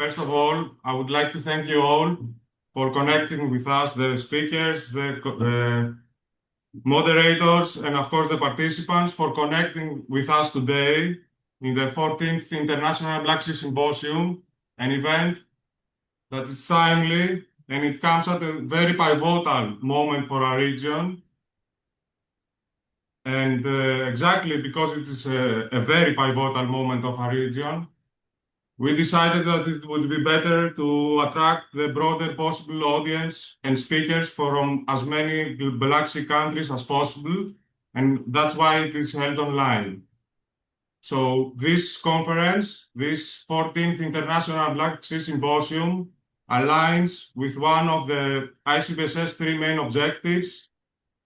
First of all, I would like to thank you all for connecting with us, the speakers, the moderators, and of course the participants for connecting with us today in the 14th International Black Sea Symposium, an event that is timely and it comes at a very pivotal moment for our region. And exactly because it is a very pivotal moment of our region, we decided that it would be better to attract the broader possible audience and speakers from as many Black Sea countries as possible, and that's why it is held online. So this conference, this 14th International Black Sea Symposium, aligns with one of the ICBSS three main objectives,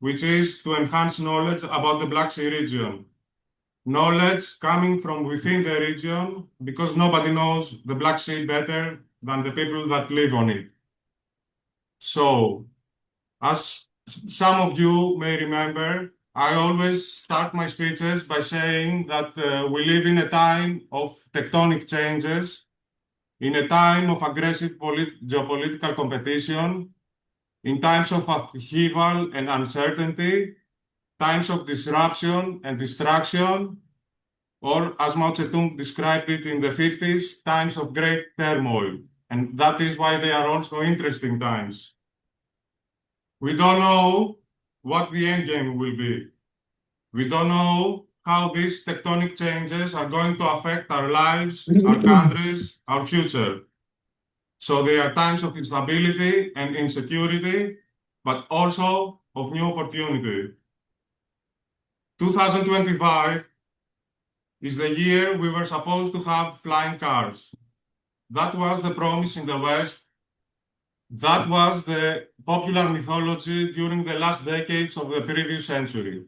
which is to enhance knowledge about the Black Sea region. Knowledge coming from within the region, because nobody knows the Black Sea better than the people that live on it. So, as some of you may remember, I always start my speeches by saying that we live in a time of tectonic changes, in a time of aggressive geopolitical competition, in times of upheaval and uncertainty, times of disruption and distraction, or as Mao Zedong described it in the 50s, times of great turmoil. And that is why they are also interesting times. We don't know what the end game will be. We don't know how these tectonic changes are going to affect our lives, our countries, our future. So they are times of instability and insecurity, but also of new opportunity. 2025 is the year we were supposed to have flying cars. That was the promise in the West. That was the popular mythology during the last decades of the previous century.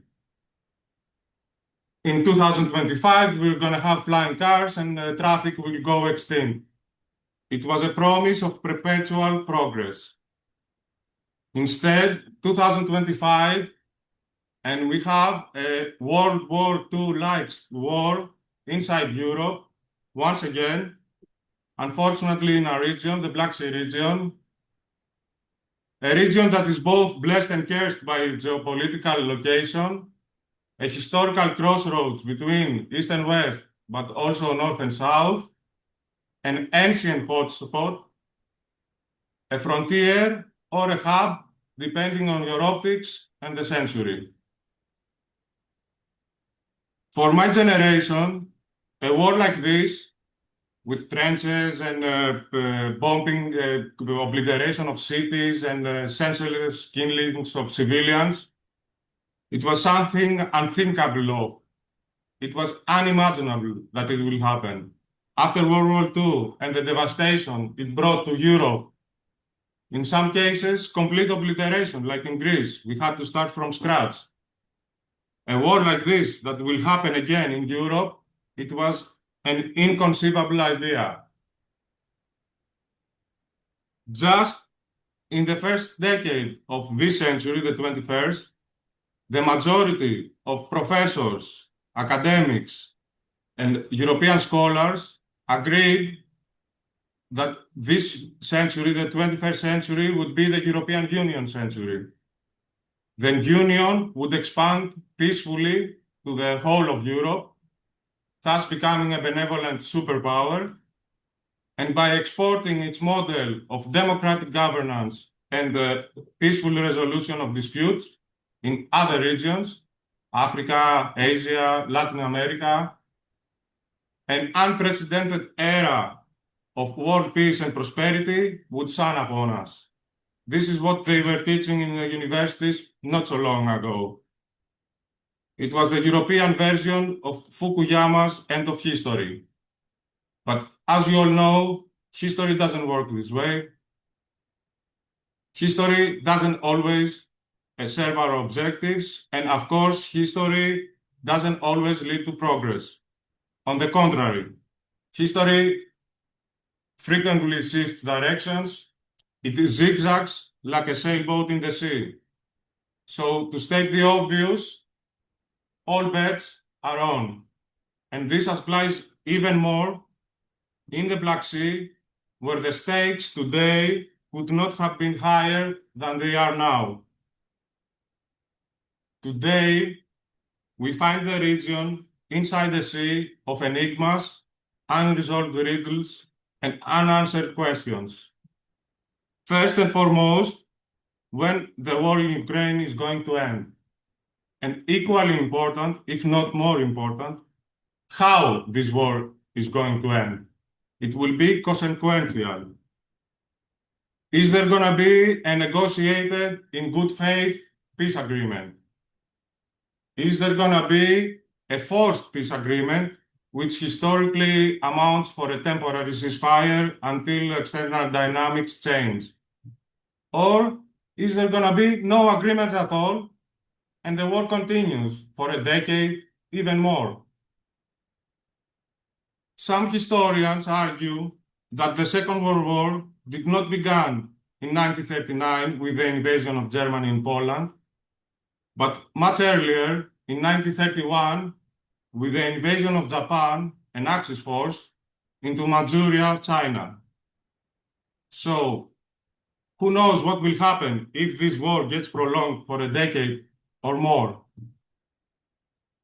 In 2025, we're going to have flying cars and traffic will go extinct. It was a promise of perpetual progress. Instead, 2025, and we have a World War II-like war inside Europe, once again, unfortunately in our region, the Black Sea region, a region that is both blessed and cursed by geopolitical location, a historical crossroads between East and West, but also North and South, an ancient hotspot, a frontier, or a hub, depending on your optics and the century. For my generation, a war like this, with trenches and bombing, obliteration of cities and senseless killings of civilians, it was something unthinkable of. It was unimaginable that it will happen. After World War II and the devastation it brought to Europe, in some cases, complete obliteration, like in Greece, we had to start from scratch. A war like this that will happen again in Europe, it was an inconceivable idea. Just in the first decade of this century, the 21st, the majority of professors, academics, and European scholars agreed that this century, the 21st century, would be the European Union century. The Union would expand peacefully to the whole of Europe, thus becoming a benevolent superpower, and by exporting its model of democratic governance and the peaceful resolution of disputes in other regions, Africa, Asia, Latin America, an unprecedented era of world peace and prosperity would shine upon us. This is what they were teaching in the universities not so long ago. It was the European version of Fukuyama's end of history. But as you all know, history doesn't work this way. History doesn't always serve our objectives, and of course, history doesn't always lead to progress. On the contrary, history frequently shifts directions. It zigzags like a sailboat in the sea. So, to state the obvious, all bets are on. And this applies even more in the Black Sea where the stakes today would not have been higher than they are now. Today, we find the region inside a sea of enigmas, unresolved riddles, and unanswered questions. First and foremost, when the war in Ukraine is going to end. And equally important, if not more important, how this war is going to end. It will be consequential. Is there going to be a negotiated, in good faith, peace agreement? Is there going to be a forced peace agreement, which historically amounts for a temporary ceasefire until external dynamics change? Or is there going to be no agreement at all, and the war continues for a decade, even more? Some historians argue that the Second World War did not begin in 1939 with the invasion of Germany in Poland, but much earlier, in 1931, with the invasion of Japan and Axis force into Manchuria, China. So, who knows what will happen if this war gets prolonged for a decade or more?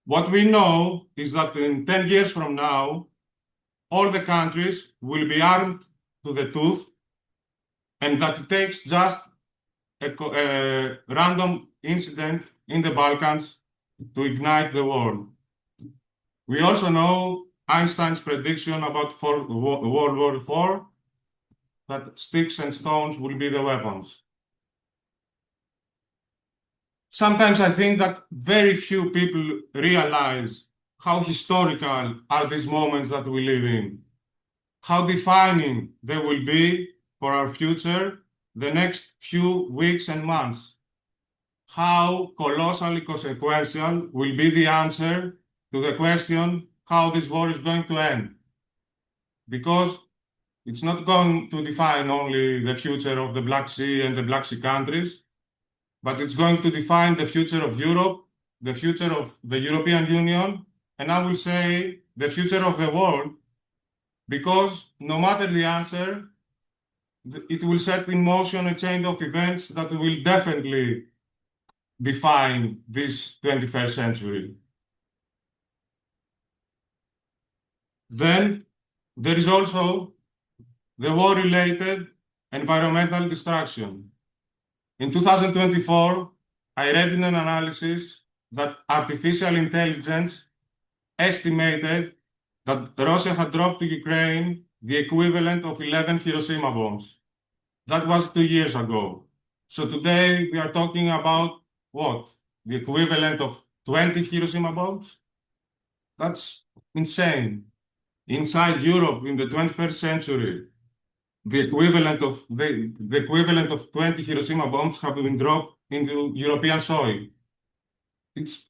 What we know is that in 10 years from now, all the countries will be armed to the tooth, and that it takes just a random incident in the Balkans to ignite the war. We also know Einstein's prediction about World War IV, that sticks and stones will be the weapons. Sometimes I think that very few people realize how historical are these moments that we live in, how defining they will be for our future the next few weeks and months, how colossally consequential will be the answer to the question how this war is going to end. Because it's not going to define only the future of the Black Sea and the Black Sea countries, but it's going to define the future of Europe, the future of the European Union, and I will say the future of the world, because no matter the answer, it will set in motion a chain of events that will definitely define this 21st century. Then there is also the war-related environmental destruction. In 2024, I read in an analysis that artificial intelligence estimated that Russia had dropped to Ukraine the equivalent of 11 Hiroshima bombs. That was 2 years ago. So today we are talking about what? The equivalent of 20 Hiroshima bombs? That's insane. Inside Europe in the 21st century, the equivalent of 20 Hiroshima bombs have been dropped into European soil. It's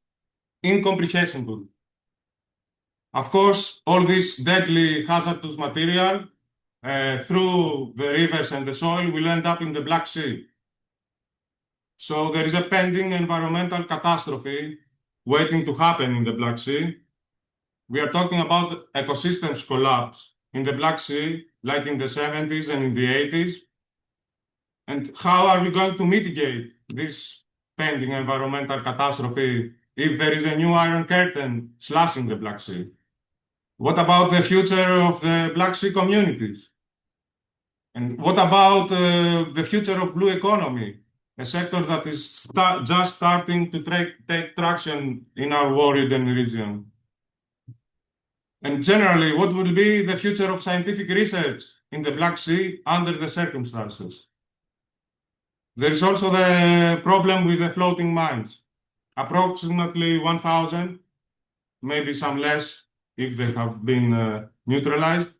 incomprehensible. Of course, all this deadly hazardous material through the rivers and the soil will end up in the Black Sea. So there is a pending environmental catastrophe waiting to happen in the Black Sea. We are talking about ecosystems collapse in the Black Sea, like in the 70s and in the 80s. And how are we going to mitigate this pending environmental catastrophe if there is a new Iron Curtain slashing the Black Sea? What about the future of the Black Sea communities? And what about the future of blue economy, a sector that is just starting to take traction in our war-ridden region? And generally, what will be the future of scientific research in the Black Sea under the circumstances? There is also the problem with the floating mines. Approximately 1,000, maybe some less if they have been neutralized,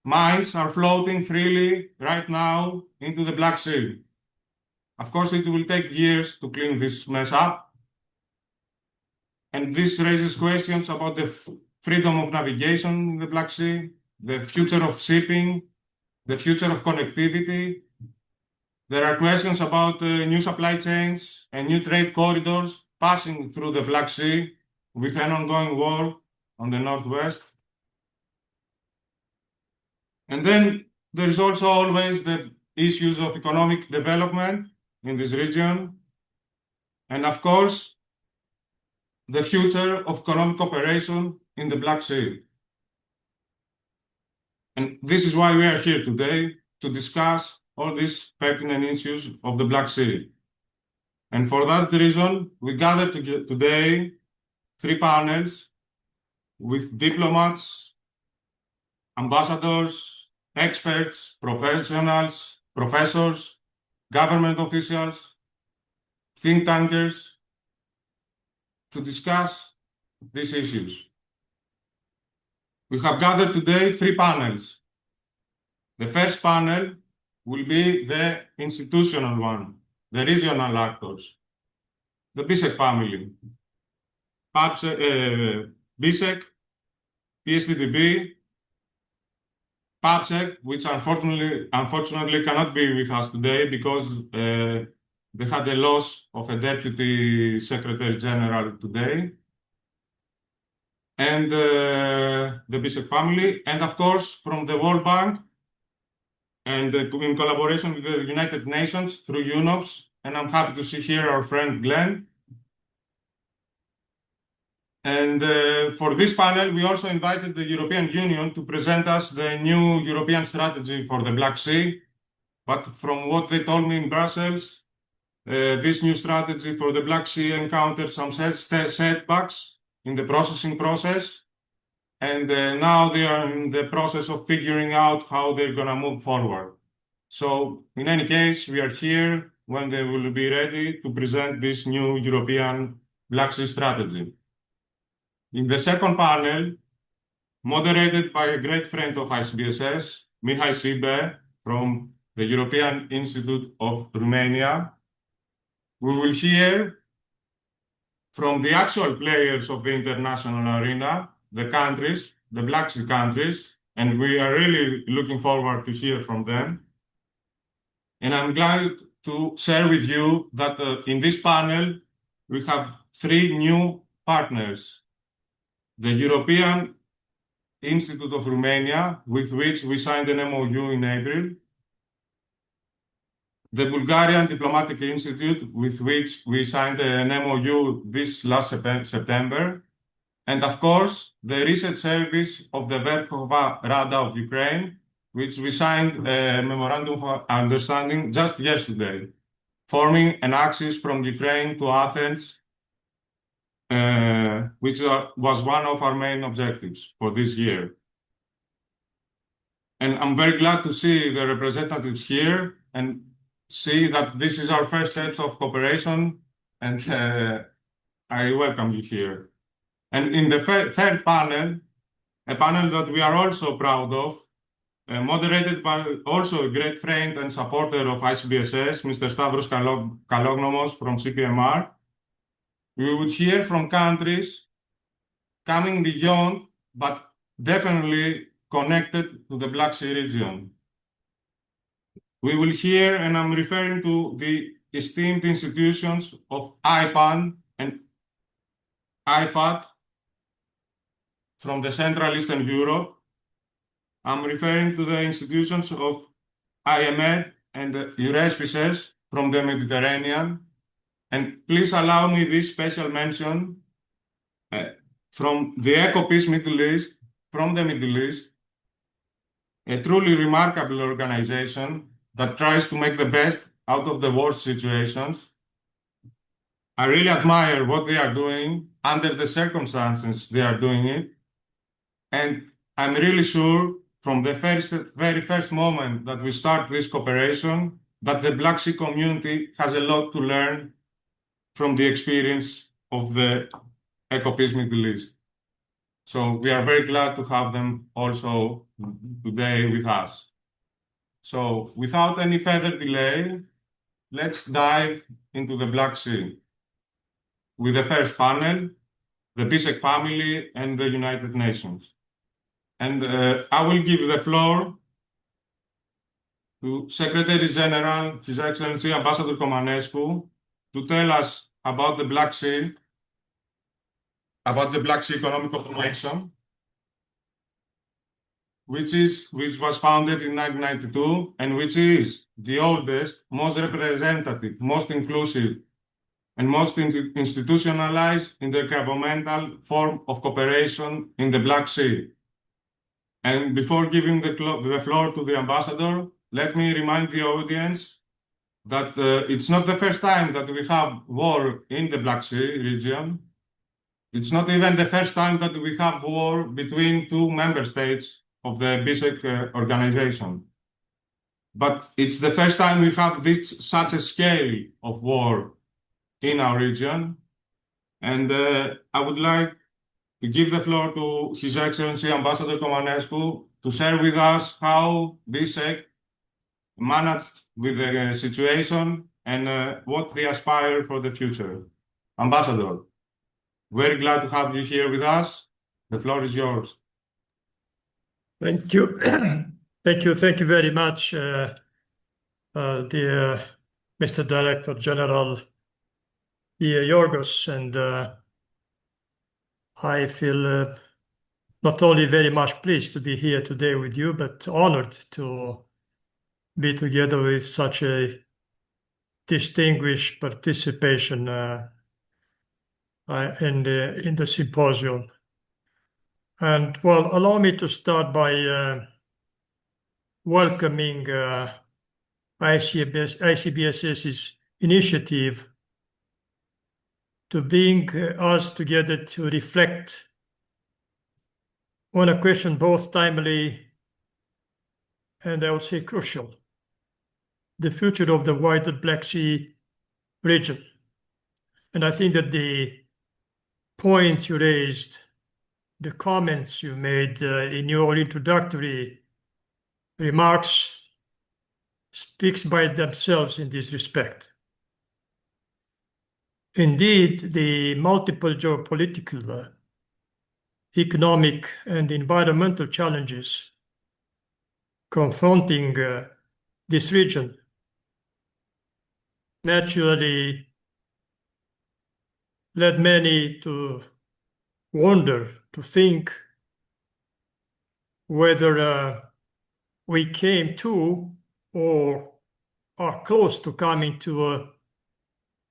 mines are floating freely right now into the Black Sea. Of course, it will take years to clean this mess up. And this raises questions about the freedom of navigation in the Black Sea, the future of shipping, the future of connectivity. There are questions about new supply chains and new trade corridors passing through the Black Sea with an ongoing war on the northwest. And then there is also always the issues of economic development in this region, and of course, the future of economic cooperation in the Black Sea. And this is why we are here today, to discuss all these pertinent issues of the Black Sea. And for that reason, we gathered today 3 panels with diplomats, ambassadors, experts, professionals, professors, government officials, think tankers, to discuss these issues. We have gathered today 3 panels. The first panel will be the institutional one, the regional actors, the BSEC family, BSEC, PSTDB, PAPSEC, which unfortunately cannot be with us today because they had a loss of a Deputy Secretary General today, and the BSEC family, and of course from the World Bank, and in collaboration with the United Nations through UNOPS, and I'm happy to see here our friend Glenn. And for this panel, we also invited the European Union to present us the new European strategy for the Black Sea. But from what they told me in Brussels, this new strategy for the Black Sea encountered some setbacks in the processing process. And now they are in the process of figuring out how they're going to move forward. So in any case, we are here when they will be ready to present this new European Black Sea strategy. In the second panel, moderated by a great friend of ICBSS, Mihai Sibe from the European Institute of Romania, we will hear from the actual players of the international arena, the countries, the Black Sea countries, and we are really looking forward to hear from them. And I'm glad to share with you that in this panel, we have 3 new partners. The European Institute of Romania, with which we signed an MOU in April. The Bulgarian Diplomatic Institute, with which we signed an MOU this last September. And of course, the research service of the Verkhova Rada of Ukraine, which we signed a memorandum of understanding just yesterday, forming an axis from Ukraine to Athens, which was one of our main objectives for this year. And I'm very glad to see the representatives here and see that this is our first steps of cooperation, and I welcome you here. And in the third panel, a panel that we are also proud of, moderated by also a great friend and supporter of ICBSS, Mr. Stavros Kalognomos from CPMR, we would hear from countries coming beyond, but definitely connected to the Black Sea region. We will hear, and I'm referring to the esteemed institutions of IPAN and IFAT from the Central Eastern Europe. I'm referring to the institutions of IMED and IBSS from the Mediterranean. And please allow me this special mention from the EcoPeace Middle East, from the Middle East, a truly remarkable organization that tries to make the best out of the worst situations. I really admire what they are doing under the circumstances they are doing it. And I'm really sure from the very first moment that we start this cooperation, that the Black Sea community has a lot to learn from the experience of the EcoPeace Middle East. So we are very glad to have them also today with us. So without any further delay, let's dive into the Black Sea with the first panel, the BSEC family and the United Nations. And I will give the floor to Secretary General, His Excellency Ambassador Comanescu, to tell us about the Black Sea, about the Black Sea economic cooperation. which was founded in 1992 and which is the oldest, most representative, most inclusive, and most institutionalized intergovernmental form of cooperation in the Black Sea. And before giving the floor to the ambassador, let me remind the audience that it's not the first time that we have war in the Black Sea region. It's not even the first time that we have war between two member states of the IBSS organization. But it's the first time we have such a scale of war in our region. And I would like to give the floor to His Excellency Ambassador Comanescu to share with us how BSEC managed with the situation and what they aspire for the future. Ambassador, very glad to have you here with us. The floor is yours. Thank you. Thank you very much, dear Mr. Director General Yorgos, and I feel not only very much pleased to be here today with you, but honored to be together with such a distinguished participation in the symposium. And well, allow me to start by welcoming ICBSS's initiative to bring us together to reflect on a question both timely and I would say crucial: the future of the wider Black Sea region. And I think that the points you raised, the comments you made in your introductory remarks speaks by themselves in this respect. Indeed, the multiple geopolitical, economic, and environmental challenges confronting this region naturally led many to wonder, to think whether we came to or are close to coming to a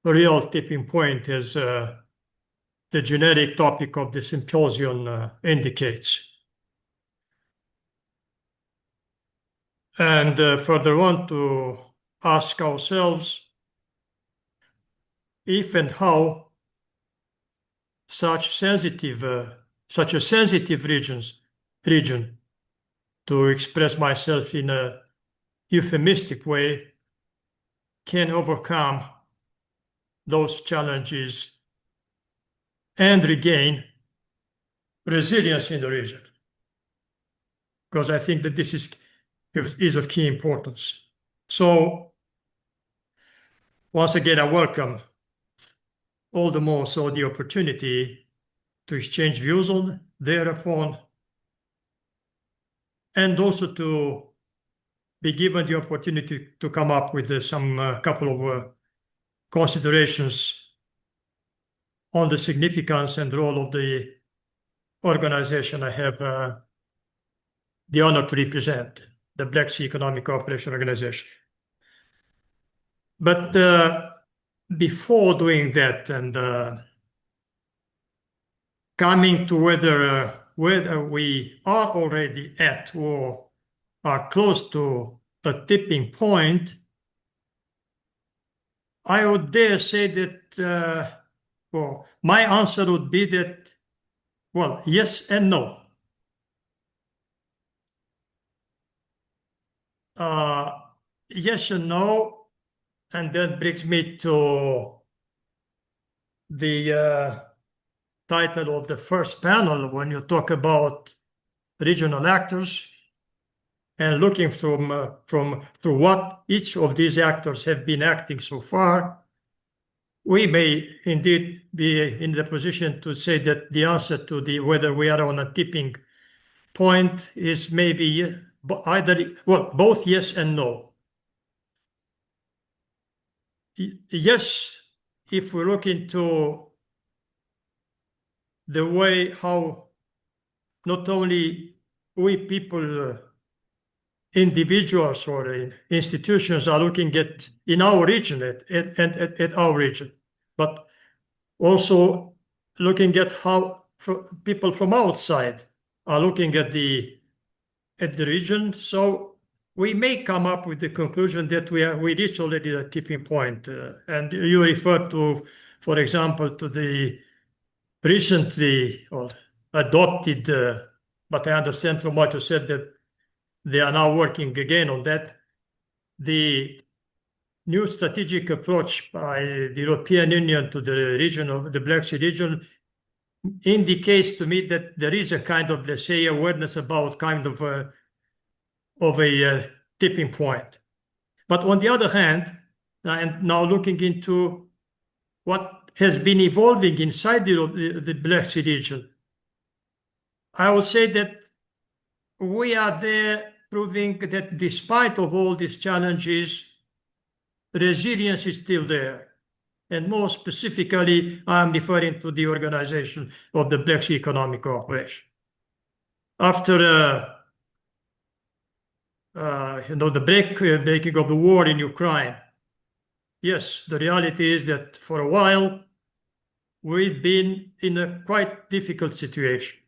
real tipping point, as the generic topic of the symposium indicates. And further on, to ask ourselves if and how such a sensitive region, to express myself in a euphemistic way, can overcome those challenges and regain resilience in the region. Because I think that this is of key importance. So, once again, I welcome all the more so the opportunity to exchange views on thereupon, and also to be given the opportunity to come up with some couple of considerations on the significance and role of the organization I have the honor to represent, the Black Sea Economic Cooperation Organization. But before doing that and coming to whether we are already at or are close to the tipping point, I would dare say that, well, my answer would be that, well, yes and no. Yes and no, and that brings me to the title of the first panel when you talk about regional actors and looking through what each of these actors have been acting so far. We may indeed be in the position to say that the answer to whether we are on a tipping point is maybe both yes and no. Yes, if we look into the way how not only we people, individuals or institutions are looking at in our region, at our region, but also looking at how people from outside are looking at the region. So we may come up with the conclusion that we reached already the tipping point. And you refer to, for example, to the recently adopted, but I understand from what you said that they are now working again on that. The new strategic approach by the European Union to the region of the Black Sea region indicates to me that there is a kind of, let's say, awareness about kind of a tipping point. But on the other hand, and now looking into what has been evolving inside the Black Sea region, I would say that we are there proving that despite of all these challenges, resilience is still there. And more specifically, I'm referring to the organization of the Black Sea Economic Cooperation. After the breaking of the war in Ukraine, yes, the reality is that for a while we've been in a quite difficult situation.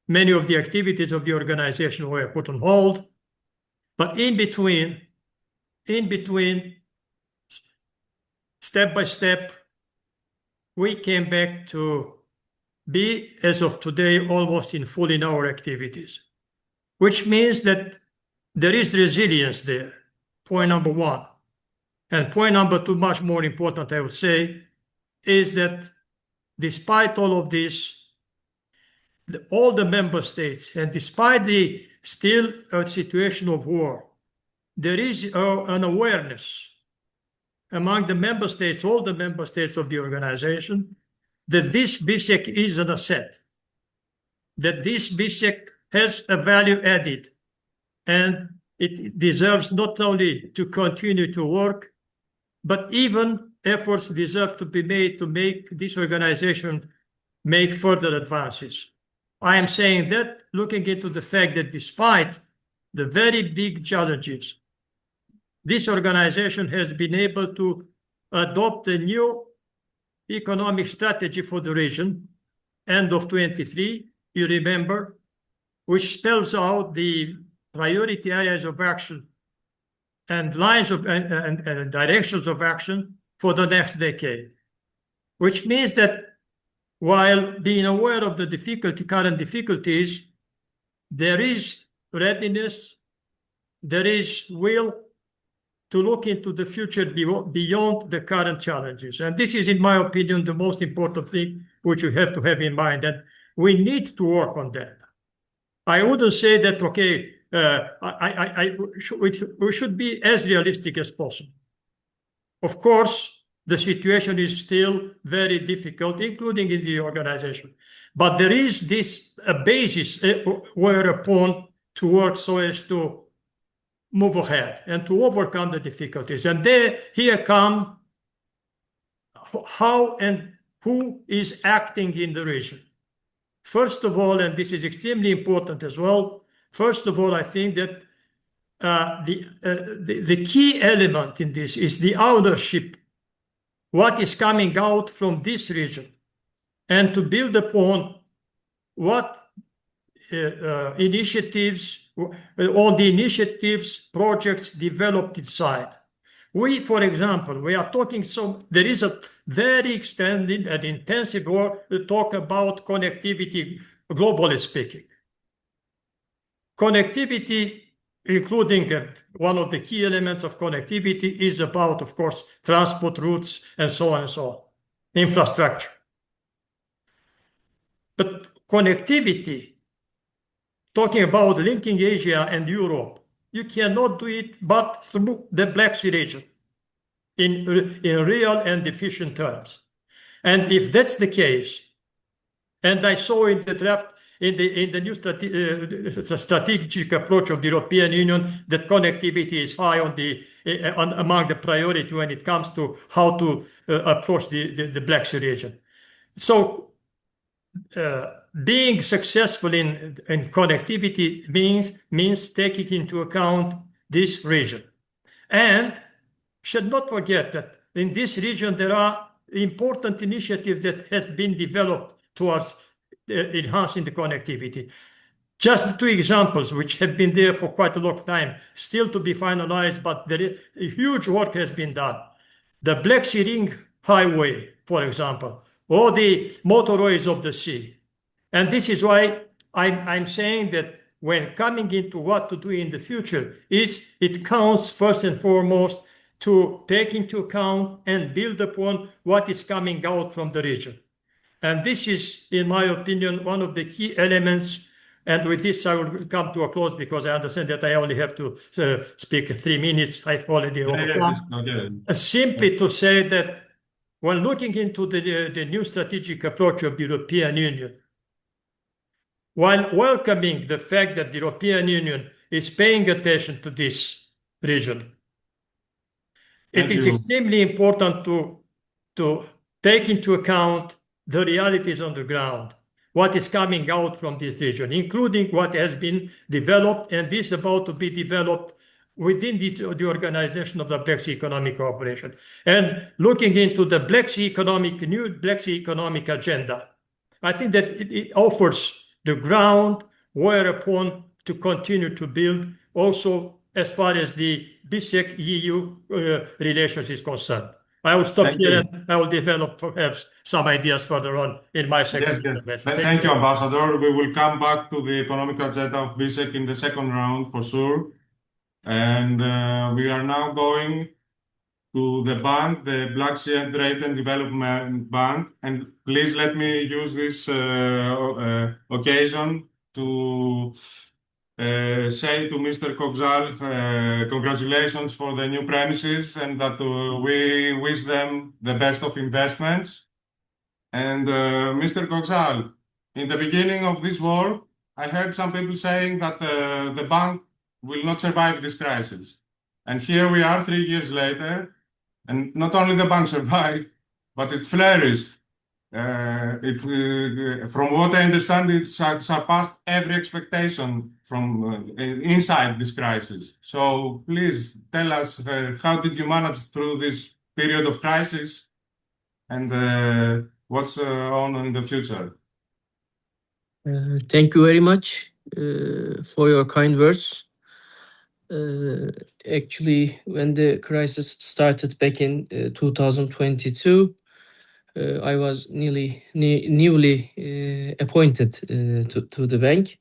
Many of the activities of the organization were put on hold, but in between, step by step, we came back to be, as of today, almost in full in our activities, which means that there is resilience there, point number one. And point number two, much more important, I would say, is that despite all of this, all the member states, and despite the still a situation of war, there is an awareness among the member states, all the member states of the organization, that this BSEC is an asset, that this BSEC has a value added, and it deserves not only to continue to work, but even efforts deserve to be made to make this organization make further advances. I am saying that looking into the fact that despite the very big challenges, this organization has been able to adopt a new economic strategy for the region, end of 23, you remember, which spells out the priority areas of action and lines of and directions of action for the next decade, which means that while being aware of the current difficulties, there is readiness, there is will to look into the future beyond the current challenges. And this is, in my opinion, the most important thing which you have to have in mind, that we need to work on that. I wouldn't say that, okay, we should be as realistic as possible. Of course, the situation is still very difficult, including in the organization. But there is a basis whereupon to work so as to move ahead and to overcome the difficulties. And here come how and who is acting in the region. First of all, and this is extremely important as well, first of all, I think that the key element in this is the ownership, what is coming out from this region, and to build upon what initiatives, all the initiatives, projects developed inside. For example, we are talking, there is a very extended and intensive talk about connectivity, globally speaking. Connectivity, including one of the key elements of connectivity, is about, of course, transport routes and so on and so on, infrastructure. But connectivity, talking about linking Asia and Europe, you cannot do it but through the Black Sea region in real and efficient terms. And if that's the case, and I saw in the draft, in the new strategic approach of the European Union, that connectivity is high among the priority when it comes to how to approach the Black Sea region. So being successful in connectivity means taking into account this region. And should not forget that in this region there are important initiatives that has been developed towards enhancing the connectivity. Just two examples which have been there for quite a long time, still to be finalized, but huge work has been done. The Black Sea Ring Highway, for example, or the motorways of the sea. And this is why I'm saying that when coming into what to do in the future, it counts first and foremost to take into account and build upon what is coming out from the region. And this is, in my opinion, one of the key elements. And with this, I will come to a close because I understand that I only have to speak 3 minutes. I've already overcome. Simply to say that when looking into the new strategic approach of the European Union, while welcoming the fact that the European Union is paying attention to this region, it is extremely important to take into account the realities on the ground, what is coming out from this region, including what has been developed and is about to be developed within the organization of the Black Sea Economic Cooperation. And looking into the new Black Sea Economic Agenda, I think that it offers the ground whereupon to continue to build also as far as the BSEC EU relations is concerned. I will stop here and I will develop perhaps some ideas further on in my second intervention. Thank you, Ambassador. We will come back to the economic agenda of BSEC in the second round for sure. And we are now going to the bank, the Black Sea Trade and Development Bank. And please let me use this occasion to say to Mr. Kokzal, congratulations for the new premises and that we wish them the best of investments. And Mr. Kokzal, in the beginning of this war, I heard some people saying that the bank will not survive this crisis. And here we are 3 years later, and not only the bank survived, but it flourished. From what I understand, it surpassed every expectation from inside this crisis. So please tell us, how did you manage through this period of crisis, and what's on in the future? Thank you very much for your kind words. Actually, when the crisis started back in 2022, I was newly appointed to the bank,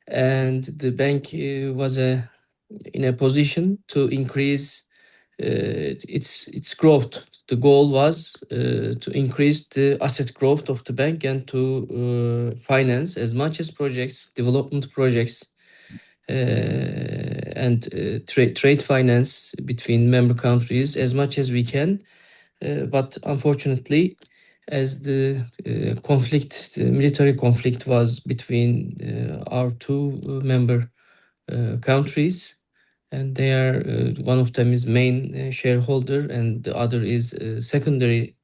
and the bank was in a position to increase its growth. The goal was to increase the asset growth of the bank and to finance as much as projects, development projects, and trade finance between member countries as much as we can. But unfortunately, as the military conflict was between our two member countries, and they are one of them is main shareholder and the other is secondary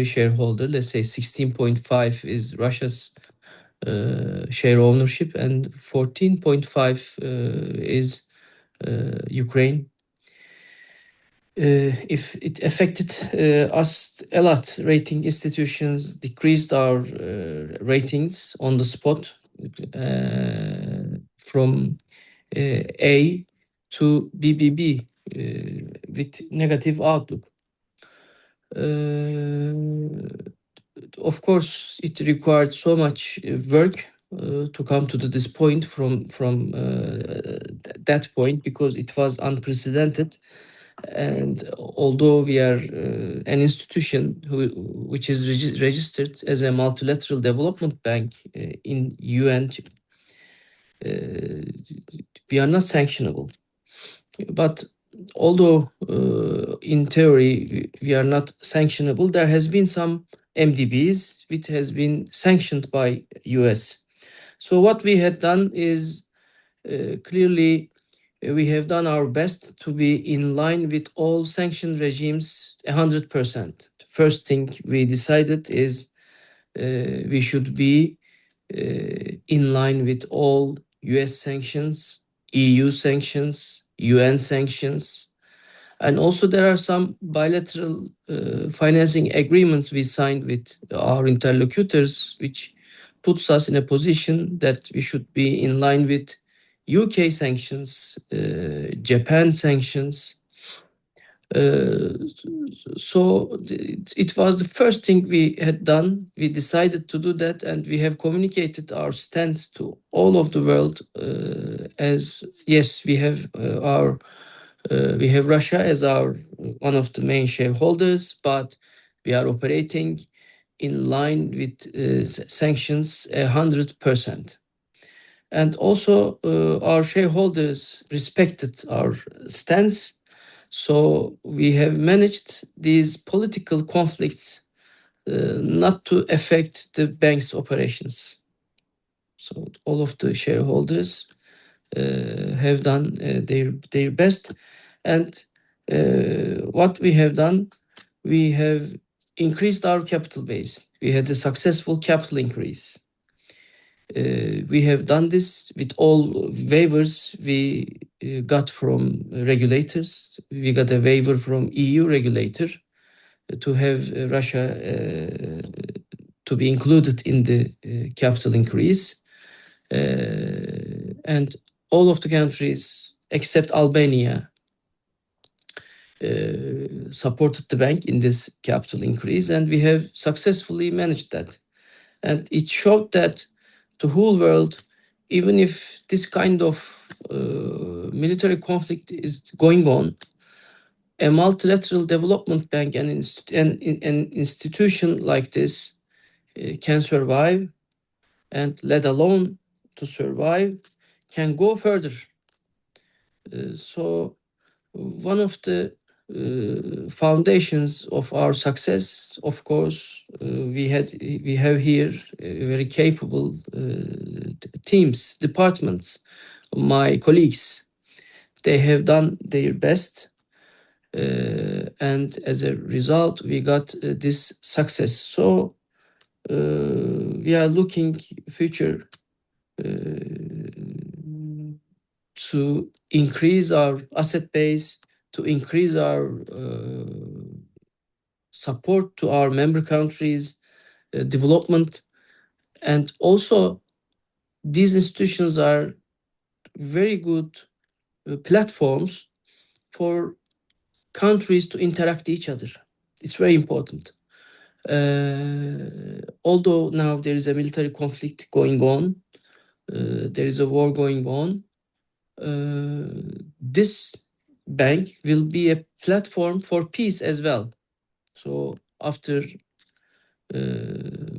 shareholder. Let's say 16.5 is Russia's share ownership, and 14.5 is Ukraine. If it affected us a lot, rating institutions decreased our ratings on the spot from A to BBB with negative outlook. Of course, it required so much work to come to this point from that point, because it was unprecedented. And although we are an institution which is registered as a multilateral development bank in UN, we are not sanctionable. But although in theory we are not sanctionable, there has been some MDBs which has been sanctioned by US. So what we had done is clearly we have done our best to be in line with all sanction regimes 100%. first thing we decided is we should be in line with all US sanctions, EU sanctions, UN sanctions. And also there are some bilateral financing agreements we signed with our interlocutors, which puts us in a position that we should be in line with UK sanctions, Japan sanctions. So it was the first thing we had done. We decided to do that, and we have communicated our stance to all of the world as yes, we have Russia as our one of the main shareholders, but we are operating in line with sanctions 100%. And also our shareholders respected our stance. So we have managed these political conflicts not to affect the bank's operations. So all of the shareholders have done their best. And what we have done, we have increased our capital base. We had a successful capital increase. We have done this with all waivers we got from regulators. We got a waiver from EU regulator to have Russia to be included in the capital increase. And all of the countries except Albania supported the bank in this capital increase, and we have successfully managed that. And it showed that the whole world, even if this kind of military conflict is going on, a multilateral development bank and an institution like this can survive, and let alone to survive, can go further. So one of the foundations of our success, of course, we have here very capable teams, departments. My colleagues, they have done their best, and as a result, we got this success. So we are looking future to increase our asset base, to increase our support to our member countries' development. And also, these institutions are very good platforms for countries to interact each other. It's very important. Although now there is a military conflict going on, there is a war going on, this bank will be a platform for peace as well. So after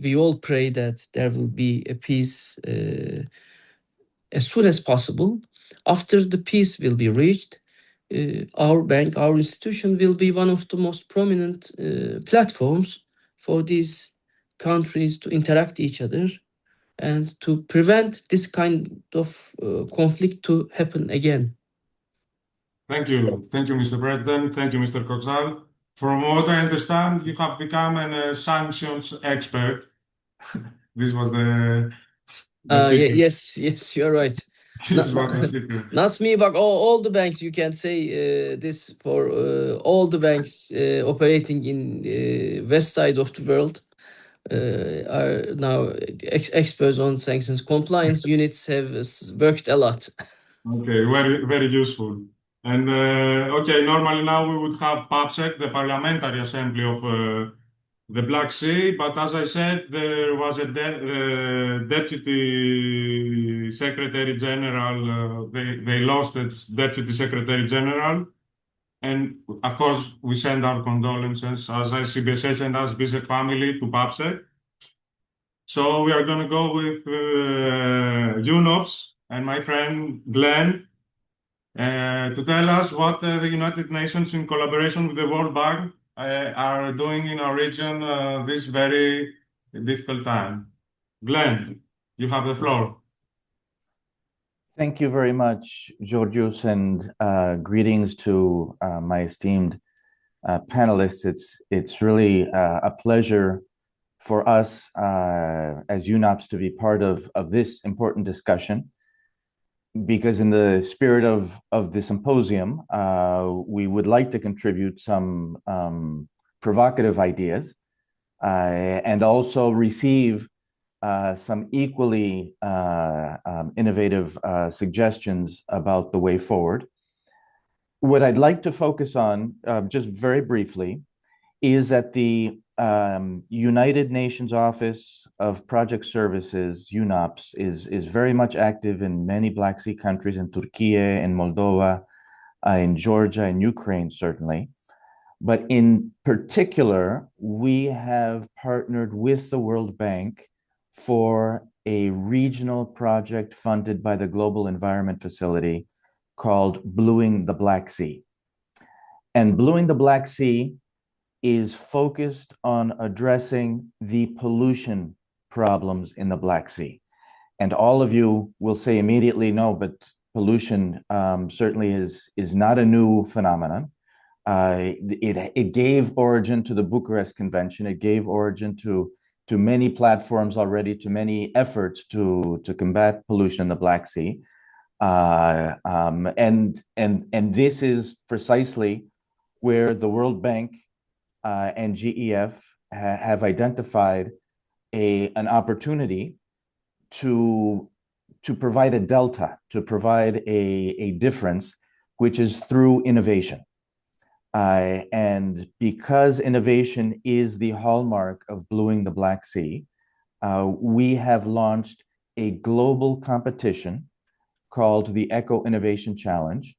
we all pray that there will be a peace as soon as possible. After the peace will be reached, our bank, our institution will be one of the most prominent platforms for these countries to interact each other and to prevent this kind of conflict to happen again. Thank you. Thank you, Mr. President. Thank you, Mr. Koksal. From what I understand, you have become a sanctions expert. This was the secret. Yes, you're right. This was the secret. Not me, but all the banks. You can say this for all the banks operating in west side of the world are now experts on sanctions. Compliance units have worked a lot. Okay, very, very useful. And okay, normally now we would have PAPSEC, the Parliamentary Assembly of the Black Sea, but as I said, there was a Deputy Secretary General, they lost its Deputy Secretary General, and of course we send our condolences as ICBSS and as BSEC family to PAPSEC. So we are going to go with UNOPS and my friend Glenn to tell us what the United Nations in collaboration with the World Bank are doing in our region this very difficult time. Glenn, you have the floor. Thank you very much, Georgios, and greetings to my esteemed panelists. It's really a pleasure for us as UNOPS to be part of this important discussion, because in the spirit of the symposium, we would like to contribute some provocative ideas and also receive some equally innovative suggestions about the way forward. What I'd like to focus on, just very briefly, is that the United Nations Office of Project Services, UNOPS, is very much active in many Black Sea countries, in Turkey, in Moldova, in Georgia, and Ukraine, certainly. But in particular, we have partnered with the World Bank for a regional project funded by the Global Environment Facility called Bluing the Black Sea. And Bluing the Black Sea is focused on addressing the pollution problems in the Black Sea. And all of you will say immediately, no, but pollution certainly is not a new phenomenon. It gave origin to the Bucharest Convention. It gave origin to many platforms already, to many efforts to combat pollution in the Black Sea. And this is precisely where the World Bank and GEF have identified an opportunity to provide a delta, to provide a difference, which is through innovation. And because innovation is the hallmark of Bluing the Black Sea, we have launched a global competition called the Eco Innovation Challenge,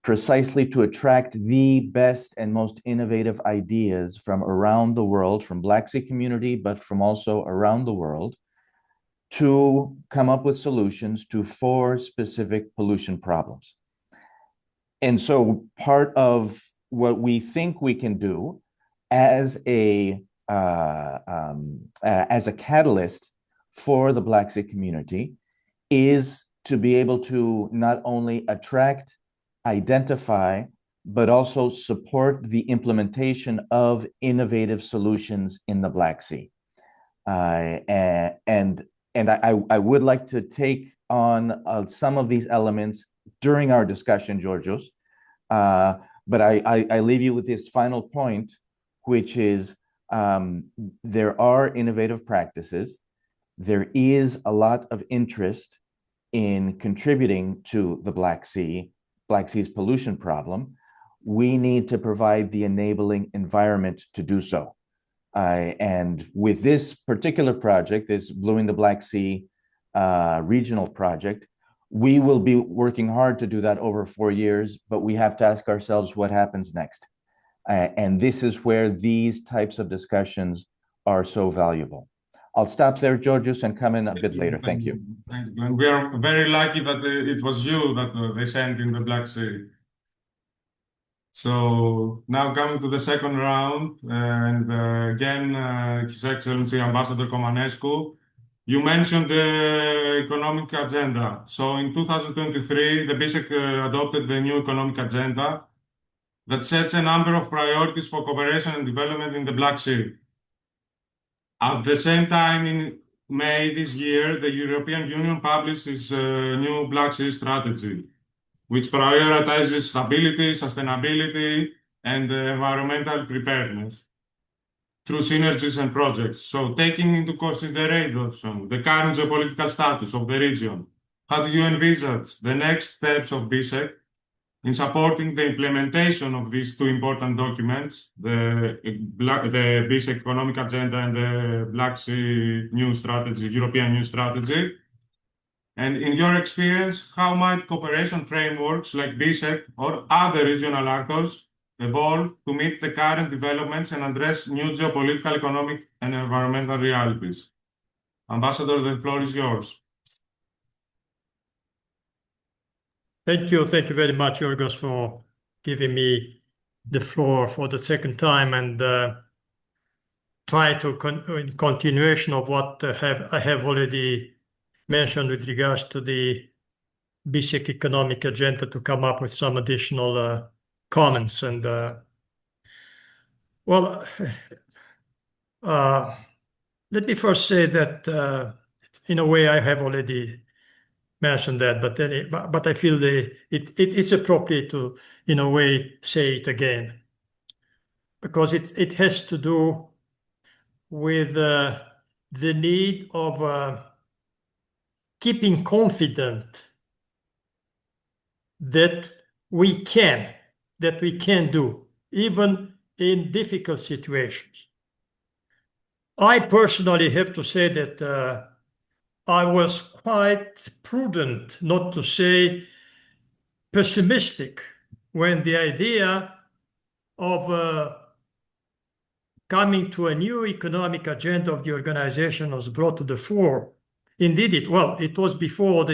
precisely to attract the best and most innovative ideas from around the world, from Black Sea community, but from also around the world, to come up with solutions to 4 specific pollution problems. And so part of what we think we can do as a catalyst for the Black Sea community is to be able to not only attract, identify, but also support the implementation of innovative solutions in the Black Sea. And I would like to take on some of these elements during our discussion, Georgios. But I leave you with this final point, which is there are innovative practices. There is a lot of interest in contributing to the Black Sea's pollution problem. We need to provide the enabling environment to do so. And with this particular project, this Bluing the Black Sea regional project, we will be working hard to do that over 4 years, but we have to ask ourselves what happens next. And this is where these types of discussions are so valuable. I'll stop there, Georgios, and come in a bit later. Thank you. Thank you. And we are very lucky that it was you that they sent in the Black Sea. So now coming to the second round, and again, His Excellency Ambassador Comanescu, you mentioned the economic agenda. So in 2023, the BISEC adopted the new economic agenda that sets a number of priorities for cooperation and development in the Black Sea. At the same time, in May this year, the European Union published its new Black Sea strategy, which prioritizes stability, sustainability, and environmental preparedness through synergies and projects. So taking into consideration the current geopolitical status of the region, how do you envisage the next steps of BISEC in supporting the implementation of these 2 important documents, the BISEC Economic Agenda and the Black Sea New Strategy, European New Strategy? And in your experience, how might cooperation frameworks like BISEC or other regional actors evolve to meet the current developments and address new geopolitical, economic, and environmental realities? Ambassador, the floor is yours. Thank you. Thank you very much, Yorgos, for giving me the floor for the second time, and try to in continuation of what I have already mentioned with regards to the BISEC economic agenda to come up with some additional comments. And Well, let me first say that in a way I have already mentioned that, but I feel it is appropriate to, in a way, say it again, because it has to do with the need of keeping confident that we can do, even in difficult situations. I personally have to say that I was quite prudent, not to say pessimistic, when the idea of coming to a new economic agenda of the organization was brought to the fore. Indeed, it was before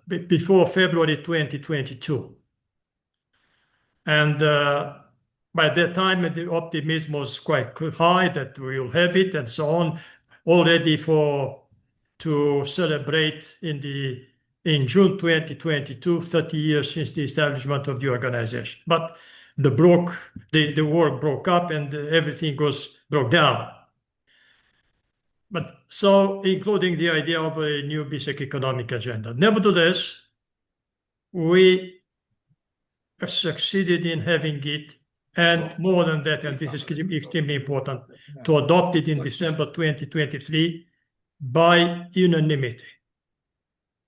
before February 2022. And by that time, the optimism was quite high that we will have it and so on, already to celebrate in June 2022, 30 years since the establishment of the organization. But the work broke up and everything broke down. But so, including the idea of a new basic economic agenda. Nevertheless, we succeeded in having it, and more than that, and this is extremely important, to adopt it in December 2023 by unanimity.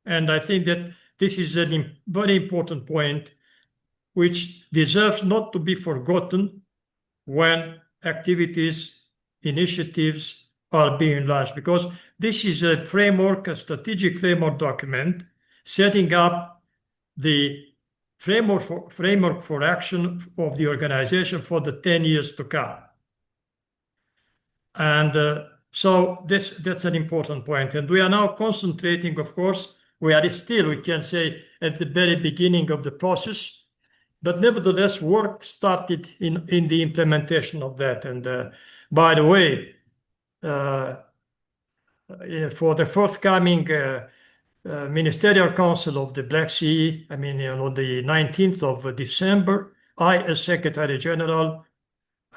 And I think that this is a very important point which deserves not to be forgotten when activities, initiatives are being launched, because this is a strategic framework document setting up the framework for action of the organization for the 10 years to come. And so that's an important point. And we are now concentrating, of course, we can say, at the very beginning of the process, but nevertheless, work started in the implementation of that. And by the way, for the forthcoming Ministerial Council of the Black Sea, the 19th of December, I, as Secretary General,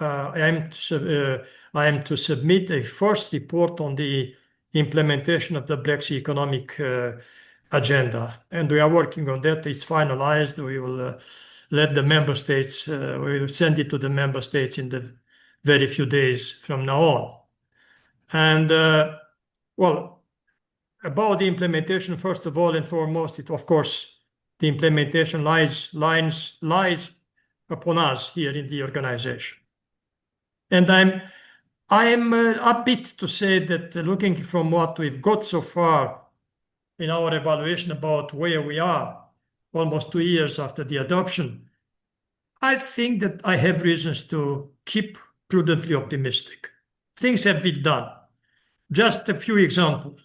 I am to submit a first report on the implementation of the Black Sea Economic Agenda. And we are working on that. It's finalized. We will let the member states, we will send it to the member states in the very few days from now on. And about the implementation, first of all and foremost, of course, the implementation lies upon us here in the organization. And I am upbeat to say that looking from what we've got so far in our evaluation about where we are, almost 2 years after the adoption, I think that I have reasons to keep prudently optimistic. Things have been done. Just a few examples.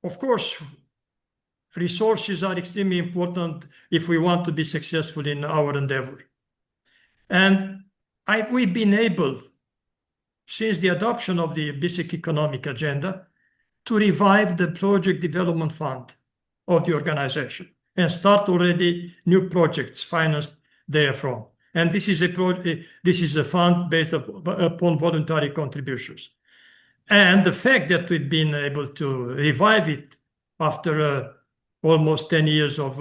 Of course, resources are extremely important if we want to be successful in our endeavor. And we've been able, since the adoption of the Basic Economic Agenda, to revive the Project Development Fund of the organization and start already new projects financed therefrom. And this is a fund based upon voluntary contributions. And the fact that we've been able to revive it after almost 10 years of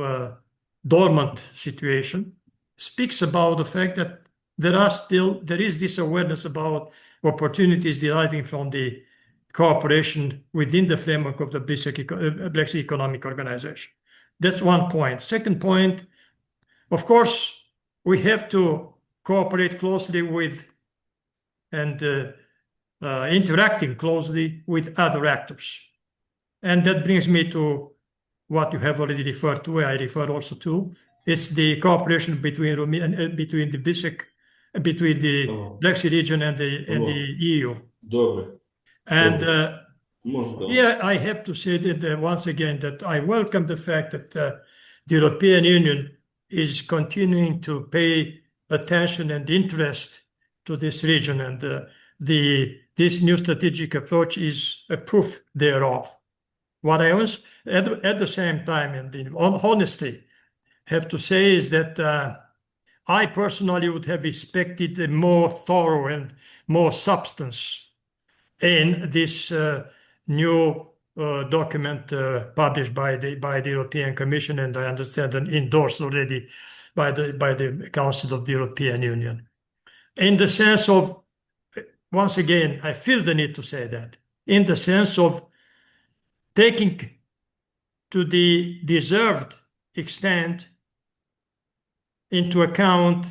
dormant situation speaks about the fact that there is this awareness about opportunities deriving from the cooperation within the framework of the Black Sea Economic Organization. That's one point. Second point, of course, we have to cooperate closely with and interacting closely with other actors. And that brings me to what you have already referred to, I refer also to. It's the cooperation between the Black Sea region and the EU. And yeah, I have to say that once again that I welcome the fact that the European Union is continuing to pay attention and interest to this region, and this new strategic approach is a proof thereof. What I was at the same time, and in honesty, have to say is that I personally would have expected a more thorough and more substance in this new document published by the European Commission, and I understand and endorsed already by the Council of the European Union. In the sense of, once again, I feel the need to say that, in the sense of taking to the deserved extent into account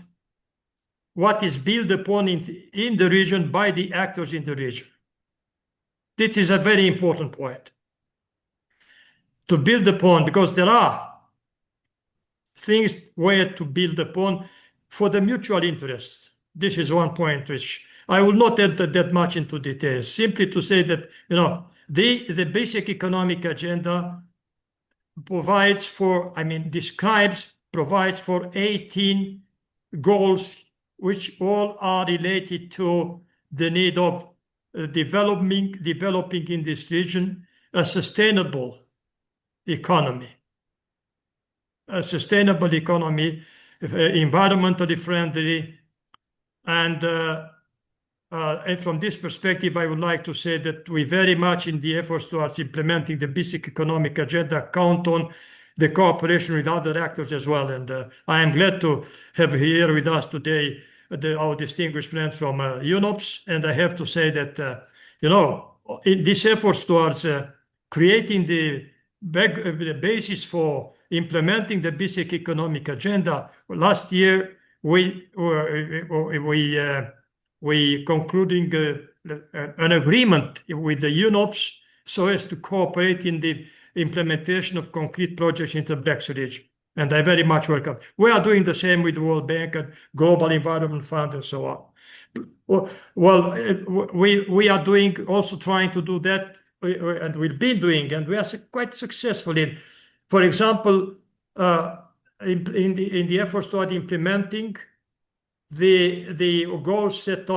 what is built upon in the region by the actors in the region. This is a very important point. To build upon, because there are things where to build upon for the mutual interests. This is one point which I will not enter that much into details, simply to say that, the basic economic agenda provides for 18 goals, which all are related to the need of developing in this region a sustainable economy, environmentally friendly, and from this perspective, I would like to say that we very much, in the efforts towards implementing the basic economic agenda, count on the cooperation with other actors as well. And I am glad to have here with us today our distinguished friends from UNOPS. And I have to say that, in these efforts towards creating the basis for implementing the basic economic agenda, last year we concluding an agreement with the UNOPS so as to cooperate in the implementation of concrete projects in the Black Sea region. And I very much welcome. We are doing the same with the World Bank and Global Environment Fund and so on. Well, we are also trying to do that, and we've been doing, and we are quite successful in, for example, in the efforts toward implementing the goals set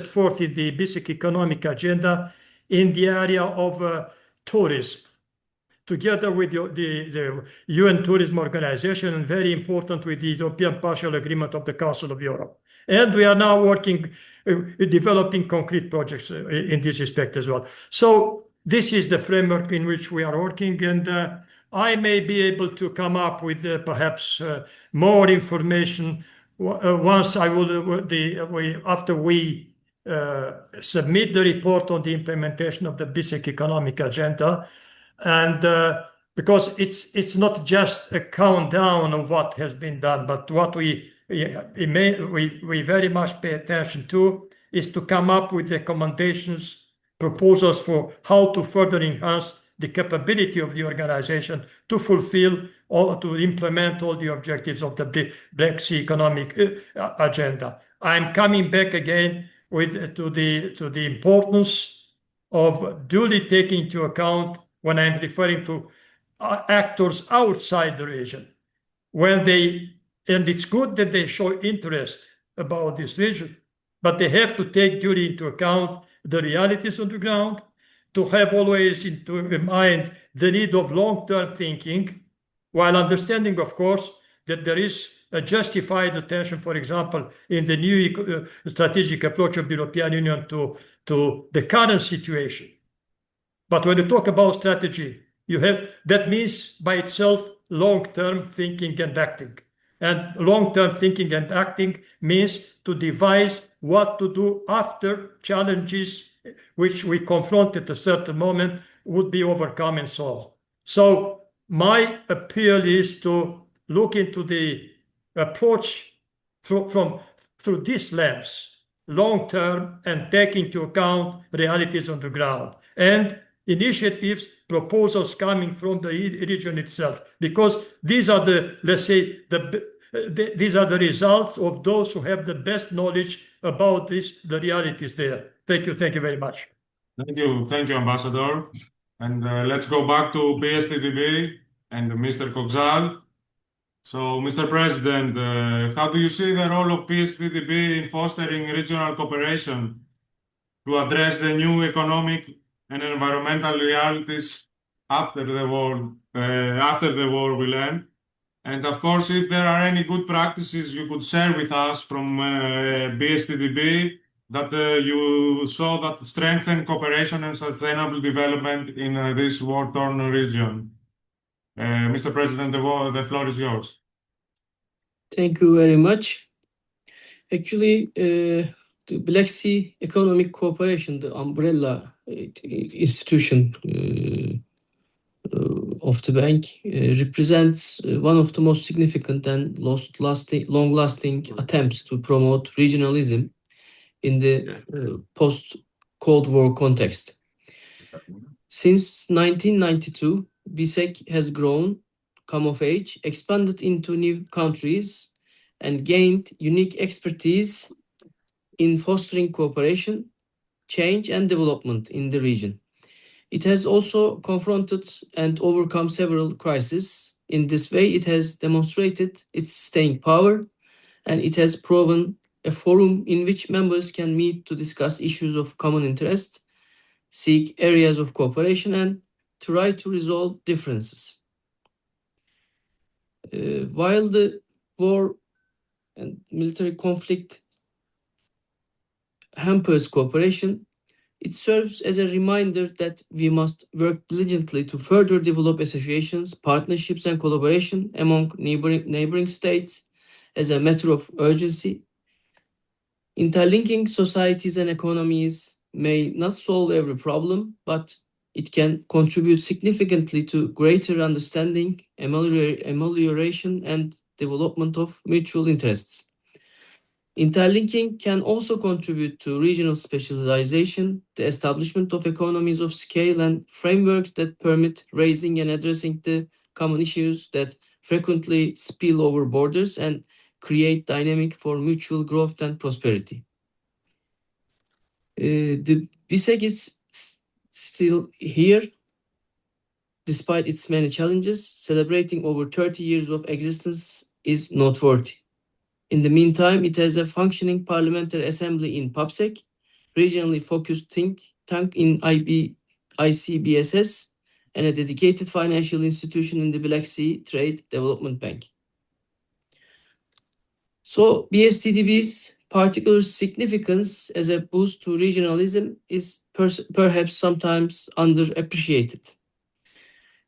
forth in the basic economic agenda in the area of tourism, together with the UN Tourism Organization, and very important with the European Partial Agreement of the Council of Europe. And we are now working, developing concrete projects in this respect as well. So this is the framework in which we are working, and I may be able to come up with perhaps more information once after we submit the report on the implementation of the basic economic agenda. And because it's not just a countdown of what has been done, but what we very much pay attention to is to come up with recommendations, proposals for how to further enhance the capability of the organization to fulfill or to implement all the objectives of the Black Sea economic agenda. I'm coming back again to the importance of duly taking into account, when I'm referring to actors outside the region, and it's good that they show interest about this region, but they have to take duly into account the realities on the ground, to have always in mind the need of long-term thinking, while understanding, of course, that there is a justified attention, for example, in the new strategic approach of the European Union to the current situation. But when you talk about strategy, that means by itself long-term thinking and acting. And long-term thinking and acting means to devise what to do after challenges which we confront at a certain moment would be overcome and solved. So my appeal is to look into the approach through this lens, long-term, and take into account realities on the ground and initiatives, proposals coming from the region itself, because these are these are the results of those who have the best knowledge about the realities there. Thank you very much. Thank you, Ambassador. And let's go back to PSTDB and Mr. Koksal. So, Mr. President, how do you see the role of PSTDB in fostering regional cooperation to address the new economic and environmental realities after the war will end? And of course, if there are any good practices you could share with us from BSTDB that you saw that strengthen cooperation and sustainable development in this war-torn region. Mr. President, the floor is yours. Thank you very much. Actually, the Black Sea Economic Cooperation, the umbrella institution of the bank, represents one of the most significant and long-lasting attempts to promote regionalism in the post-Cold War context. Since 1992, BSEC has grown, come of age, expanded into new countries, and gained unique expertise in fostering cooperation, change, and development in the region. It has also confronted and overcome several crises. In this way, it has demonstrated its staying power, and it has proven a forum in which members can meet to discuss issues of common interest, seek areas of cooperation, and try to resolve differences. While the war and military conflict hampers cooperation, it serves as a reminder that we must work diligently to further develop associations, partnerships, and collaboration among neighboring states as a matter of urgency. Interlinking societies and economies may not solve every problem, but it can contribute significantly to greater understanding, amelioration, and development of mutual interests. Interlinking can also contribute to regional specialization, the establishment of economies of scale, and frameworks that permit raising and addressing the common issues that frequently spill over borders and create dynamic for mutual growth and prosperity. The BSEC is still here, despite its many challenges. Celebrating over 30 years of existence is noteworthy. In the meantime, it has a functioning parliamentary assembly in PAPSEC, regionally focused think tank in ICBSS, and a dedicated financial institution in the Black Sea Trade Development Bank. So BSTDB's particular significance as a boost to regionalism is perhaps sometimes underappreciated.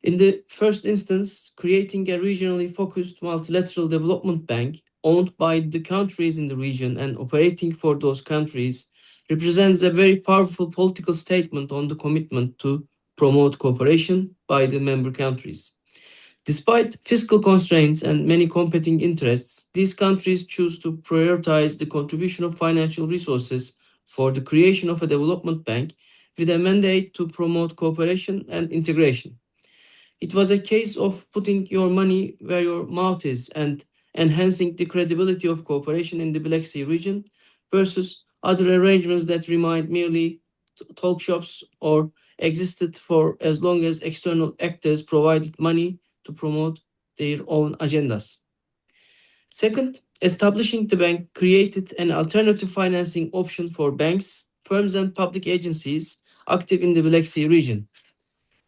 In the first instance, creating a regionally focused multilateral development bank owned by the countries in the region and operating for those countries represents a very powerful political statement on the commitment to promote cooperation by the member countries. Despite fiscal constraints and many competing interests, these countries choose to prioritize the contribution of financial resources for the creation of a development bank with a mandate to promote cooperation and integration. It was a case of putting your money where your mouth is and enhancing the credibility of cooperation in the Black Sea region versus other arrangements that remained merely talk shops or existed for as long as external actors provided money to promote their own agendas. Second, establishing the bank created an alternative financing option for banks, firms, and public agencies active in the Black Sea region.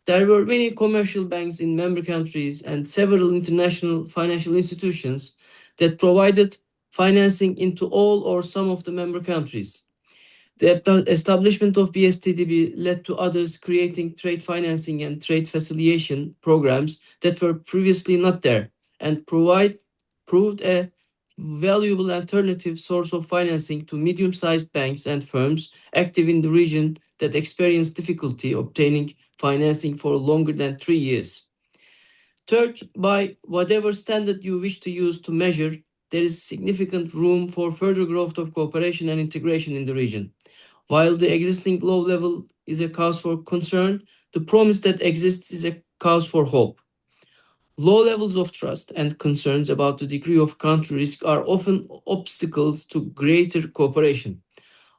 There were many commercial banks in member countries and several international financial institutions that provided financing into all or some of the member countries. The establishment of BSTDB led to others creating trade financing and trade facilitation programs that were previously not there and proved a valuable alternative source of financing to medium-sized banks and firms active in the region that experienced difficulty obtaining financing for longer than 3 years. Third, by whatever standard you wish to use to measure, there is significant room for further growth of cooperation and integration in the region. While the existing low level is a cause for concern, the promise that exists is a cause for hope. Low levels of trust and concerns about the degree of country risk are often obstacles to greater cooperation.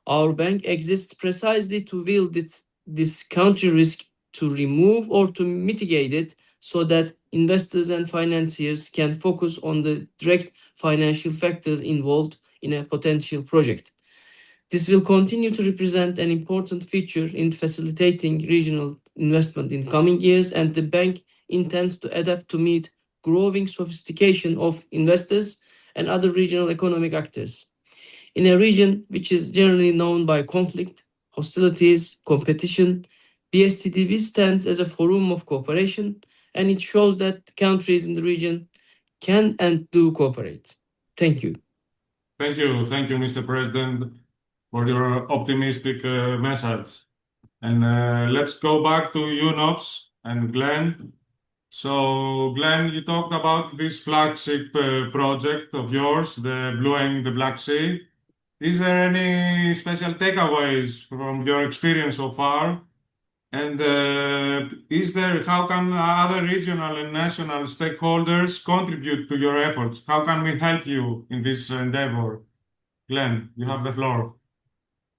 Our bank exists precisely to wield this country risk, to remove or to mitigate it so that investors and financiers can focus on the direct financial factors involved in a potential project. This will continue to represent an important feature in facilitating regional investment in coming years, and the bank intends to adapt to meet growing sophistication of investors and other regional economic actors. In a region which is generally known by conflict, hostilities, competition, BSTDB stands as a forum of cooperation, and it shows that countries in the region can and do cooperate. Thank you. Thank you, Mr. President, for your optimistic message. And let's go back to you, Nobs and Glenn. So, Glenn, you talked about this flagship project of yours, the Blueing the Black Sea. Is there any special takeaways from your experience so far? And how can other regional and national stakeholders contribute to your efforts? How can we help you in this endeavor? Glenn, you have the floor.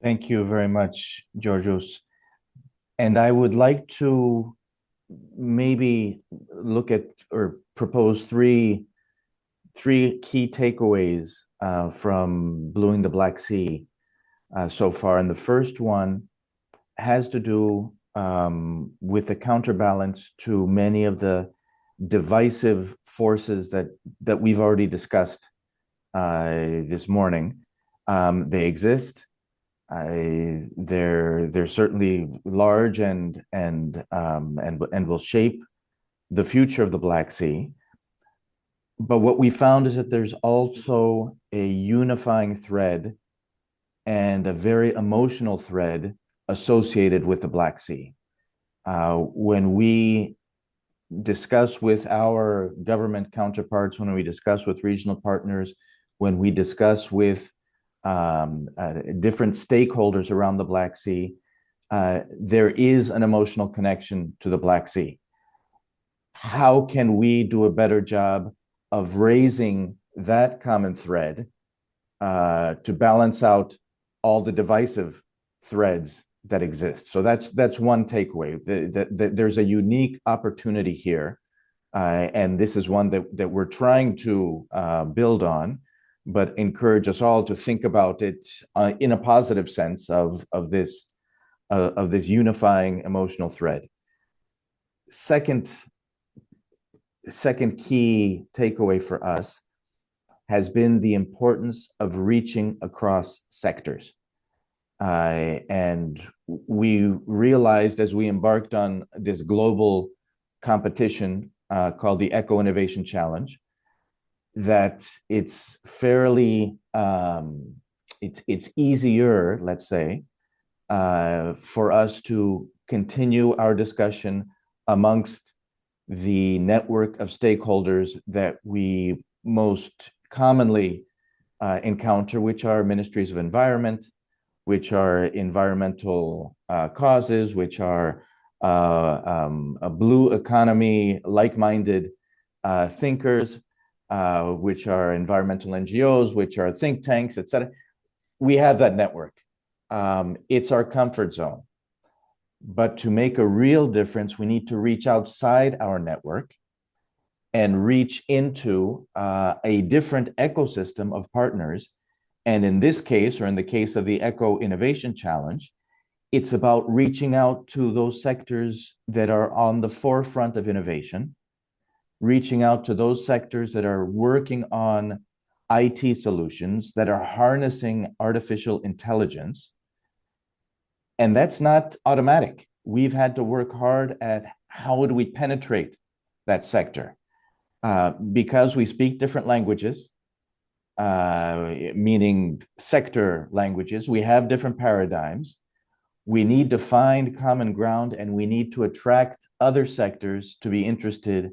Thank you very much, Georgios. And I would like to maybe look at or propose three key takeaways from Blueing the Black Sea so far. And the first one has to do with the counterbalance to many of the divisive forces that we've already discussed this morning. They exist. They're certainly large and will shape the future of the Black Sea. But what we found is that there's also a unifying thread and a very emotional thread associated with the Black Sea. When we discuss with our government counterparts, when we discuss with regional partners, when we discuss with different stakeholders around the Black Sea, there is an emotional connection to the Black Sea. How can we do a better job of raising that common thread to balance out all the divisive threads that exist? So that's one takeaway. There's a unique opportunity here, and this is one that we're trying to build on, but encourage us all to think about it in a positive sense of this unifying emotional thread. Second key takeaway for us has been the importance of reaching across sectors. And we realized as we embarked on this global competition called the Eco Innovation Challenge, that it's fairly, it's easier, let's say, for us to continue our discussion amongst the network of stakeholders that we most commonly encounter, which are ministries of environment, which are environmental causes, which are a blue economy, like-minded thinkers, which are environmental NGOs, which are think tanks, etc. We have that network. It's our comfort zone. But to make a real difference, we need to reach outside our network and reach into a different ecosystem of partners. And in this case, or in the case of the Eco Innovation Challenge, it's about reaching out to those sectors that are on the forefront of innovation, reaching out to those sectors that are working on IT solutions, that are harnessing artificial intelligence. And that's not automatic. We've had to work hard at how do we penetrate that sector. Because we speak different languages, meaning sector languages, we have different paradigms. We need to find common ground, and we need to attract other sectors to be interested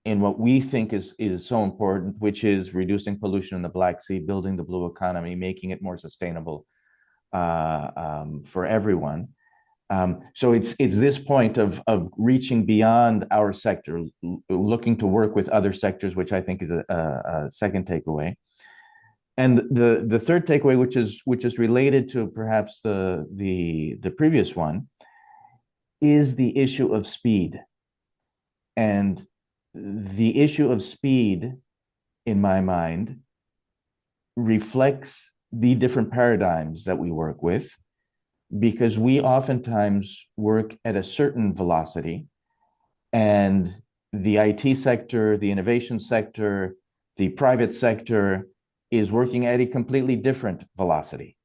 in what we think is so important, which is reducing pollution in the Black Sea, building the blue economy, making it more sustainable for everyone. So it's this point of reaching beyond our sector, looking to work with other sectors, which I think is a second takeaway. And the third takeaway, which is related to perhaps the previous one, is the issue of speed. And the issue of speed, in my mind, reflects the different paradigms that we work with, because we oftentimes work at a certain velocity, and the IT sector, the innovation sector, the private sector is working at a completely different velocity.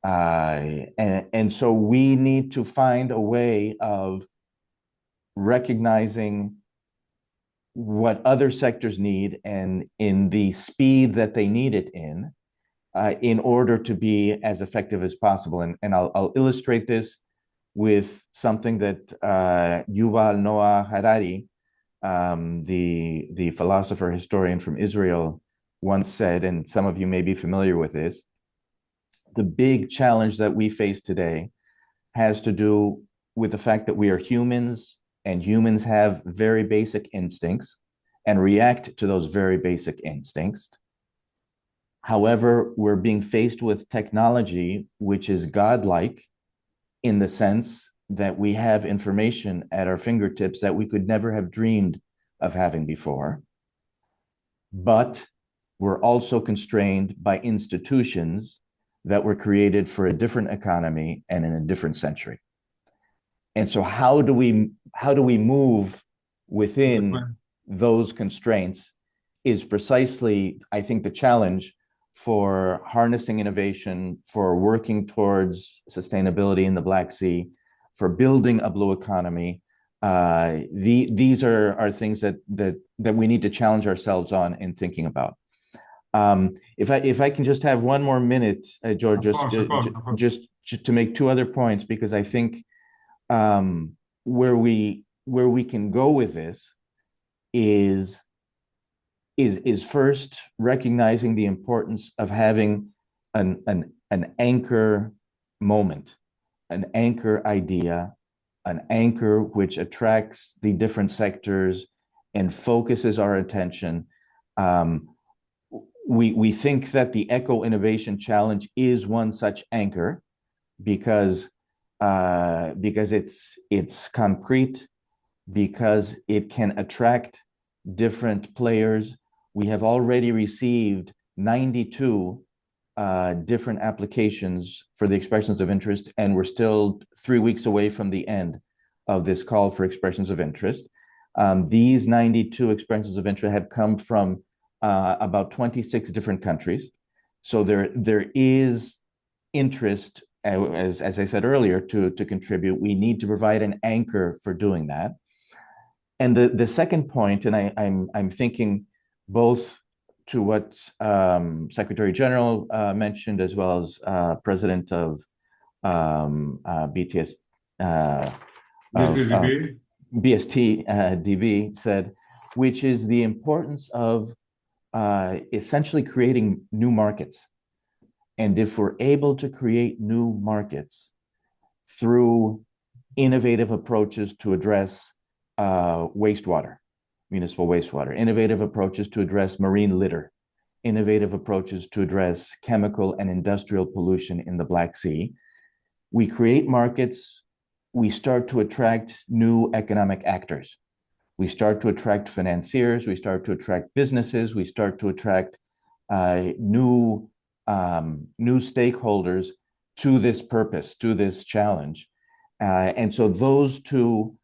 And so we need to find a way of recognizing what other sectors need and in the speed that they need it in order to be as effective as possible. And I'll illustrate this with something that Yuval Noah Harari, the philosopher historian from Israel, once said, and some of you may be familiar with this. The big challenge that we face today has to do with the fact that we are humans, and humans have very basic instincts and react to those very basic instincts. However, we're being faced with technology which is godlike in the sense that we have information at our fingertips that we could never have dreamed of having before. But we're also constrained by institutions that were created for a different economy and in a different century. And so how do we move within those constraints is precisely, I think, the challenge for harnessing innovation, for working towards sustainability in the Black Sea, for building a blue economy. These are things that we need to challenge ourselves on in thinking about. If I can just have one more minute, George, just to make two other points, because I think where we can go with this is first recognizing the importance of having an anchor moment, an anchor idea, an anchor which attracts the different sectors and focuses our attention. We think that the Eco Innovation Challenge is one such anchor because it's concrete, because it can attract different players. We have already received 92 different applications for the expressions of interest, and we're still 3 weeks away from the end of this call for expressions of interest. These 92 expressions of interest have come from about 26 different countries. So there is interest, as I said earlier, to contribute. We need to provide an anchor for doing that. And the second point, and I'm thinking both to what Secretary General mentioned, as well as President of BSTDB said, which is the importance of essentially creating new markets. And if we're able to create new markets through innovative approaches to address wastewater, municipal wastewater, innovative approaches to address marine litter, innovative approaches to address chemical and industrial pollution in the Black Sea, we create markets, we start to attract new economic actors. We start to attract financiers, we start to attract businesses, we start to attract new stakeholders to this purpose, to this challenge. And so those two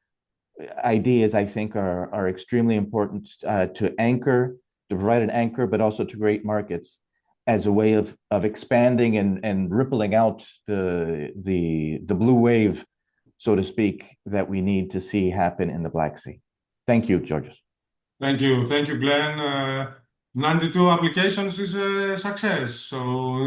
ideas, I think, are extremely important to anchor, to provide an anchor, but also to create markets as a way of expanding and rippling out the blue wave, so to speak, that we need to see happen in the Black Sea. Thank you, Georgios. Thank you, Glenn. 92 applications is a success. So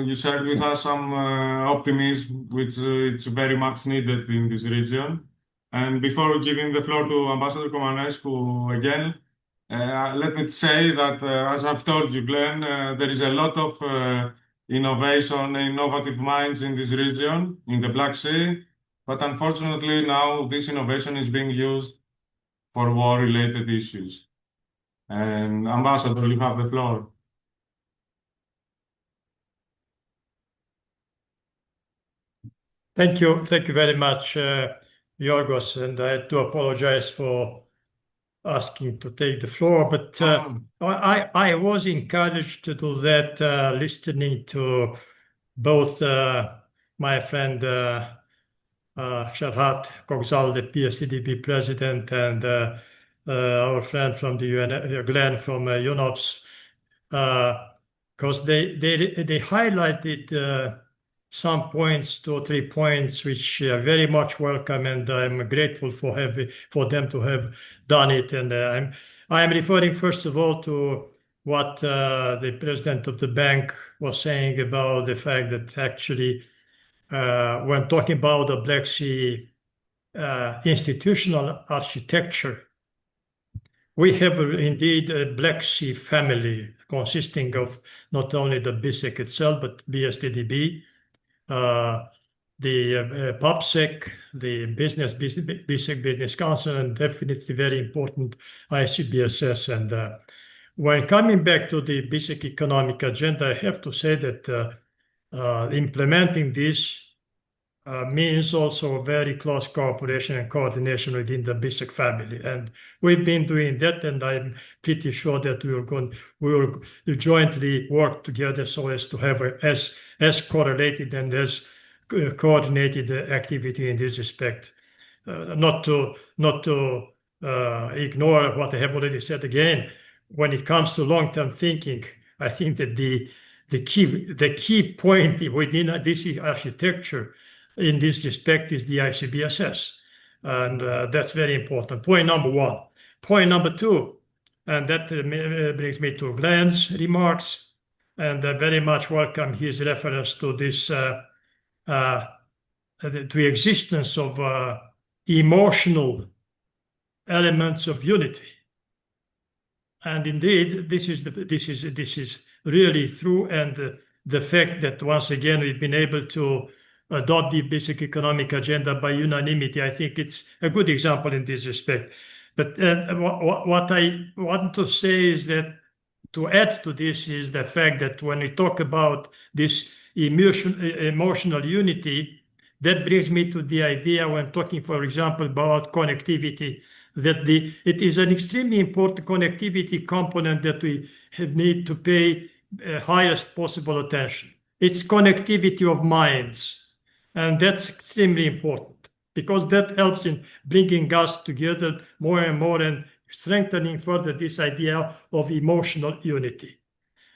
you shared with us some optimism, which it's very much needed in this region. And before giving the floor to Ambassador Comanescu again, let me say that, as I've told you, Glenn, there is a lot of innovation, innovative minds in this region, in the Black Sea. But unfortunately, now this innovation is being used for war-related issues. And Ambassador, you have the floor. Thank you very much, Yorgos, and I do apologize for asking to take the floor, but I was encouraged to do that listening to both my friend Sharhat Koksal, the PSCDB president, and our friend from the UN, Glenn from UNOPS, because they highlighted some points, 2 or 3 points, which are very much welcome, and I'm grateful for them to have done it. And I'm referring first of all to what the president of the bank was saying about the fact that actually, when talking about the Black Sea institutional architecture, we have indeed a Black Sea family consisting of not only the BISEC itself, but BSTDB, the POPSEC, the BISEC Business Council, and definitely very important ICBSS. And when coming back to the BISEC economic agenda, I have to say that implementing this means also very close cooperation and coordination within the BISEC family. And we've been doing that, and I'm pretty sure that we will jointly work together so as to have as correlated and as coordinated activity in this respect. Not to ignore what I have already said again. When it comes to long-term thinking, I think that the key point within this architecture in this respect is the ICBSS. And that's very important. Point number one. Point number two, and that brings me to Glenn's remarks, and I very much welcome his reference to this, to the existence of emotional elements of unity. And indeed, this is really true, and the fact that once again we've been able to adopt the basic economic agenda by unanimity, I think it's a good example in this respect. But what I want to say is that to add to this is the fact that when we talk about this emotional unity, that brings me to the idea when talking, for example, about connectivity, that it is an extremely important connectivity component that we need to pay highest possible attention. It's connectivity of minds. And that's extremely important because that helps in bringing us together more and more and strengthening further this idea of emotional unity.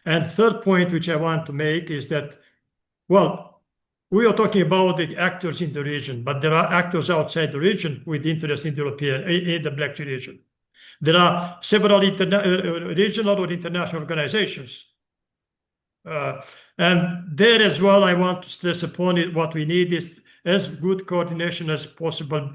And third point, which I want to make, is that, well, we are talking about the actors in the region, but there are actors outside the region with interest in the Black Sea region. There are several regional or international organizations. And there as well, I want to stress upon it, what we need is as good coordination as possible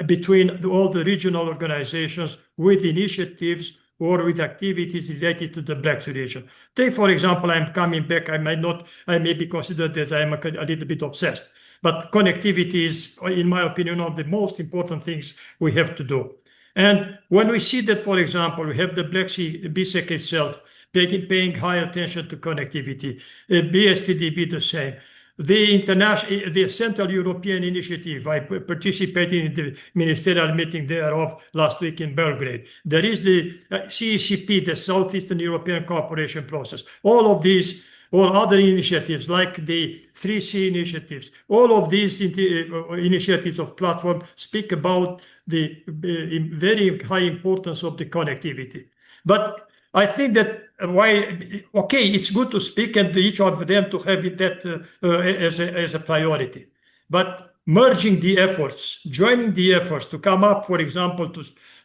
between all the regional organizations with initiatives or with activities related to the Black Sea region. Take, for example, I'm coming back, I may be considered as I'm a little bit obsessed, but connectivity is, in my opinion, one of the most important things we have to do. And when we see that, for example, we have the Black Sea BSEC itself, paying high attention to connectivity, BSTDB the same. The Central European Initiative, I participated in the ministerial meeting thereof last week in Belgrade. There is the CECP, the Southeastern European Cooperation Process. All of these, or other initiatives like the 3C initiatives, all of these initiatives of platform speak about the very high importance of the connectivity. But I think that it's good to speak and each of them to have it that as a priority. But merging the efforts, joining the efforts to come up, for example,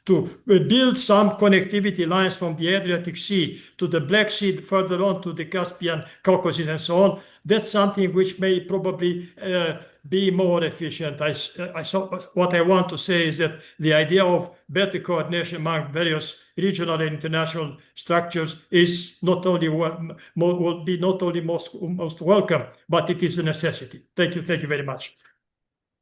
to build some connectivity lines from the Adriatic Sea to the Black Sea, further on to the Caspian, Caucasus, and so on, that's something which may probably be more efficient. What I want to say is that the idea of better coordination among various regional and international structures is not only will be not only most welcome, but it is a necessity. Thank you very much.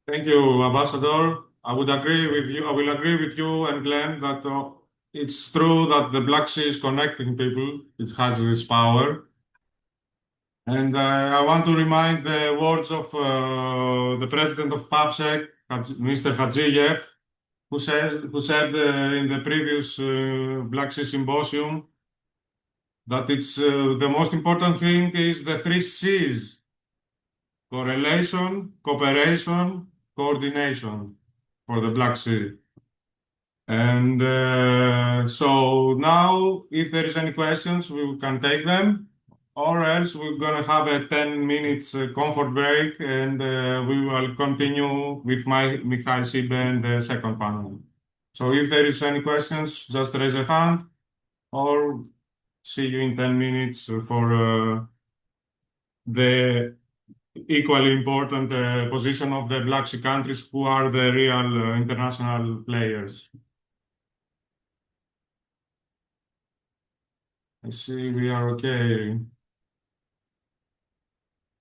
Thank you, Ambassador. I will agree with you and Glenn that it's true that the Black Sea is connecting people. It has this power. And I want to remind the words of the president of PAPSEC, Mr. Hadjiyev, who said in the previous Black Sea Symposium that it's the most important thing is the 3 C's: correlation, cooperation, coordination for the Black Sea. And so now, if there is any questions, we can take them, or else we're gonna have a 10 minutes comfort break, and we will continue with Mikhail Sibe and the second panel. So if there is any questions, just raise a hand, or see you in 10 minutes for the equally important position of the Black Sea countries, who are the real international players. I see we are okay.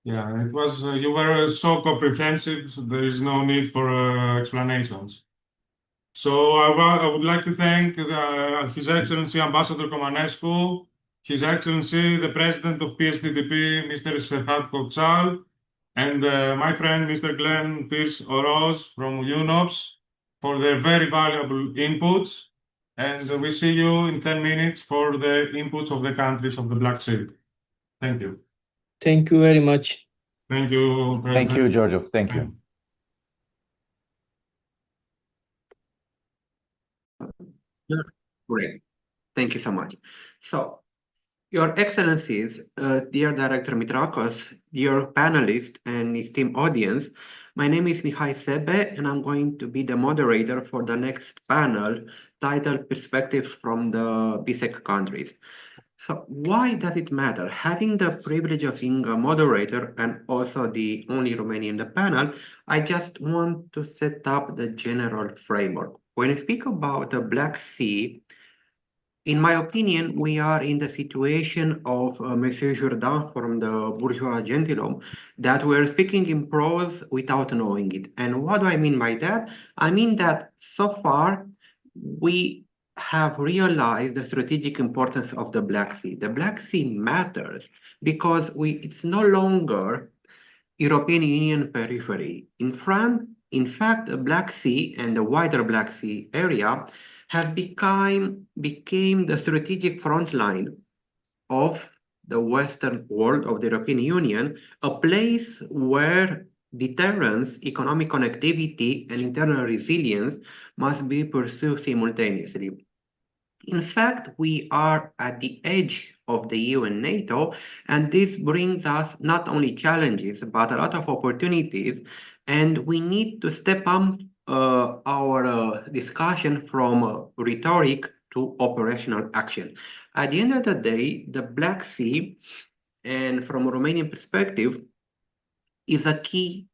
Yeah, it was, you were so comprehensive, so there is no need for explanations. So I would like to thank His Excellency Ambassador Comanescu, His Excellency the President of PSTDP, Mr. Serhat Kopsal, and my friend Mr. Glenn Pierce Oroz from UNOPS for their very valuable inputs. And we see you in 10 minutes for the inputs of the countries of the Black Sea. Thank you. Thank you very much. Thank you. Thank you, Giorgio. Thank you. Great. Thank you so much. So, Your Excellencies, dear Director Mitrakos, dear panelists and esteemed audience, my name is Mihai Sebe, and I'm going to be the moderator for the next panel titled Perspectives from the BSEC countries. So why does it matter? Having the privilege of being a moderator and also the only Romanian in the panel, I just want to set up the general framework. When we speak about the Black Sea, in my opinion, we are in the situation of Monsieur Jourdain from the Bourgeois Gentilhomme, that we're speaking in prose without knowing it. And what do I mean by that? I mean that so far we have realized the strategic importance of the Black Sea. The Black Sea matters because it's no longer European Union periphery. In fact, the Black Sea and the wider Black Sea area has became the strategic front line of the Western world, of the European Union, a place where deterrence, economic connectivity, and internal resilience must be pursued simultaneously. In fact, we are at the edge of the EU and NATO, and this brings us not only challenges, but a lot of opportunities, and we need to step up our discussion from rhetoric to operational action. At the end of the day, the Black Sea, and from a Romanian perspective, is a key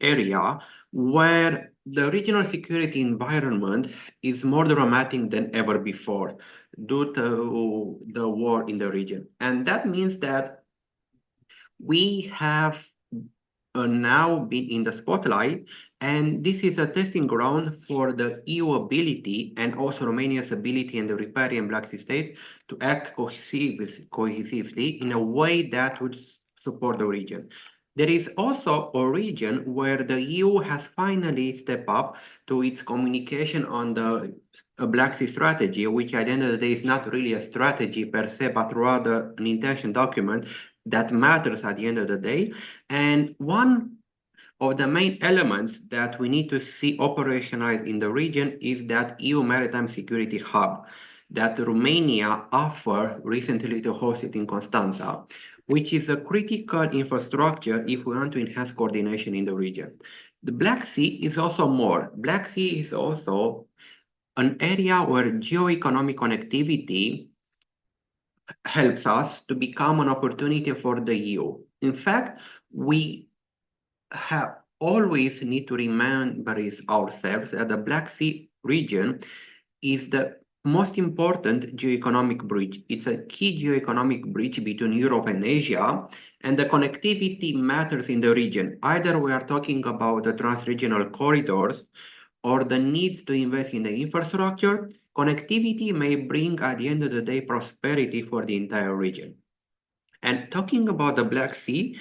area where the regional security environment is more dramatic than ever before due to the war in the region. And that means that we have now been in the spotlight, and this is a testing ground for the EU ability and also Romania's ability and the riparian Black Sea state to act cohesively in a way that would support the region. There is also a region where the EU has finally stepped up to its communication on the Black Sea strategy, which at the end of the day is not really a strategy per se, but rather an intention document that matters at the end of the day. And one of the main elements that we need to see operationalized in the region is that EU Maritime Security Hub that Romania offered recently to host it in Constanța, which is a critical infrastructure if we want to enhance coordination in the region. The Black Sea is also more. Black Sea is also an area where geo-economic connectivity helps us to become an opportunity for the EU. In fact, we have always need to remember ourselves that the Black Sea region is the most important geoeconomic bridge. It's a key geoeconomic bridge between Europe and Asia, and the connectivity matters in the region. Either we are talking about the transregional corridors or the needs to invest in the infrastructure, connectivity may bring at the end of the day prosperity for the entire region. And talking about the Black Sea,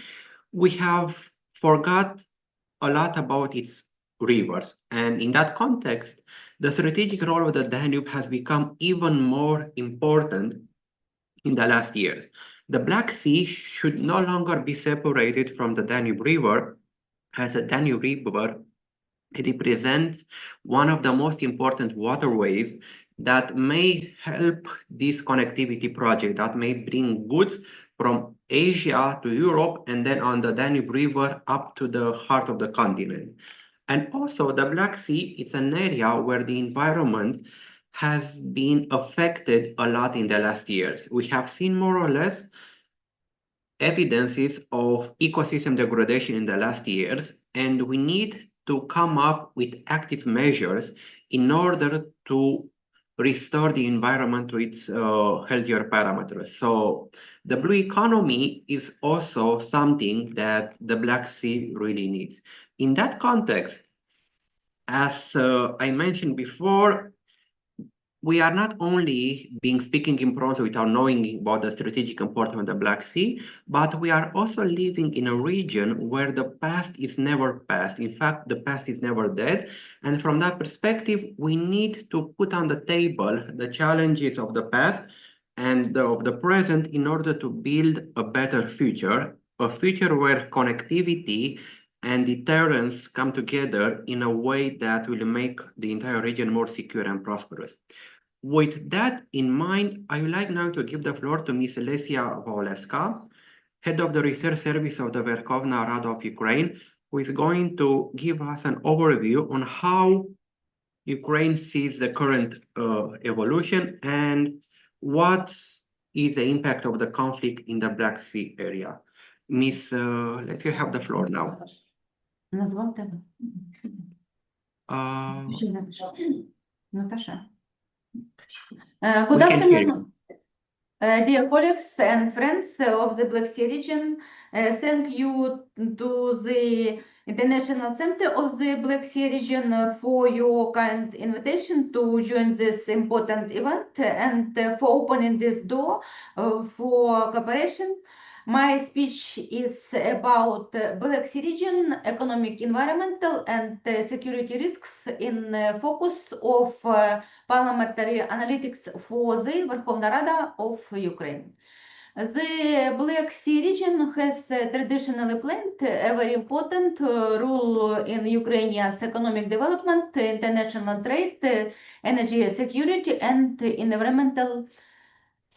we have forgot a lot about its rivers. And in that context, the strategic role of the Danube has become even more important in the last years. The Black Sea should no longer be separated from the Danube River, as the Danube River It represents one of the most important waterways that may help this connectivity project, that may bring goods from Asia to Europe and then on the Danube River up to the heart of the continent. And also the Black Sea is an area where the environment has been affected a lot in the last years. We have seen more or less evidences of ecosystem degradation in the last years, and we need to come up with active measures in order to restore the environment to its healthier parameters. So the blue economy is also something that the Black Sea really needs. In that context, as I mentioned before, we are not only being speaking in prose without knowing about the strategic importance of the Black Sea, but we are also living in a region where the past is never past. In fact, the past is never dead. And from that perspective, we need to put on the table the challenges of the past and of the present in order to build a better future, a future where connectivity and deterrence come together in a way that will make the entire region more secure and prosperous. With that in mind, I would like now to give the floor to Ms. Lesia Wolewska, head of the research service of the Verkhovna Rada of Ukraine, who is going to give us an overview on how Ukraine sees the current evolution and what is the impact of the conflict in the Black Sea area. Ms. Lesia, you have the floor now. Назвав тебе. Uh, Що написав? Наташа. We Good can hear afternoon, dear colleagues and friends of the Black Sea region. Thank you to the International Center of the Black Sea region for your kind invitation to join this important event and for opening this door for cooperation. My speech is about Black Sea region, economic, environmental, and security risks in focus of parliamentary analytics for the Verkhovna Rada of Ukraine. The Black Sea region has traditionally played a very important role in Ukrainians' economic development, international trade, energy security, and environmental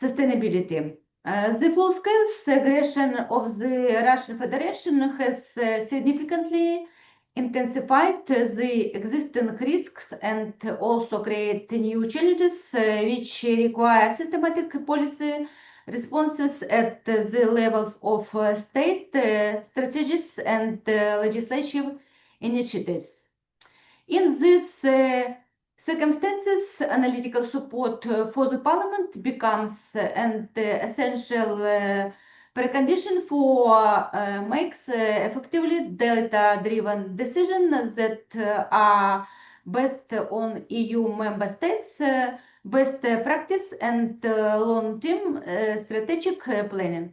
sustainability. The full-scale aggression of the Russian Federation has significantly intensified the existing risks and also create new challenges which require systematic policy responses at the level of state strategies and legislative initiatives. In these circumstances, analytical support for the parliament becomes an essential precondition for makes effectively data-driven decisions that are based on EU member states, best practice and long-term strategic planning.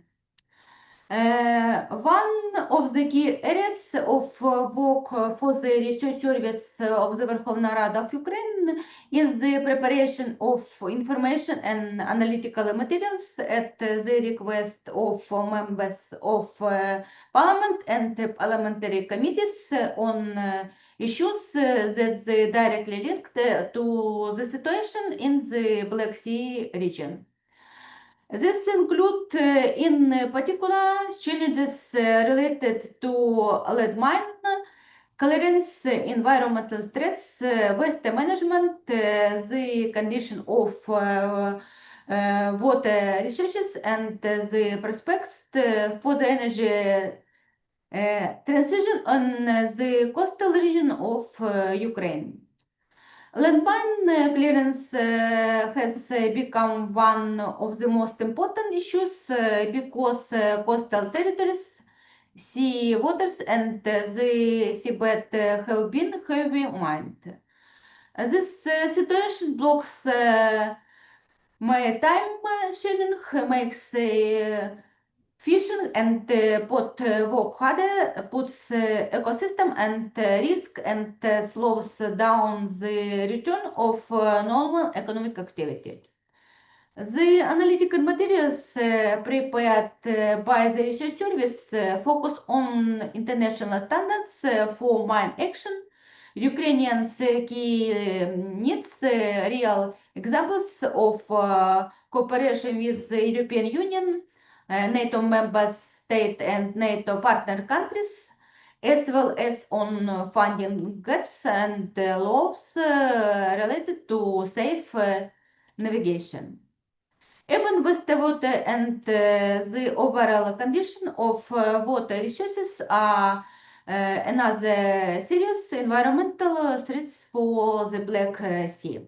One of the key areas of work for the research service of the Verkhovna Rada of Ukraine is the preparation of information and analytical materials at the request of members of parliament and parliamentary committees on issues that are directly linked to the situation in the Black Sea region. This includes, in particular, challenges related to lead mine clearance, environmental threats, waste management, the condition of water resources, and the prospects for the energy transition on the coastal region of Ukraine. Landmine clearance has become one of the most important issues because coastal territories, sea waters, and the seabed have been heavily mined. This situation blocks maritime shipping, makes fishing and boat work harder, puts ecosystem and risk, and slows down the return of normal economic activity. The analytical materials prepared by the research service focus on international standards for mine action, Ukrainians' key needs, real examples of cooperation with the European Union, NATO member state and NATO partner countries, as well as on funding gaps and laws related to safe navigation. Even waste water and the overall condition of water resources are another serious environmental threats for the Black Sea.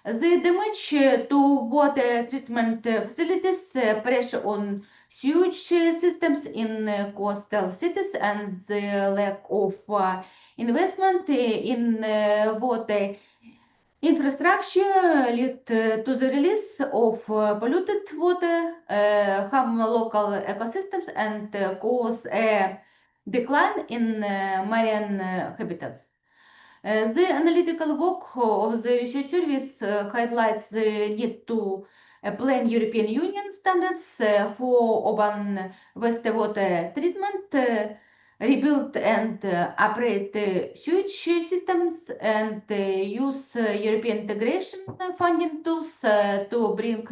The damage to water treatment facilities, pressure on sewage systems in coastal cities, and the lack of investment in water infrastructure lead to the release of polluted water, harm local ecosystems, and cause a decline in marine habitats. The analytical work of the research service highlights the need to plan European Union standards for urban wastewater treatment, rebuild and operate sewage systems, and use European integration funding tools to bring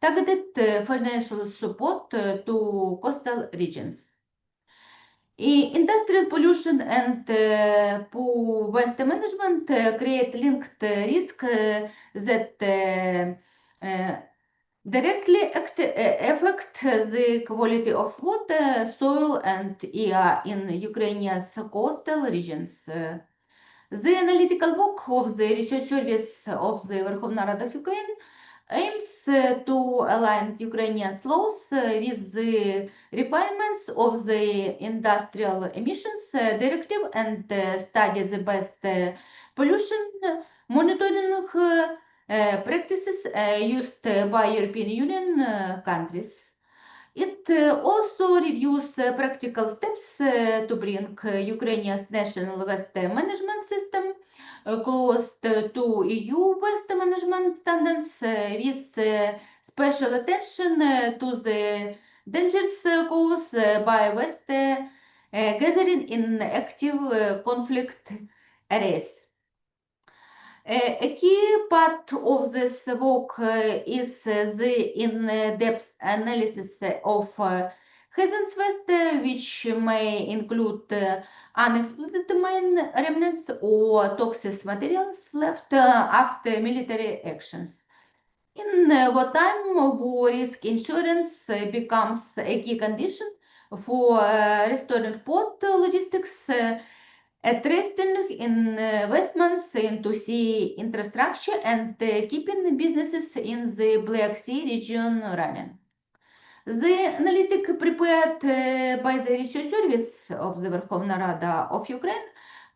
targeted financial support to coastal regions. Industrial pollution and poor waste management create linked risk that directly affect the quality of water, soil, and air in Ukrainian coastal regions. The analytical work of the research service of the Verkhovna Rada of Ukraine aims to align Ukrainian laws with the requirements of the Industrial Emissions Directive and study the best pollution monitoring practices used by European Union countries. It also reviews practical steps to bring Ukraine's national waste management system close to EU waste management standards with special attention to the dangers caused by waste gathering in active conflict areas. A key part of this work is the in-depth analysis of hazardous waste, which may include unexploded mine remnants or toxic materials left after military actions. In wartime, war risk insurance becomes a key condition for restoring port logistics, investing in investments into sea infrastructure, and keeping businesses in the Black Sea region running. The analytic prepared by the research service of the Verkhovna Rada of Ukraine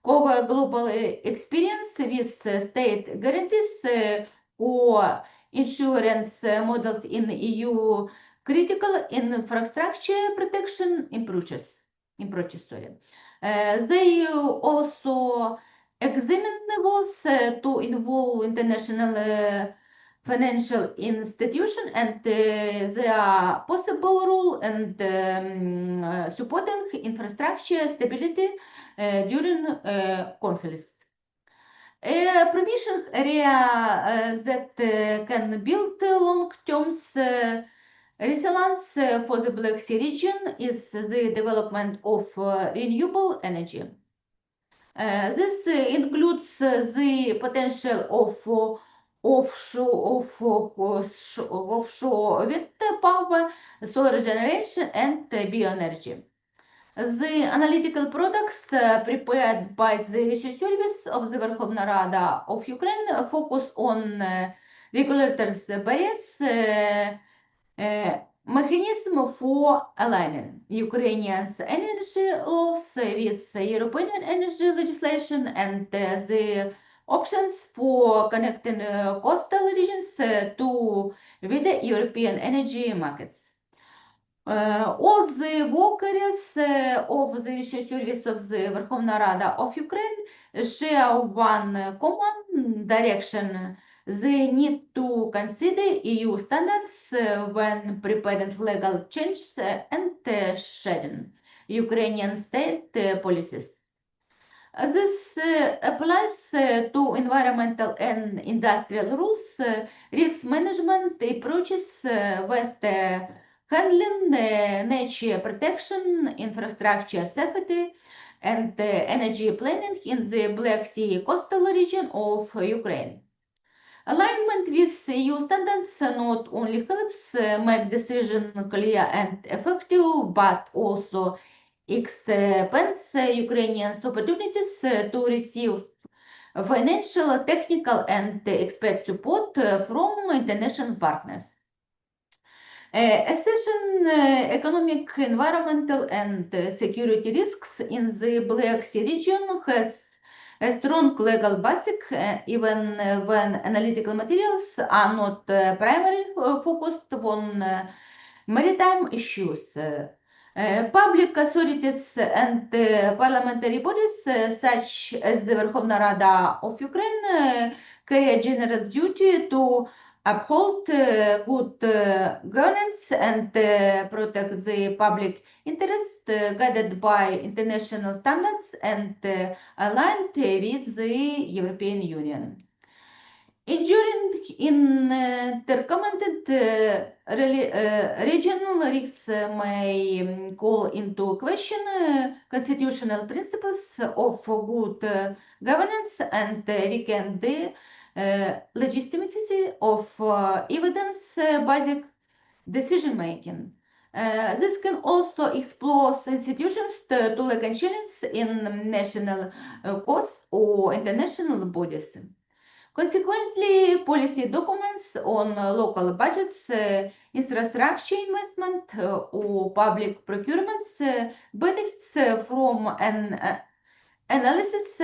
cover global experience with state guarantees or insurance models in EU critical infrastructure protection approaches. They also examine ways to involve international financial institution and their possible role and supporting infrastructure stability during conflicts. A provision area that can build long-term resilience for the Black Sea region is the development of renewable energy. This includes the potential of offshore wind power, solar generation, and bioenergy. The analytical products prepared by the research service of the Verkhovna Rada of Ukraine focus on regulators' barriers, mechanism for aligning Ukrainians' energy laws with European energy legislation, and the options for connecting coastal regions to with European energy markets. All the work areas of the research service of the Verkhovna Rada of Ukraine share one common direction: the need to consider EU standards when preparing legal changes and sharing Ukrainian state policies. This applies to environmental and industrial rules, risk management approaches, waste handling, nature protection, infrastructure safety, and energy planning in the Black Sea coastal region of Ukraine. Alignment with EU standards not only helps make decisions clear and effective, but also expands Ukrainians' opportunities to receive financial, technical, and expert support from international partners. Assessing economic, environmental, and security risks in the Black Sea region has a strong legal basic, even when analytical materials are not primarily focused on maritime issues. Public authorities and parliamentary bodies, such as the Verkhovna Rada of Ukraine, carry a general duty to uphold good governance and protect the public interest, guided by international standards and aligned with the European Union. Enduring interconnected regional risks may call into question constitutional principles of good governance and weaken the legitimacy of evidence-based decision making. This can also expose institutions to lack challenge in national courts or international bodies. Consequently, policy documents on local budgets, infrastructure investment, or public procurements benefits from an analysis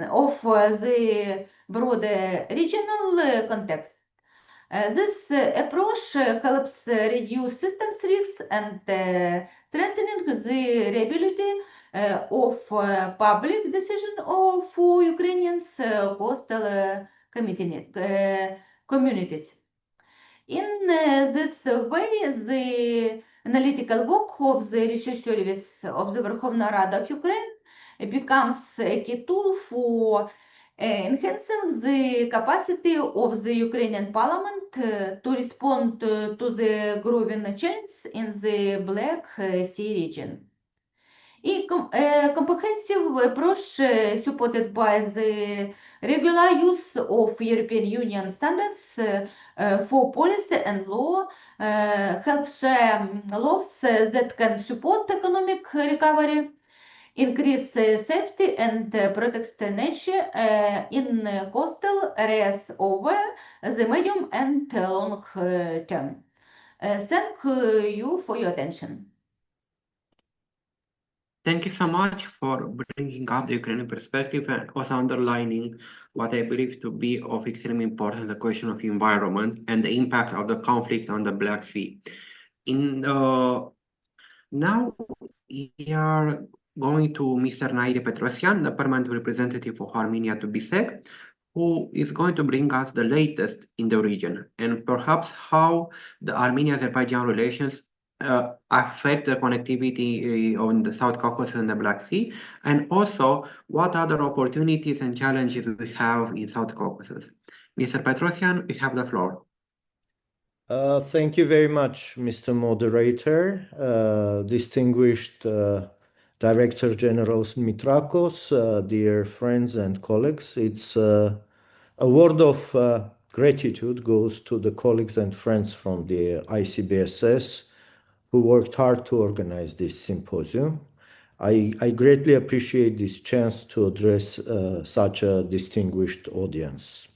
of the broader regional context. This approach helps reduce systems risks and strengthening the reliability of public decision for Ukrainians coastal communities. In this way, the analytical work of the research service of the Verkhovna Rada of Ukraine becomes a key tool for enhancing the capacity of the Ukrainian parliament to respond to the growing changes in the Black Sea region. A comprehensive approach supported by the regular use of European Union standards for policy and law helps laws that can support economic recovery, increase safety, and protect nature in coastal areas over the medium and long term. Thank you for your attention. Thank you so much for bringing up the Ukrainian perspective and also underlining what I believe to be of extreme importance, the question of environment and the impact of the conflict on the Black Sea. Now we are going to Mr. Naide Petrosyan, the permanent representative of Armenia to BSEC, who is going to bring us the latest in the region and perhaps how the Armenia-Azerbaijan relations affect the connectivity on the South Caucasus and the Black Sea, and also what other opportunities and challenges we have in South Caucasus. Mr. Petrosyan, you have the floor. Thank you very much, Mr. Moderator, distinguished Director General Mitrakos, dear friends and colleagues. It's a word of gratitude goes to the colleagues and friends from the ICBSS who worked hard to organize this symposium. I greatly appreciate this chance to address such a distinguished audience.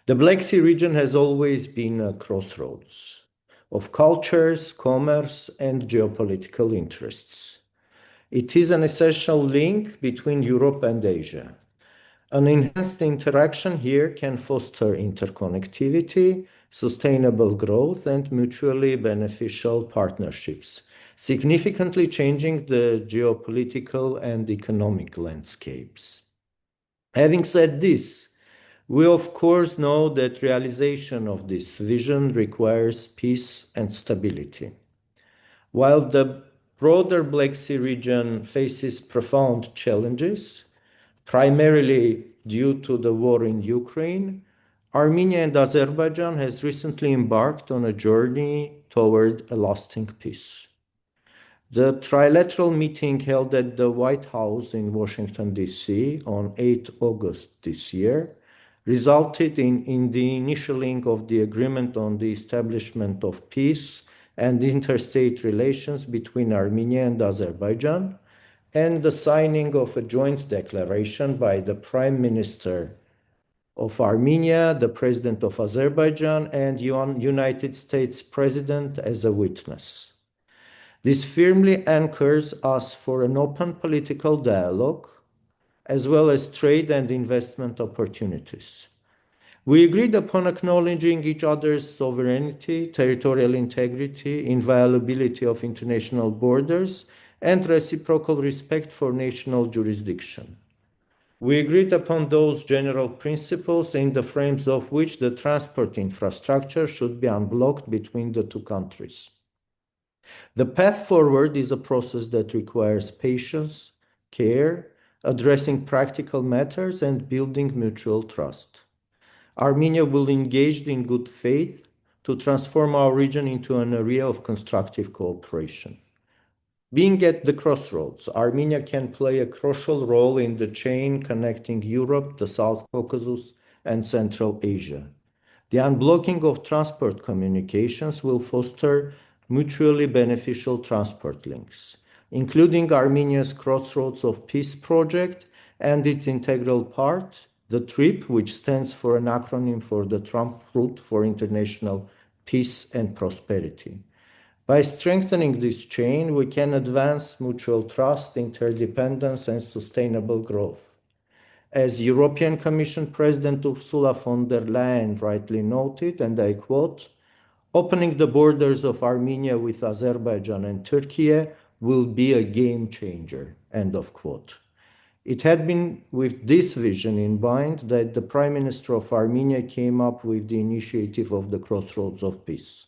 The Black Sea region has always been a crossroads of cultures, commerce, and geopolitical interests. It is an essential link between Europe and Asia. An enhanced interaction here can foster interconnectivity, sustainable growth, and mutually beneficial partnerships, significantly changing the geopolitical and economic landscapes. Having said this, we of course know that realization of this vision requires peace and stability. While the broader Black Sea region faces profound challenges, primarily due to the war in Ukraine, Armenia and Azerbaijan has recently embarked on a journey toward a lasting peace. The trilateral meeting held at the White House in Washington, D.C. on 8 August this year resulted in the initialing of the agreement on the establishment of peace and interstate relations between Armenia and Azerbaijan, and the signing of a joint declaration by the Prime Minister of Armenia, the President of Azerbaijan, and United States President as a witness. This firmly anchors us for an open political dialogue, as well as trade and investment opportunities. We agreed upon acknowledging each other's sovereignty, territorial integrity, inviolability of international borders, and reciprocal respect for national jurisdiction. We agreed upon those general principles in the frames of which the transport infrastructure should be unblocked between the two countries. The path forward is a process that requires patience, care, addressing practical matters, and building mutual trust. Armenia will engage in good faith to transform our region into an area of constructive cooperation. Being at the crossroads, Armenia can play a crucial role in the chain connecting Europe, the South Caucasus, and Central Asia. The unblocking of transport communications will foster mutually beneficial transport links, including Armenia's Crossroads of Peace project and its integral part, the TRIP, which stands for an acronym for the Trump Route for International Peace and Prosperity. By strengthening this chain, we can advance mutual trust, interdependence, and sustainable growth. As European Commission President Ursula von der Leyen rightly noted, and I quote, "Opening the borders of Armenia with Azerbaijan and Turkey will be a game changer," end of quote. It had been with this vision in mind that the Prime Minister of Armenia came up with the initiative of the Crossroads of Peace.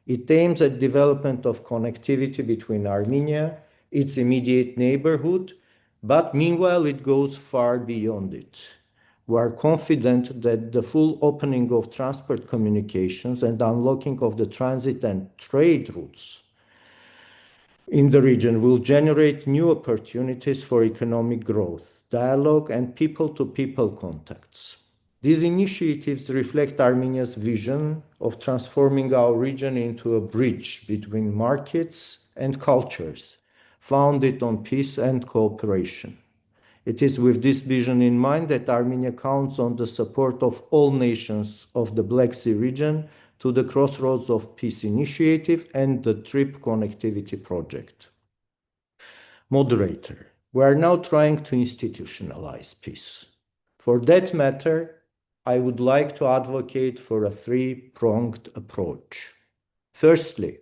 It aims at development of connectivity between Armenia, its immediate neighborhood, but meanwhile it goes far beyond it. We are confident that the full opening of transport communications and unlocking of the transit and trade routes in the region will generate new opportunities for economic growth, dialogue, and people-to-people contacts. These initiatives reflect Armenia's vision of transforming our region into a bridge between markets and cultures, founded on peace and cooperation. It is with this vision in mind that Armenia counts on the support of all nations of the Black Sea region to the Crossroads of Peace initiative and the TRIP connectivity project. Moderator, we are now trying to institutionalize peace. For that matter, I would like to advocate for a three-pronged approach. Firstly,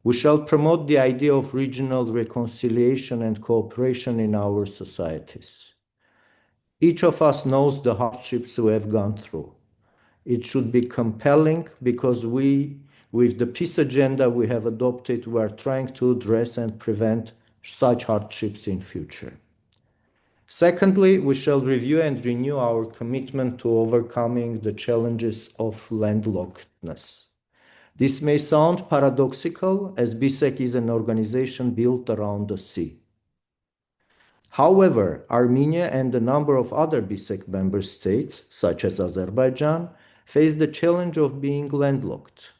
we shall promote the idea of regional reconciliation and cooperation in our societies. Each of us knows the hardships we have gone through. It should be compelling because with the peace agenda we have adopted, we are trying to address and prevent such hardships in future. Secondly, we shall review and renew our commitment to overcoming the challenges of landlockedness. This may sound paradoxical, as BSEC is an organization built around the sea. However, Armenia and a number of other BSEC member states, such as Azerbaijan, face the challenge of being landlocked.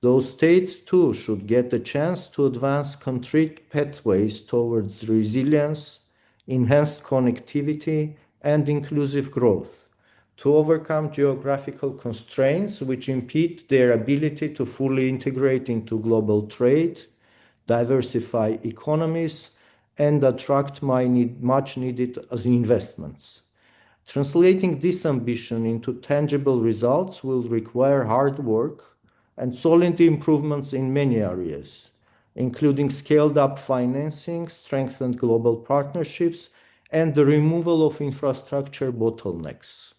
Those states too should get a chance to advance concrete pathways towards resilience, enhanced connectivity, and inclusive growth, to overcome geographical constraints which impede their ability to fully integrate into global trade, diversify economies, and attract much-needed investments. Translating this ambition into tangible results will require hard work and solid improvements in many areas, including scaled-up financing, strengthened global partnerships, and the removal of infrastructure bottlenecks.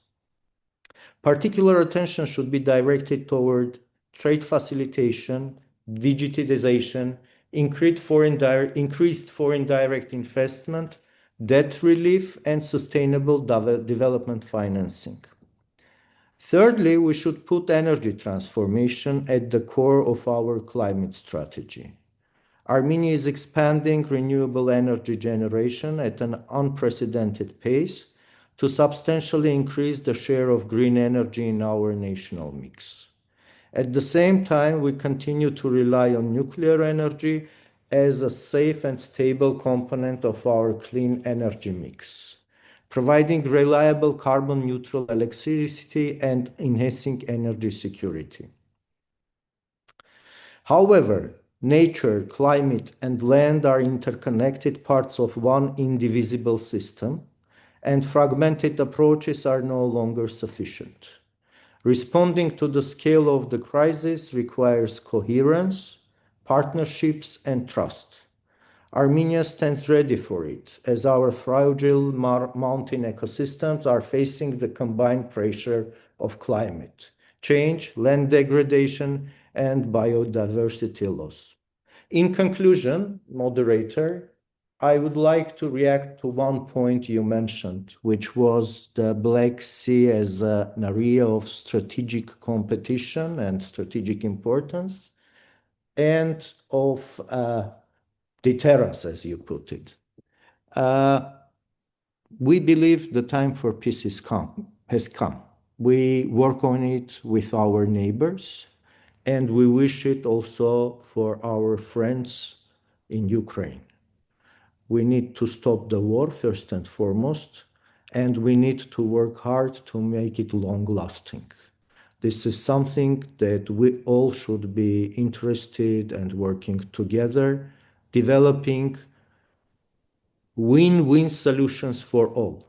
Particular attention should be directed toward trade facilitation, digitization, increased foreign direct investment, debt relief, and sustainable development financing. Thirdly, we should put energy transformation at the core of our climate strategy. Armenia is expanding renewable energy generation at an unprecedented pace to substantially increase the share of green energy in our national mix. At the same time, we continue to rely on nuclear energy as a safe and stable component of our clean energy mix, providing reliable carbon-neutral electricity and enhancing energy security. However, nature, climate, and land are interconnected parts of one indivisible system, and fragmented approaches are no longer sufficient. Responding to the scale of the crisis requires coherence, partnerships, and trust. Armenia stands ready for it, as our fragile mountain ecosystems are facing the combined pressure of climate change, land degradation, and biodiversity loss. In conclusion, moderator, I would like to react to one point you mentioned, which was the Black Sea as an area of strategic competition and strategic importance, and of deterrence, as you put it. We believe the time for peace has come. We work on it with our neighbors, and we wish it also for our friends in Ukraine. We need to stop the war first and foremost, and we need to work hard to make it long-lasting. This is something that we all should be interested and working together, developing win-win solutions for all.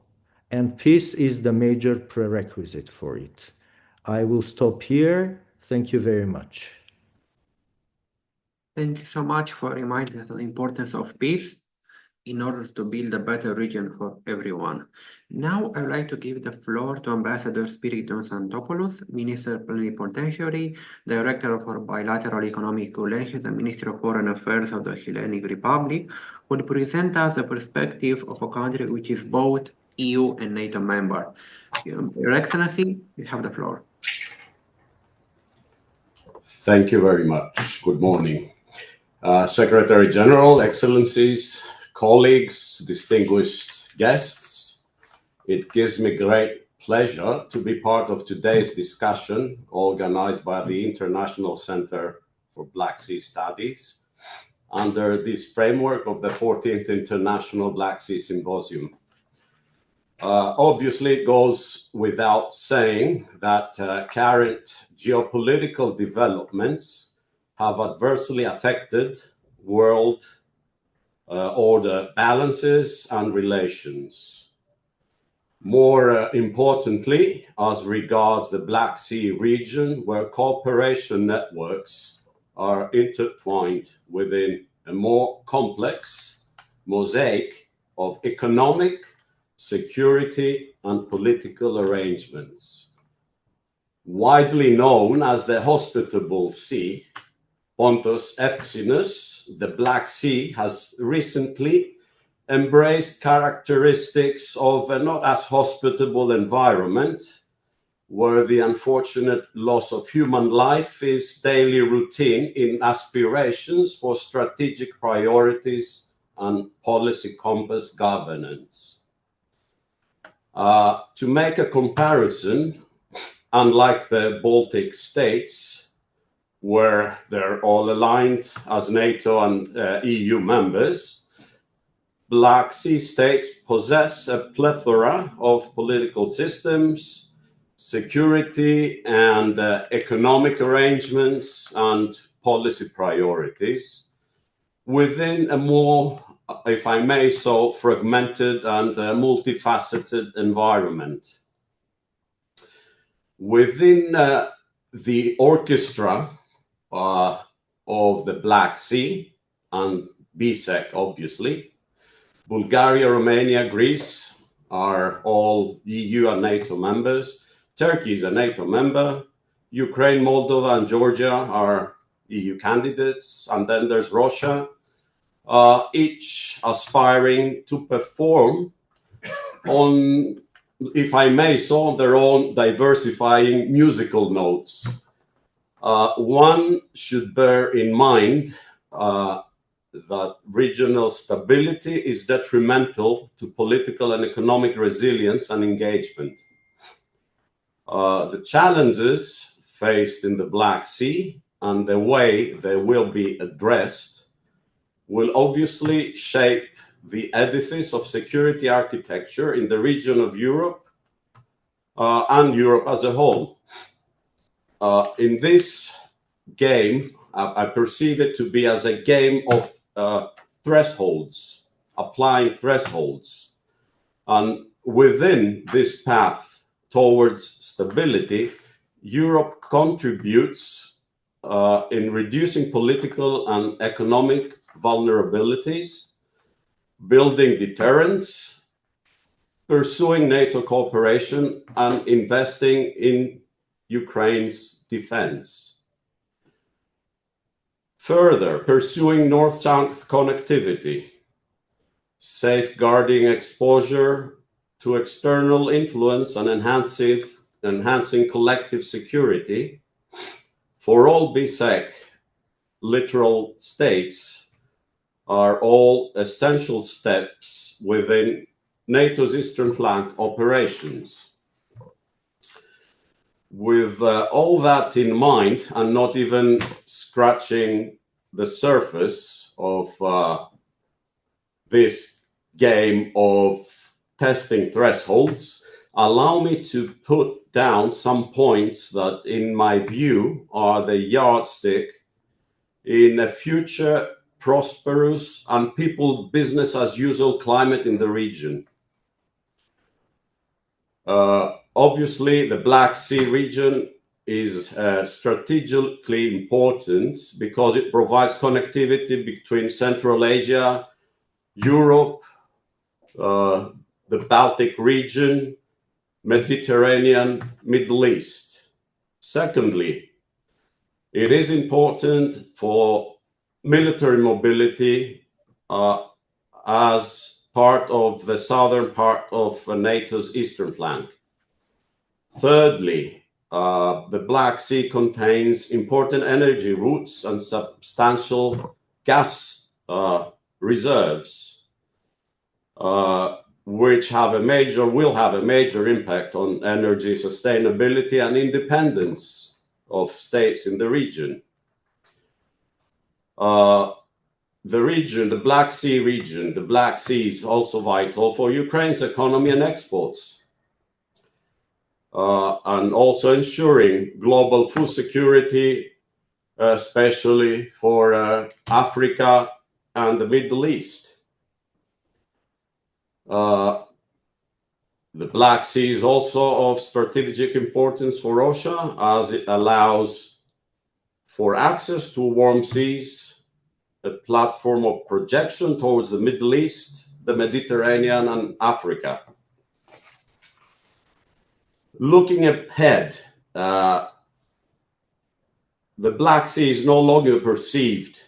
And peace is the major prerequisite for it. I will stop here. Thank you very much. Thank you so much for reminding us of the importance of peace in order to build a better region for everyone. Now, I would like to give the floor to Ambassador Spiridonos Antopoulos, Minister Plenipotentiary, Director for Bilateral Economic Relations and Minister of Foreign Affairs of the Hellenic Republic, who will present us the perspective of a country which is both EU and NATO member. Your Excellency, you have the floor. Thank you very much. Good morning. Secretary General, Excellencies, colleagues, distinguished guests, it gives me great pleasure to be part of today's discussion organized by the International Center for Black Sea Studies under this framework of the 14th International Black Sea Symposium. Obviously, it goes without saying that current geopolitical developments have adversely affected world order balances and relations. More importantly, as regards the Black Sea region, where cooperation networks are intertwined within a more complex mosaic of economic, security, and political arrangements. Widely known as the Hospitable Sea, Pontus Euxinus, the Black Sea has recently embraced characteristics of a not as hospitable environment, where the unfortunate loss of human life is daily routine in aspirations for strategic priorities and policy compass governance. To make a comparison, unlike the Baltic states, where they're all aligned as NATO and EU members, Black Sea states possess a plethora of political systems, security and economic arrangements and policy priorities within a more, if I may so, fragmented and multifaceted environment. Within the orchestra of the Black Sea and BSEC, obviously, Bulgaria, Romania, Greece are all EU and NATO members. Turkey is a NATO member. Ukraine, Moldova, and Georgia are EU candidates, and then there's Russia, each aspiring to perform on, if I may, so on their own diversifying musical notes. One should bear in mind that regional stability is detrimental to political and economic resilience and engagement. The challenges faced in the Black Sea and the way they will be addressed will obviously shape the edifice of security architecture in the region of Europe and Europe as a whole. In this game, I perceive it to be as a game of thresholds, applying thresholds. And within this path towards stability, Europe contributes in reducing political and economic vulnerabilities, building deterrence, pursuing NATO cooperation, and investing in Ukraine's defense. Further, pursuing north-south connectivity, safeguarding exposure to external influence and enhancing collective security for all BSEC littoral states are all essential steps within NATO's Eastern Flank operations. With all that in mind, and not even scratching the surface of this game of testing thresholds, allow me to put down some points that, in my view, are the yardstick in a future prosperous and people business as usual climate in the region. Obviously, the Black Sea region is strategically important because it provides connectivity between Central Asia, Europe, the Baltic region, Mediterranean, Middle East. Secondly, it is important for military mobility as part of the southern part of NATO's eastern flank. Thirdly, the Black Sea contains important energy routes and substantial gas reserves, which will have a major impact on energy sustainability and independence of states in the region. The Black Sea is also vital for Ukraine's economy and exports, and also ensuring global food security, especially for Africa and the Middle East. The Black Sea is also of strategic importance for Russia, as it allows for access to warm seas, a platform of projection towards the Middle East, the Mediterranean, and Africa. Looking ahead, the Black Sea is no longer perceived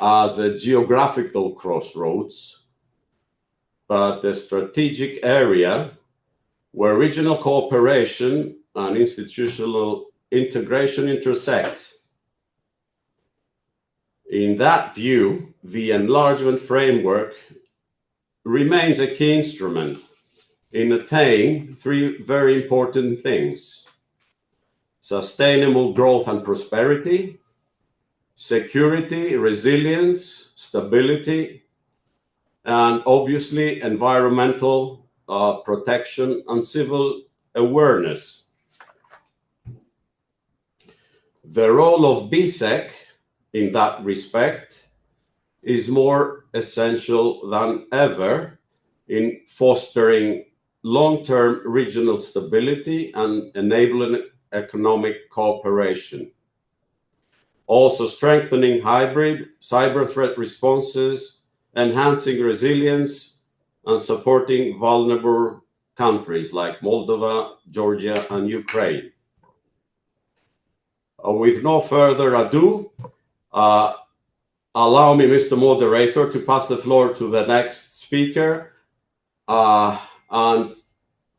as a geographical crossroads, but a strategic area where regional cooperation and institutional integration intersect. In that view, the enlargement framework remains a key instrument in attaining three very important things: sustainable growth and prosperity, security, resilience, stability, and obviously environmental protection and civil awareness. The role of BSEC in that respect is more essential than ever in fostering long-term regional stability and enabling economic cooperation. Also strengthening hybrid cyber threat responses, enhancing resilience, and supporting vulnerable countries like Moldova, Georgia, and Ukraine. With no further ado, Allow me, Mr. Moderator, to pass the floor to the next speaker and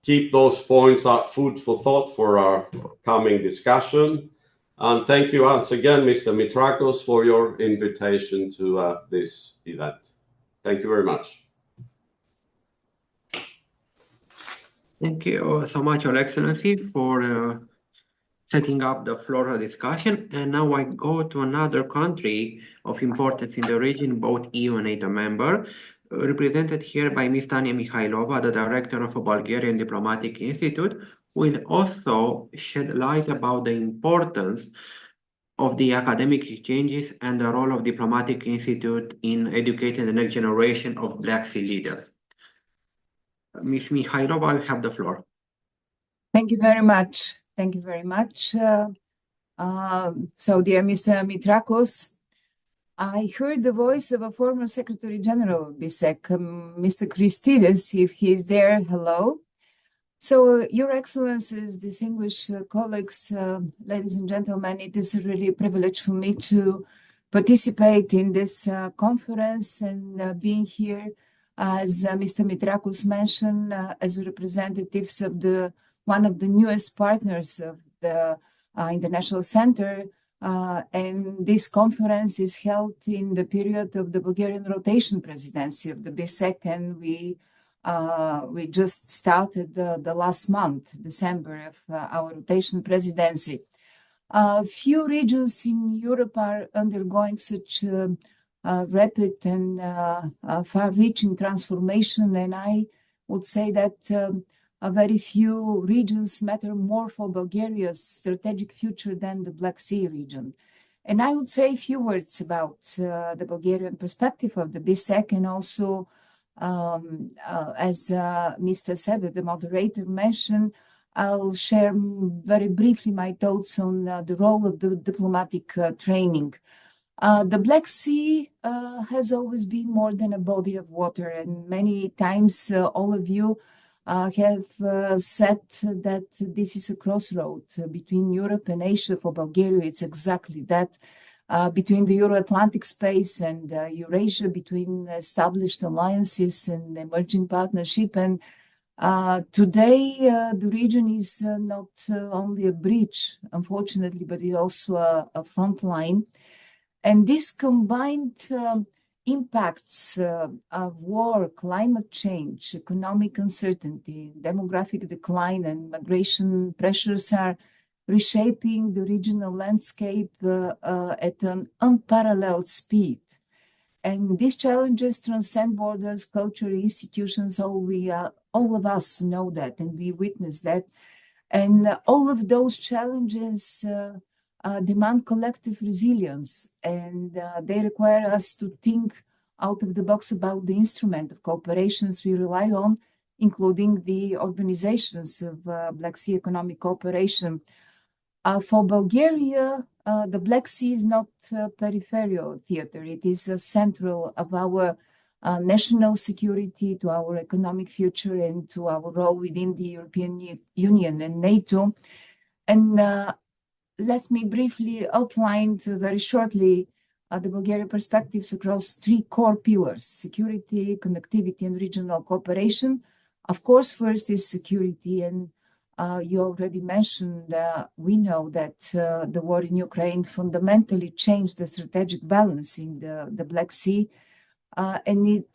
keep those points up food for thought for our coming discussion. And thank you once again, Mr. Mitrakos, for your invitation to this event. Thank you very much. Thank you so much, Your Excellency, for setting up the floor discussion. And now I go to another country of importance in the region, both EU and NATO member, represented here by Ms. Tania Mikhailova, the director of a Bulgarian Diplomatic Institute, will also shed light about the importance of the academic exchanges and the role of Diplomatic Institute in educating the next generation of Black Sea leaders. Ms. Mikhailova, you have the floor. Thank you very much. Thank you very much. So, dear Mr. Mitrakos, I heard the voice of a former Secretary General of BSEC, Mr. Christides, if he is there, hello. So, Your Excellencies, distinguished colleagues, ladies and gentlemen, it is really a privilege for me to participate in this conference and being here, as Mr. Mitrakos mentioned, as representatives of one of the newest partners of the International Center. And this conference is held in the period of the Bulgarian rotation presidency of the BSEC, and we just started the last month, December, of our rotation presidency. Few regions in Europe are undergoing such rapid and far-reaching transformation, and I would say that very few regions matter more for Bulgaria's strategic future than the Black Sea region. And I would say a few words about the Bulgarian perspective of the BSEC, and also, as Mr. Sebe, the moderator, mentioned, I'll share very briefly my thoughts on the role of the diplomatic training. The Black Sea has always been more than a body of water, and many times all of you have said that this is a crossroad between Europe and Asia. For Bulgaria, it's exactly that. Between the Euro-Atlantic space and Eurasia, between established alliances and emerging partnership. And today, the region is not only a bridge, unfortunately, but it's also a front line. And this combined impacts of war, climate change, economic uncertainty, demographic decline, and migration pressures are reshaping the regional landscape at an unparalleled speed. And these challenges transcend borders, culture, institutions. All of us know that, and we witness that. And all of those challenges demand collective resilience, and they require us to think out of the box about the instrument of cooperations we rely on, including the organizations of Black Sea Economic Cooperation. For Bulgaria, the Black Sea is not a peripheral theater. It is central of our national security, to our economic future, and to our role within the European Union and NATO. And let me briefly outline very shortly the Bulgarian perspectives across three core pillars: security, connectivity, and regional cooperation. Of course, first is security, and you already mentioned, we know that the war in Ukraine fundamentally changed the strategic balance in the Black Sea, and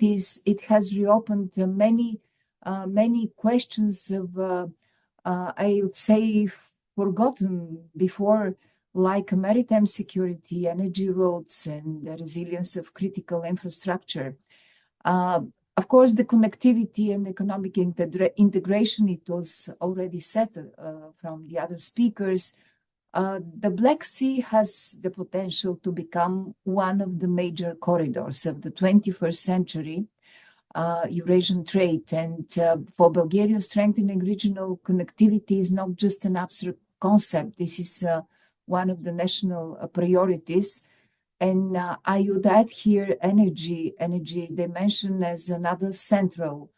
it has reopened many questions of, I would say, forgotten before, like maritime security, energy routes, and the resilience of critical infrastructure. Of course, the connectivity and economic integration, it was already said from the other speakers. The Black Sea has the potential to become one of the major corridors of the 21st century Eurasian trade. And for Bulgaria, strengthening regional connectivity is not just an abstract concept. This is one of the national priorities. And I would add here energy dimension as another central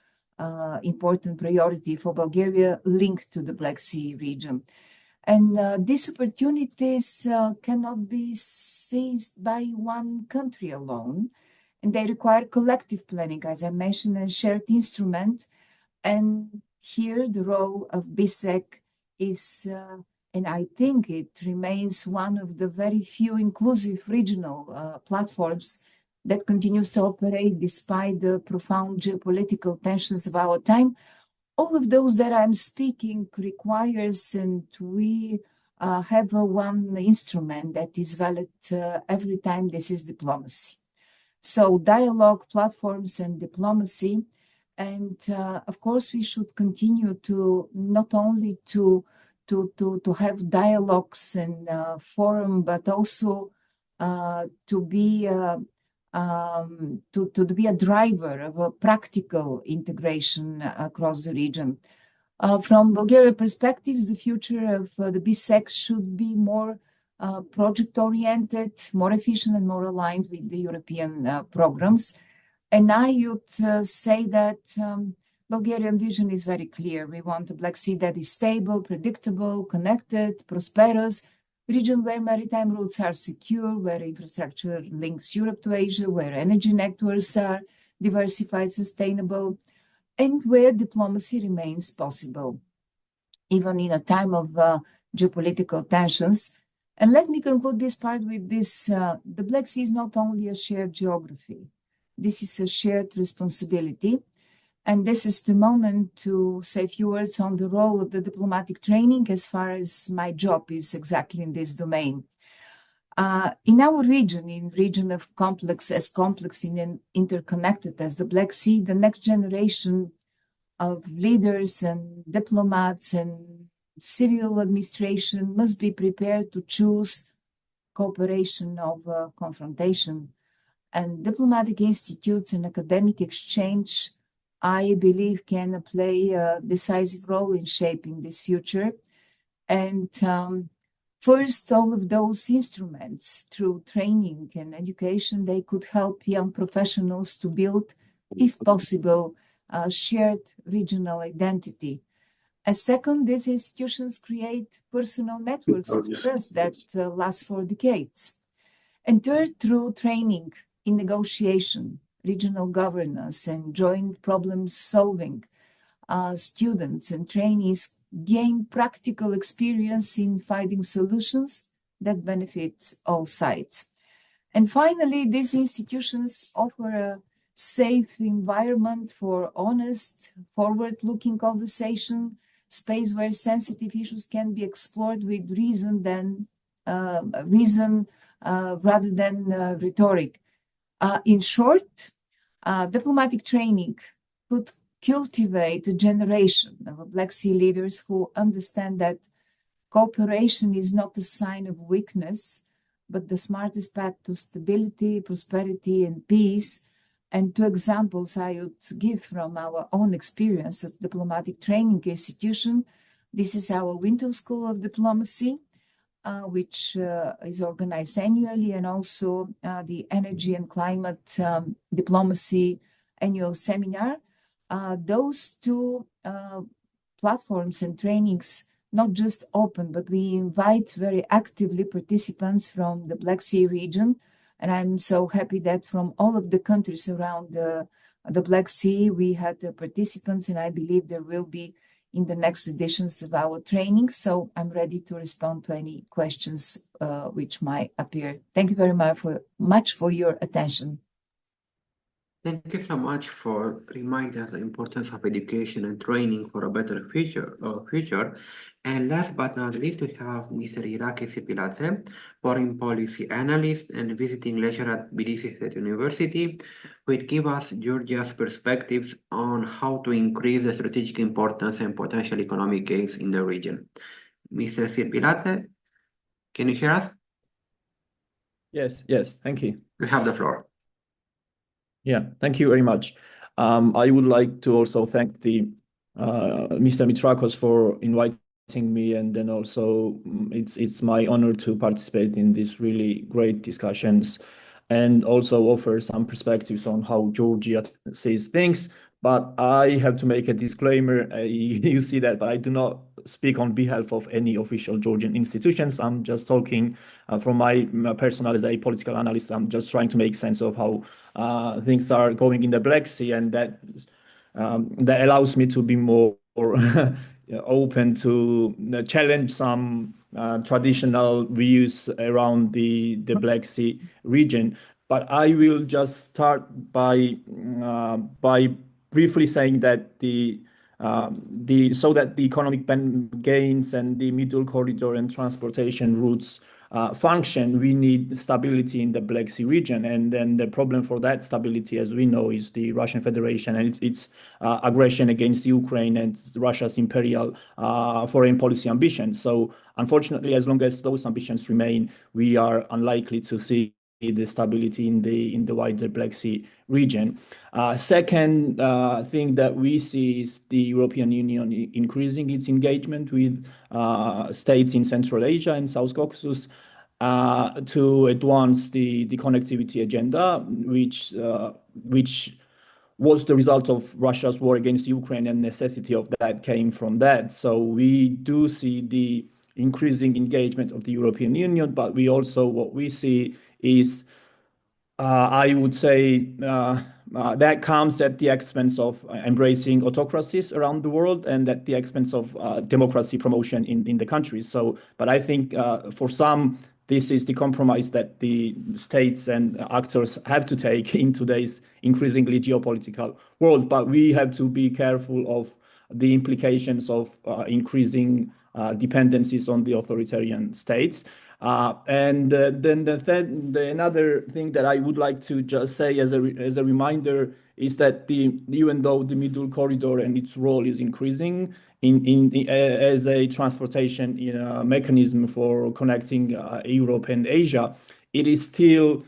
important priority for Bulgaria linked to the Black Sea region. And these opportunities cannot be seized by one country alone, and they require collective planning, as I mentioned, a shared instrument. And here the role of BSEC is, and I think it remains one of the very few inclusive regional platforms that continues to operate despite the profound geopolitical tensions of our time. All of those that I'm speaking requires, and we have one instrument that is valid every time. This is diplomacy. So dialogue, platforms, and diplomacy. And of course, we should continue to not only to have dialogues and forum, but also to be a driver of a practical integration across the region. From Bulgaria perspectives, the future of the BSEC should be more project-oriented, more efficient, and more aligned with the European programs. And I would say that Bulgarian vision is very clear. We want a Black Sea that is stable, predictable, connected, prosperous, region where maritime routes are secure, where infrastructure links Europe to Asia, where energy networks are diversified, sustainable, and where diplomacy remains possible, even in a time of geopolitical tensions. And let me conclude this part with this. The Black Sea is not only a shared geography. This is a shared responsibility. And this is the moment to say a few words on the role of the diplomatic training as far as my job is exactly in this domain. In our region of complex and interconnected as the Black Sea, the next generation of leaders and diplomats and civil administration must be prepared to choose cooperation over confrontation. And diplomatic institutes and academic exchange, I believe, can play a decisive role in shaping this future. And first, all of those instruments through training and education, they could help young professionals to build, if possible, a shared regional identity. As second, these institutions create personal networks of trust that last for decades. And third, through training in negotiation, regional governance, and joint problem solving, students and trainees gain practical experience in finding solutions that benefit all sides. And finally, these institutions offer a safe environment for honest, forward-looking conversation, space where sensitive issues can be explored with reason rather than rhetoric. In short, diplomatic training could cultivate a generation of Black Sea leaders who understand that cooperation is not a sign of weakness, but the smartest path to stability, prosperity, and peace. And two examples I would give from our own experience at Diplomatic Training Institution. This is our Winter School of Diplomacy, which is organized annually, and also the Energy and Climate Diplomacy Annual Seminar. Those two platforms and trainings not just open, but we invite very actively participants from the Black Sea region. And I'm so happy that from all of the countries around the Black Sea, we had the participants, and I believe there will be in the next editions of our training. So I'm ready to respond to any questions which might appear. Thank you very much for your attention. Thank you so much for reminding us the importance of education and training for a better future. And last but not least, we have Mr. Irakli Sipiladze, foreign policy analyst and visiting lecturer at Tbilisi State University, who will give us Georgia's perspectives on how to increase the strategic importance and potential economic gains in the region. Mr. Sipiladze, can you hear us? Yes, thank you. You have the floor. Yeah, thank you very much. I would like to also thank the Mr. Mitrakos for inviting me, and then also it's my honor to participate in these really great discussions and also offer some perspectives on how Georgia sees things. But I have to make a disclaimer. You see that, but I do not speak on behalf of any official Georgian institutions. I'm just talking from my personal as a political analyst. I'm just trying to make sense of how things are going in the Black Sea, and that allows me to be more open to challenge some traditional views around the Black Sea region. But I will just start by briefly saying that so that the economic gains and the middle corridor and transportation routes function, we need stability in the Black Sea region. And then the problem for that stability, as we know, is the Russian Federation and its aggression against Ukraine and Russia's imperial foreign policy ambitions. So unfortunately, as long as those ambitions remain, we are unlikely to see the stability in the wider Black Sea region. Second thing that we see is the European Union increasing its engagement with states in Central Asia and South Caucasus to advance the connectivity agenda, which was the result of Russia's war against Ukraine, and necessity of that came from that. So we do see the increasing engagement of the European Union, but what we see is, I would say, that comes at the expense of embracing autocracies around the world and at the expense of democracy promotion in the countries. So, but I think for some, this is the compromise that the states and actors have to take in today's increasingly geopolitical world. But we have to be careful of the implications of increasing dependencies on the authoritarian states. And then another thing that I would like to just say as a reminder is that even though the middle corridor and its role is increasing as a transportation mechanism for connecting Europe and Asia, it is still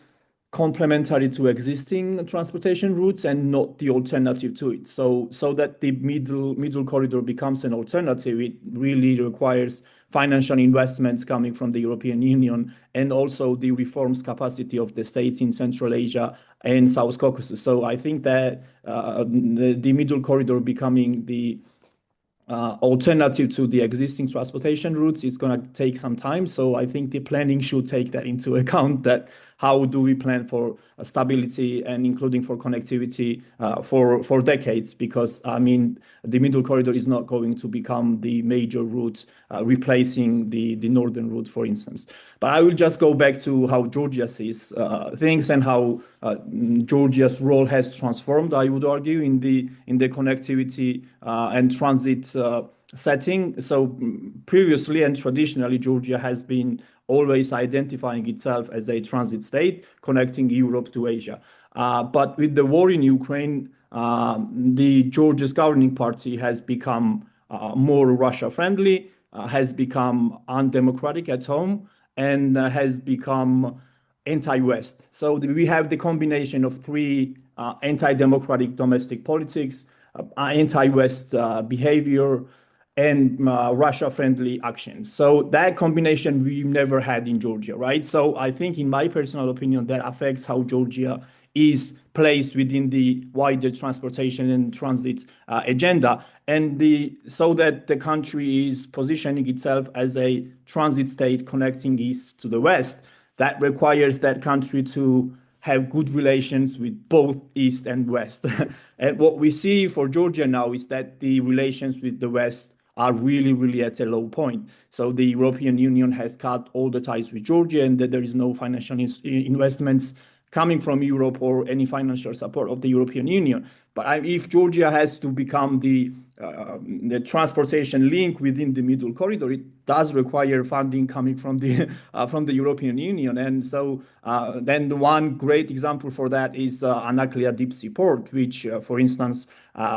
complementary to existing transportation routes and not the alternative to it. So that the middle corridor becomes an alternative, it really requires financial investments coming from the European Union and also the reforms capacity of the states in Central Asia and South Caucasus. So I think that the middle corridor becoming the alternative to the existing transportation routes is going to take some time. So I think the planning should take that into account, that how do we plan for stability and including for connectivity for decades? Because I mean, the middle corridor is not going to become the major route replacing the northern route, for instance. But I will just go back to how Georgia sees things and how Georgia's role has transformed, I would argue, in the connectivity and transit setting. So previously and traditionally, Georgia has been always identifying itself as a transit state connecting Europe to Asia. But with the war in Ukraine, the Georgia's governing party has become more Russia-friendly, has become undemocratic at home, and has become anti-West. So we have the combination of three anti-democratic domestic politics, anti-West behavior, and Russia-friendly actions. So that combination we never had in Georgia, right? So I think, in my personal opinion, that affects how Georgia is placed within the wider transportation and transit agenda, and so that the country is positioning itself as a transit state connecting east to the west. That requires that country to have good relations with both East and West. And what we see for Georgia now is that the relations with the West are really, really at a low point. So the European Union has cut all the ties with Georgia, and that there is no financial investments coming from Europe or any financial support of the European Union. But if Georgia has to become the transportation link within the middle corridor, it does require funding coming from the European Union. And so then the one great example for that is Anaklia deep sea port, which, for instance,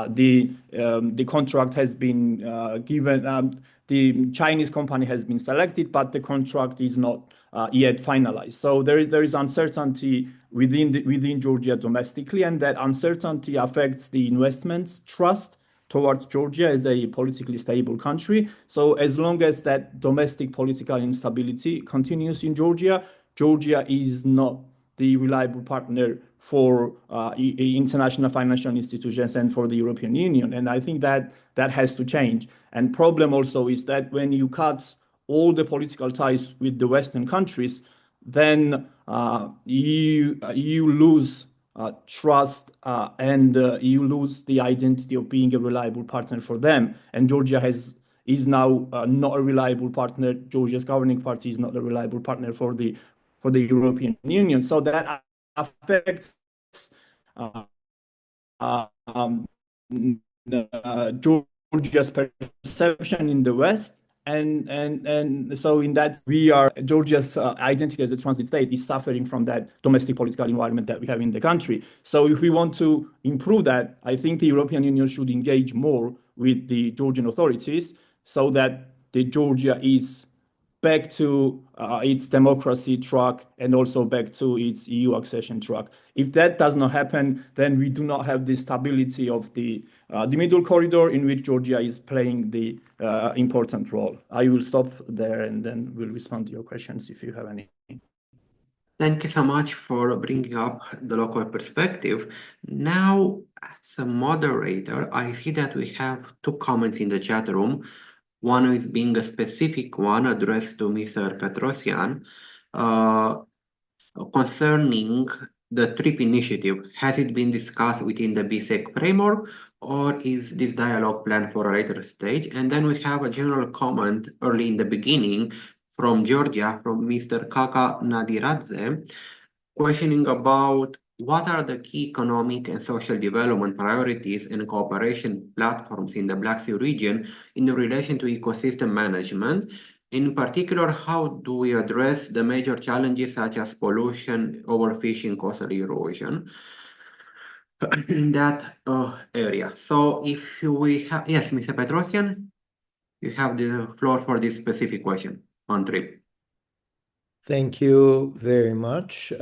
the contract has been given. The Chinese company has been selected, but the contract is not yet finalized. So there is uncertainty within Georgia domestically, and that uncertainty affects the investments trust towards Georgia as a politically stable country. So as long as that domestic political instability continues in Georgia, Georgia is not the reliable partner for international financial institutions and for the European Union. And I think that has to change. And problem also is that when you cut all the political ties with the Western countries, then you lose trust and you lose the identity of being a reliable partner for them. And Georgia is now not a reliable partner. Georgia's governing party is not a reliable partner for the European Union. So that affects Georgia's perception in the West. And so in that Georgia's identity as a transit state is suffering from that domestic political environment that we have in the country. So if we want to improve that, I think the European Union should engage more with the Georgian authorities so that the Georgia is back to its democracy track and also back to its EU accession track. If that does not happen, then we do not have the stability of the middle corridor in which Georgia is playing the important role. I will stop there and then we'll respond to your questions if you have any. Thank you so much for bringing up the local perspective. Now, as a moderator, I see that we have two comments in the chat room. One is being a specific one addressed to Mr. Petrosian concerning the TRIP initiative. Has it been discussed within the BSEC framework, or is this dialogue planned for a later stage? And then we have a general comment early in the beginning from Georgia, from Mr. Kaka Nadiradze, questioning about what are the key economic and social development priorities and cooperation platforms in the Black Sea region in relation to ecosystem management? In particular, how do we address the major challenges such as pollution, overfishing, coastal erosion in that area? So if we have, yes, Mr. Petrosian, you have the floor for this specific question on TRIP. Thank you very much.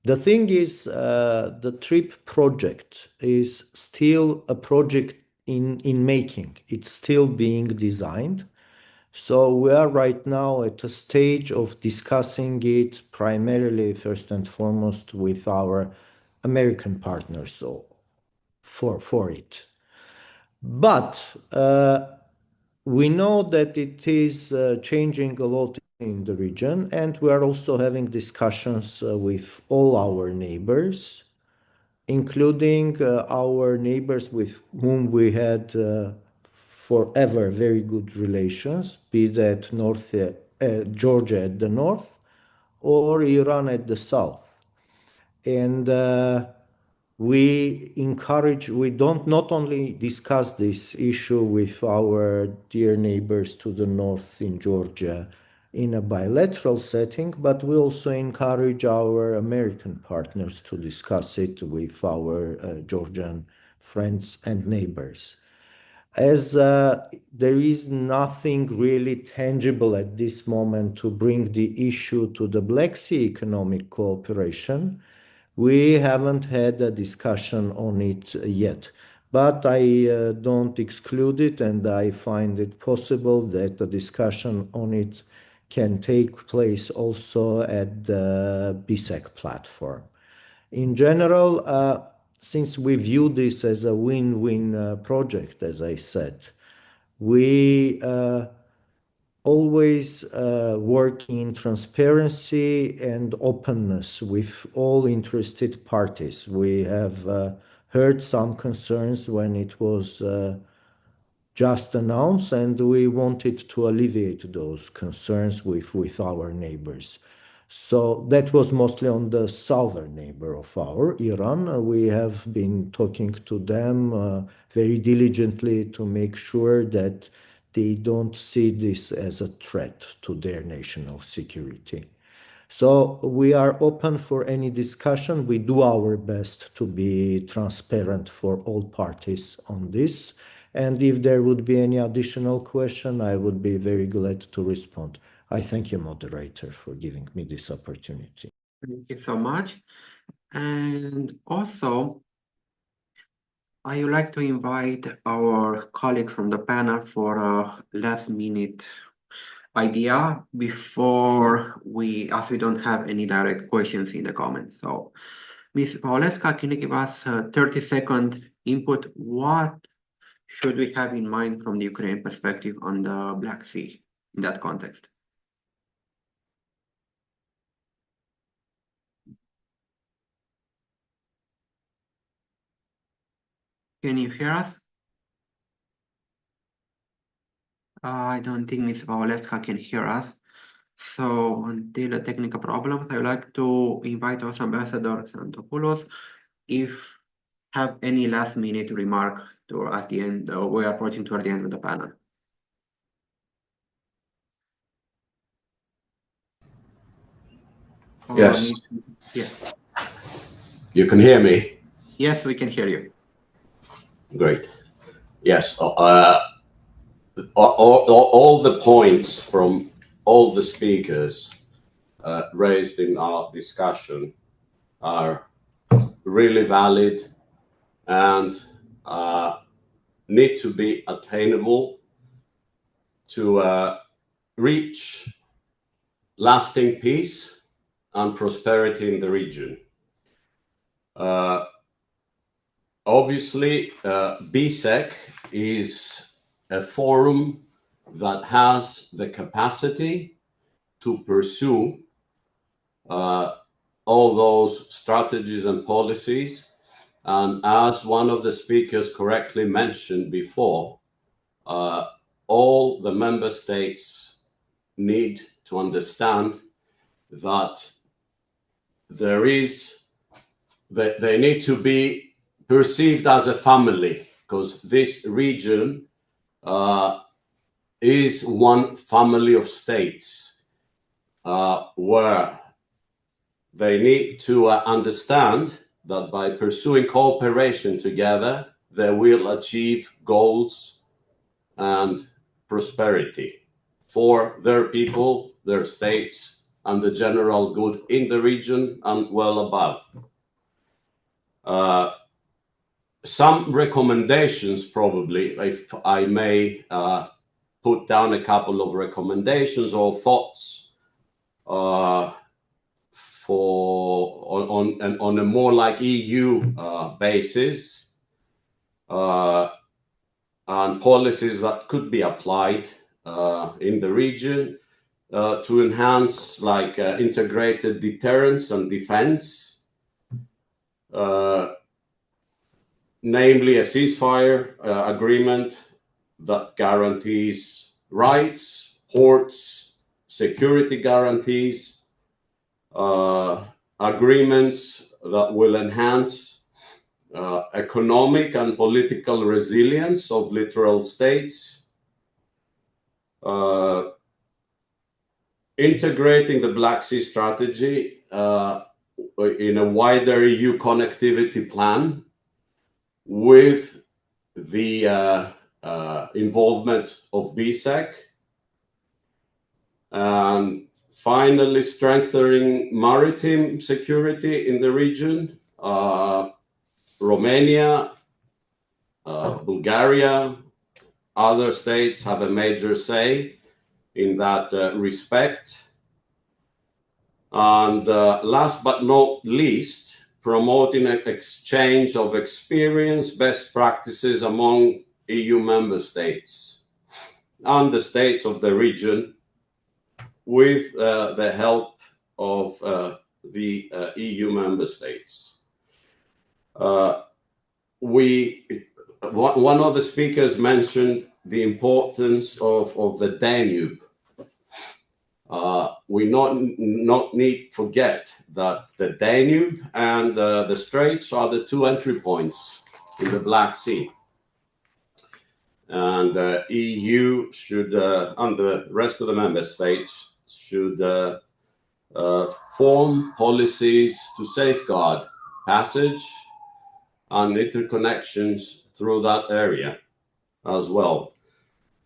The thing is, the TRIP project is still a project in making. It's still being designed. So we are right now at a stage of discussing it primarily, first and foremost, with our American partners so for it. But we know that it is changing a lot in the region, and we are also having discussions with all our neighbors, including our neighbors with whom we had forever very good relations, be that Georgia at the north or Iran at the south. And we don't not only discuss this issue with our dear neighbors to the north in Georgia in a bilateral setting, but we also encourage our American partners to discuss it with our Georgian friends and neighbors. As there is nothing really tangible at this moment to bring the issue to the Black Sea economic cooperation, we haven't had a discussion on it yet. But I don't exclude it, and I find it possible that a discussion on it can take place also at the BSEC platform. In general, since we view this as a win-win project, as I said, we always work in transparency and openness with all interested parties. We have heard some concerns when it was just announced, and we wanted to alleviate those concerns with our neighbors. So that was mostly on the southern neighbor of our Iran. We have been talking to them very diligently to make sure that they don't see this as a threat to their national security. So we are open for any discussion. We do our best to be transparent for all parties on this. And if there would be any additional question, I would be very glad to respond. I thank you, moderator, for giving me this opportunity. Thank you so much. And also, I would like to invite our colleague from the panel for a last minute idea before as we don't have any direct questions in the comments. So, Ms. Paulewska, can you give us a 30-second input? What should we have in mind from the Ukrainian perspective on the Black Sea in that context? Can you hear us? I don't think Ms. Paulewska can hear us. So until the technical problems, I would like to invite our Ambassador Xantopoulos if have any last minute remark at the end. We're approaching toward the end of the panel. Yes. Yeah. You can hear me? Yes, we can hear you. Great. Yes. All the points from all the speakers raised in our discussion are really valid and need to be attainable to reach lasting peace and prosperity in the region. Obviously, BSEC is a forum that has the capacity to pursue all those strategies and policies. And as one of the speakers correctly mentioned before, all the member states need to understand that they need to be perceived as a family, because this region is one family of states where they need to understand that by pursuing cooperation together, they will achieve goals and prosperity for their people, their states, and the general good in the region and well above. Some recommendations, probably, if I may put down a couple of recommendations or thoughts on a more like EU basis, and policies that could be applied in the region to enhance integrated deterrence and defense, namely a ceasefire agreement that guarantees rights, ports, security guarantees, agreements that will enhance economic and political resilience of littoral states, integrating the Black Sea strategy in a wider EU connectivity plan with the involvement of BSEC, and finally strengthening maritime security in the region. Romania, Bulgaria, other states have a major say in that respect. And last but not least, promoting an exchange of experience, best practices among EU member states and the states of the region with the help of the EU member states. One of the speakers mentioned the importance of the Danube. We not need to forget that the Danube and the Straits are the two entry points in the Black Sea. And EU should, and the rest of the member states should form policies to safeguard passage and interconnections through that area as well.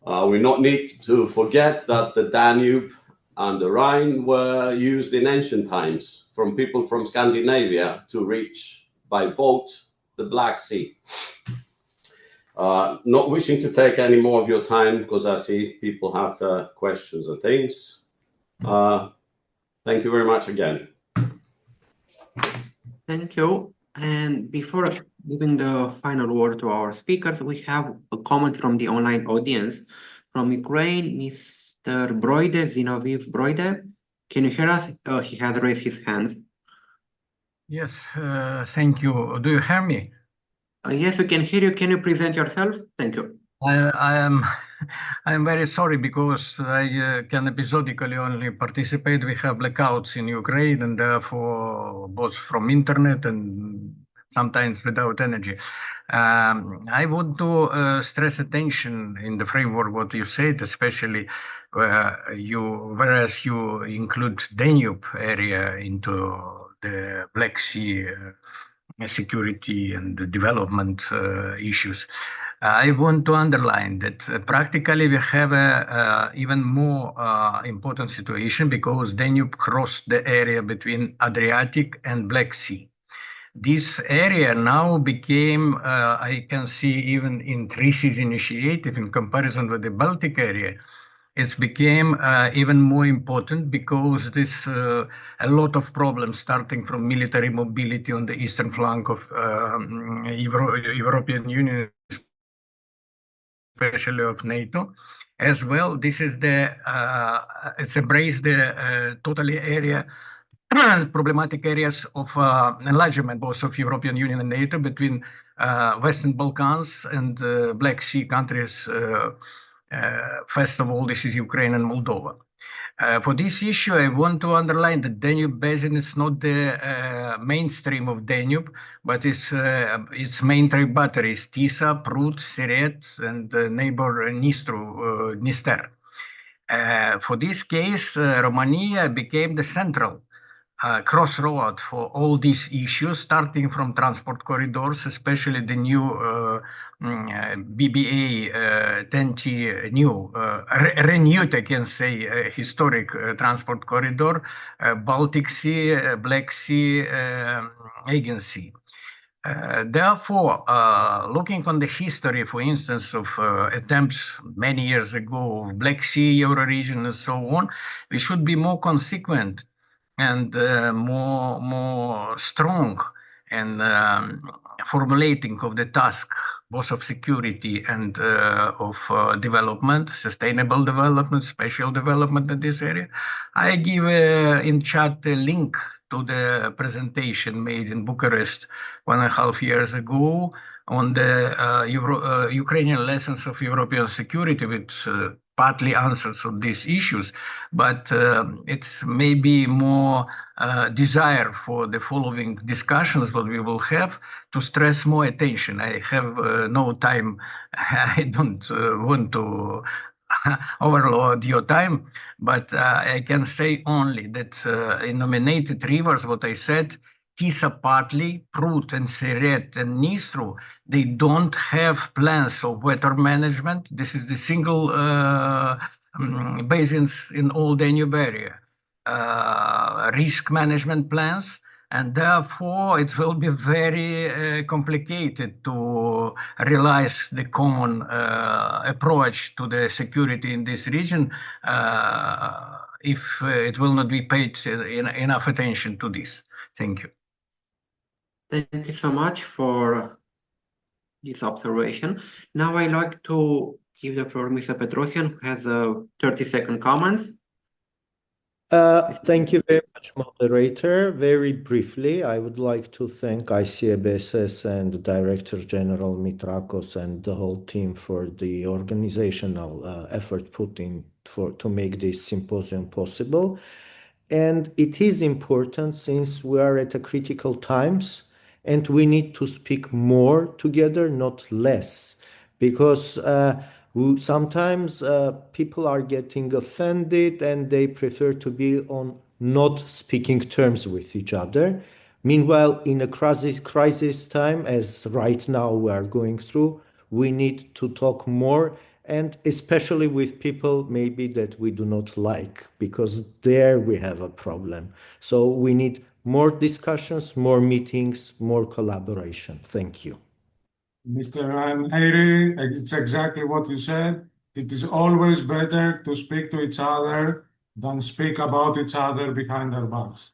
We not need to forget that the Danube and the Rhine were used in ancient times from people from Scandinavia to reach by boat the Black Sea. Not wishing to take any more of your time because I see people have questions and things. Thank you very much again. Thank you. And before giving the final word to our speakers, we have a comment from the online audience. From Ukraine, Mr. Broide, Zinoviv Broide. Can you hear us? He has raised his hand. Yes, thank you. Do you hear me? Yes, we can hear you. Can you present yourself? Thank you. I am I'm very sorry because I can episodically only participate. We have blackouts in Ukraine and therefore both from internet and sometimes without energy. I want to stress attention in the framework what you said, especially whereas you include Danube area into the Black Sea security and development issues. I want to underline that practically we have a even more important situation because Danube crossed the area between Adriatic and Black Sea. This area now became, I can see even in Treaty's initiative in comparison with the Baltic area, it's became even more important because this a lot of problems starting from military mobility on the eastern flank of European Union, especially of NATO, as well. This is the it's embraced the totally area problematic areas of enlargement, both of European Union and NATO, between Western Balkans and Black Sea countries. First of all, this is Ukraine and Moldova. For this issue, I want to underline that Danube Basin is not the mainstream of Danube, but its main tributaries, Tisa, Prut, Siret, and neighbor Dniester. For this case, Romania became the central crossroad for all these issues, starting from transport corridors, especially the new BBA 10T new, renewed, I can say, historic transport corridor, Baltic Sea, Black Sea, Aegean Sea. Therefore, looking on the history, for instance, of attempts many years ago of Black Sea, Euro region, and so on, we should be more consequent and more strong in formulating of the task, both of security and of development, sustainable development, spatial development in this area. I give in chat a link to the presentation made in Bucharest 1.5 years ago on the Ukrainian lessons of European security, which partly answers on these issues, but it's maybe more desire for the following discussions that we will have to stress more attention. I have no time. I don't want to overload your time, but I can say only that in nominated rivers, what I said, Tisa partly, Prut and Siret and Dnistru, they don't have plans of water management. This is the single basins in all Danube area. Risk management plans, and therefore it will be very complicated to realize the common approach to the security in this region if it will not be paid enough attention to this. Thank you. Thank you so much for this observation. Now I'd like to give the floor to Mr. Petrosian, who has 30-second comments. Thank you very much, moderator. Very briefly, I would like to thank ICBSS and Director General Mitrakos and the whole team for the organizational effort put in to make this symposium possible. And it is important since we are at a critical times and we need to speak more together, not less, because sometimes people are getting offended and they prefer to be on not speaking terms with each other. Meanwhile, in a crisis time, as right now we are going through, we need to talk more, and especially with people maybe that we do not like, because there we have a problem. So we need more discussions, more meetings, more collaboration. Thank you. Mr. Neri, it's exactly what you said. It is always better to speak to each other than speak about each other behind their backs.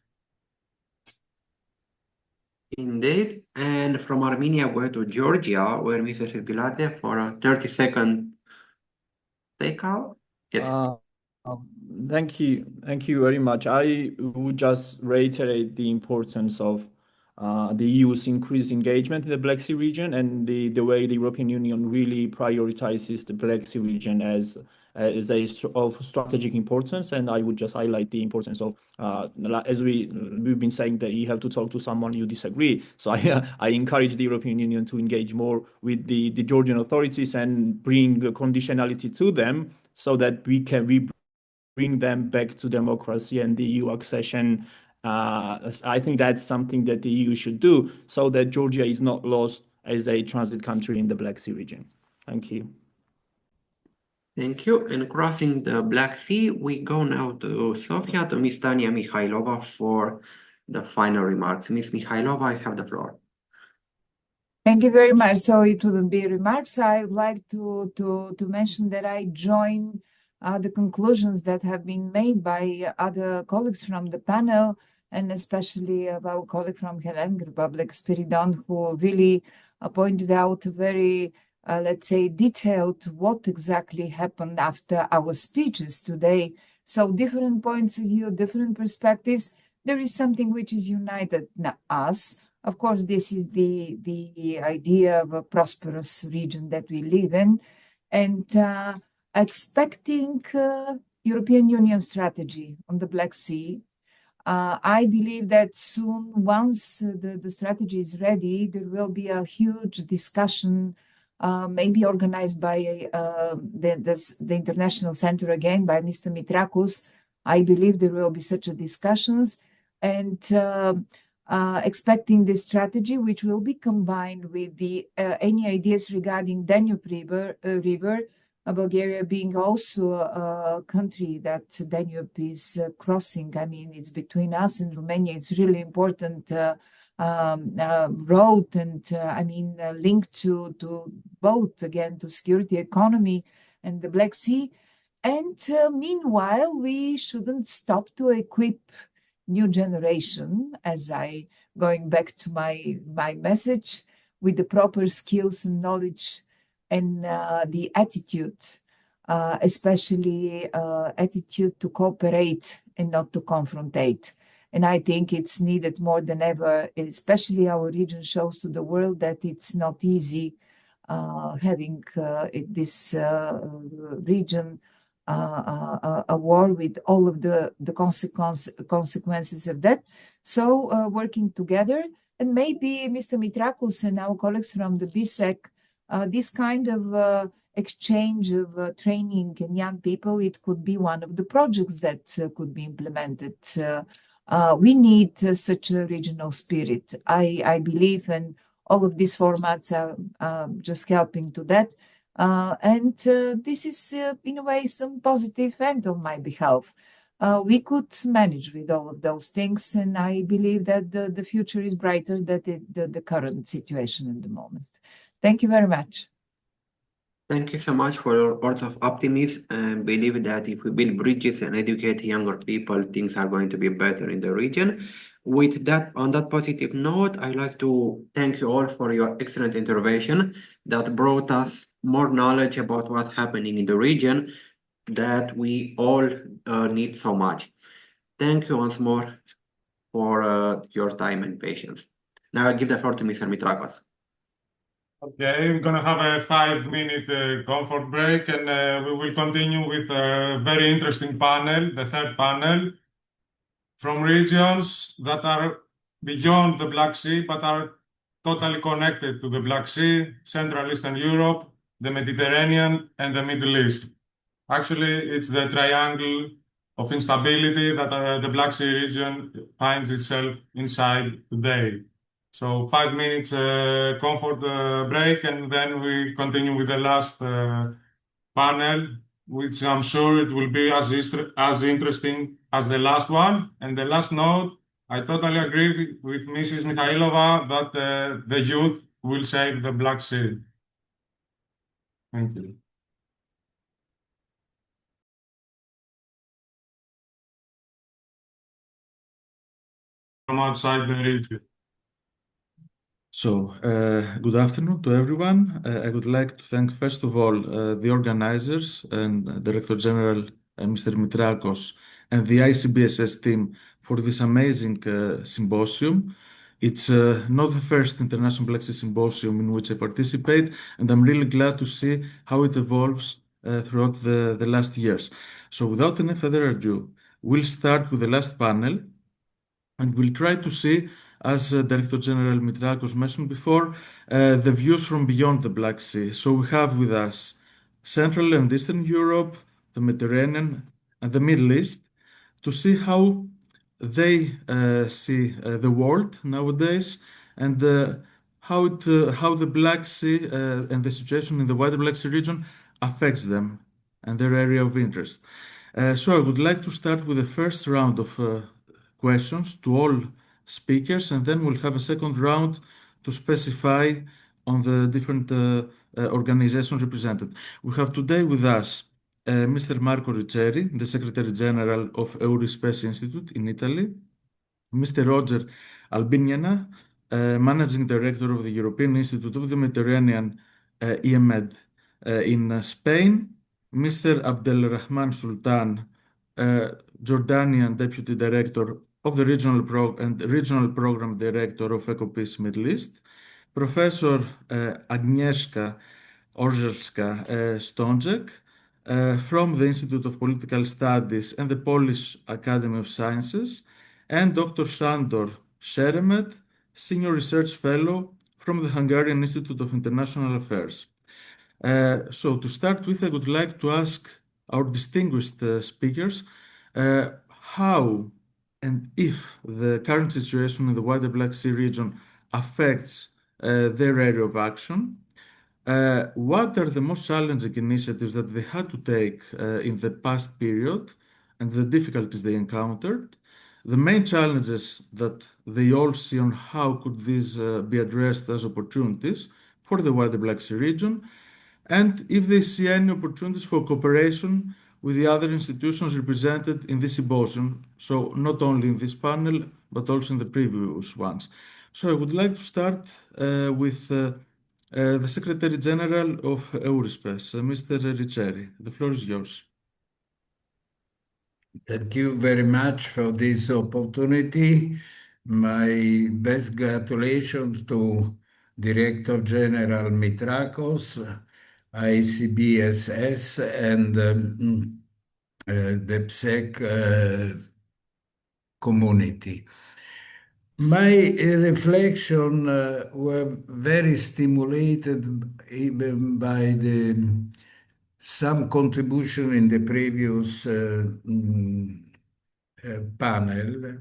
Indeed. And from Armenia, we're to Georgia, where Mr. Bilate for a 30-second takeout. Yes. Thank you. Thank you very much. I would just reiterate the importance of the EU's increased engagement in the Black Sea region and the way the European Union really prioritizes the Black Sea region as of strategic importance. And I would just highlight the importance of, as we've been saying, that you have to talk to someone you disagree. So I encourage the European Union to engage more with the Georgian authorities and bring conditionality to them so that we bring them back to democracy and the EU accession. I think that's something that the EU should do so that Georgia is not lost as a transit country in the Black Sea region. Thank you. Thank you. And crossing the Black Sea, we go now to Sofia, to Ms. Tania Mikhailova for the final remarks. Ms. Mikhailova, I have the floor. Thank you very much. So it wouldn't be remarks. I would like to mention that I join the conclusions that have been made by other colleagues from the panel, and especially our colleague from Hellenic Republic, Spiridon, who really pointed out very, let's say, detailed what exactly happened after our speeches today. So different points of view, different perspectives. There is something which is united us. Of course, this is the idea of a prosperous region that we live in, and expecting European Union strategy on the Black Sea. I believe that soon, once the strategy is ready, there will be a huge discussion, maybe organized by the International Center again, by Mr. Mitrakos. I believe there will be such a discussions, and expecting this strategy, which will be combined with the any ideas regarding Danube River, Bulgaria being also a country that Danube is crossing. I mean, it's between us and Romania. It's really important road, and I mean, linked to both, again, to security, economy, and the Black Sea. And meanwhile, we shouldn't stop to equip new generation, as I going back to my message, with the proper skills and knowledge and the attitude, especially attitude to cooperate and not to confrontate. And I think it's needed more than ever, especially our region shows to the world that it's not easy having this region a war with all of the consequences of that. So working together, and maybe Mr. Mitrakos and our colleagues from the BSEC, this kind of exchange of training in young people, it could be one of the projects that could be implemented. We need such a regional spirit. I believe, and all of these formats are just helping to that. And this is, in a way, some positive effect on my behalf. We could manage with all of those things, and I believe that the future is brighter than the current situation at the moment. Thank you very much. Thank you so much for your words of optimism, and believe that if we build bridges and educate younger people, things are going to be better in the region. With that, on that positive note, I'd like to thank you all for your excellent intervention that brought us more knowledge about what's happening in the region that we all need so much. Thank you once more for your time and patience. Now I give the floor to Mr. Mitrakos. Okay, we're going to have a 5-minute comfort break, and we will continue with a very interesting panel, the third panel, from regions that are beyond the Black Sea, but are totally connected to the Black Sea, Central Eastern Europe, the Mediterranean, and the Middle East. Actually, it's the triangle of instability that the Black Sea region finds itself inside today. So 5 minutes comfort break, and then we continue with the last panel, which I'm sure it will be as interesting as the last one. And the last note, I totally agree with Mrs. Mikhailova that the youth will save the Black Sea. Thank you. From outside the region. So, good afternoon to everyone. I would like to thank, first of all, the organizers and Director General Mr. Mitrakos and the ICBSS team for this amazing symposium. It's not the first International Black Sea Symposium in which I participate, and I'm really glad to see how it evolves throughout the last years. So, without any further ado, we'll start with the last panel, and we'll try to see, as Director General Mitrakos mentioned before, the views from beyond the Black Sea. So we have with us Central and Eastern Europe, the Mediterranean, and the Middle East, to see how they see the world nowadays, and how the Black Sea and the situation in the wider Black Sea region affects them and their area of interest. So I would like to start with the first round of questions to all speakers, and then we'll have a second round to specify on the different organizations represented. We have today with us Mr. Marco Ricceri, the Secretary General of Eurispes Institute in Italy, Mr. Roger Albiniana, Managing Director of the European Institute of the Mediterranean, EMED, in Spain, Mr. Abdelrahman Sultan, Jordanian Deputy Director of the Regional Program Director of EcoPeace Middle East, Professor Agnieszka Orzelska-Stonjek, from the Institute of Political Studies and the Polish Academy of Sciences, and Dr. Sandor Sheremet, Senior Research Fellow from the Hungarian Institute of International Affairs. So to start with, I would like to ask our distinguished speakers how and if the current situation in the wider Black Sea region affects their area of action. What are the most challenging initiatives that they had to take in the past period and the difficulties they encountered? The main challenges that they all see on how could these be addressed as opportunities for the wider Black Sea region, and if they see any opportunities for cooperation with the other institutions represented in this symposium, so not only in this panel, but also in the previous ones. So I would like to start with the Secretary General of Eurispes, Mr. Ricceri. The floor is yours. Thank you very much for this opportunity. My best congratulations to Director General Mitrakos, ICBSS, and the PSEC community. My reflection were very stimulated even by some contribution in the previous panel,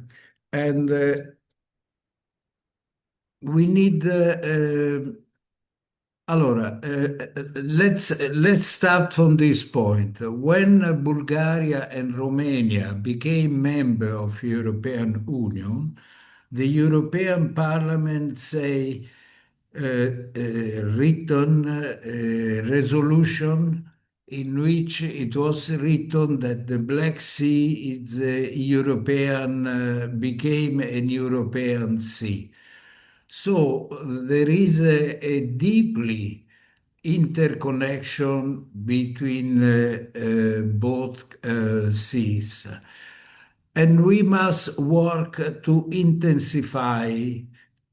and we need. Let's start from this point. When Bulgaria and Romania became member of European Union, the European Parliament written a resolution in which it was written that the Black Sea is became an European sea. So there is a deeply interconnection between both seas. And we must work to intensify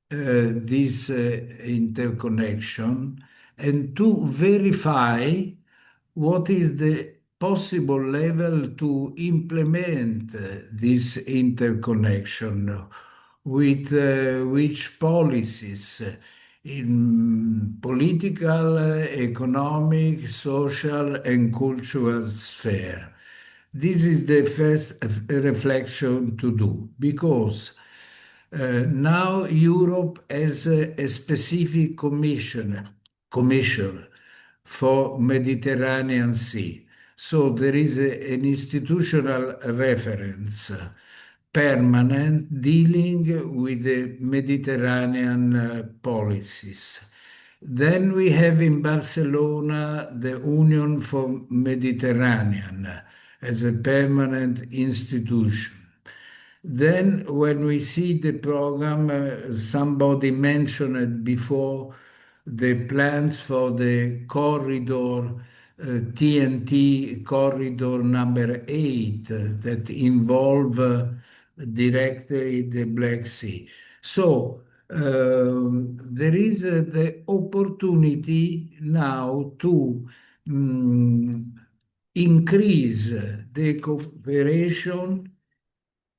this interconnection and to verify what is the possible level to implement this interconnection with which policies in political, economic, social, and cultural sphere. This is the first reflection to do, because now Europe has a specific commissioner for Mediterranean Sea. So there is an institutional reference permanent dealing with the Mediterranean policies. Then we have in Barcelona the Union for Mediterranean as a permanent institution. Then, when we see the program, somebody mentioned it before, the plans for the corridor, TNT corridor number 8, that involve directly the Black Sea. So, there is the opportunity now to increase the cooperation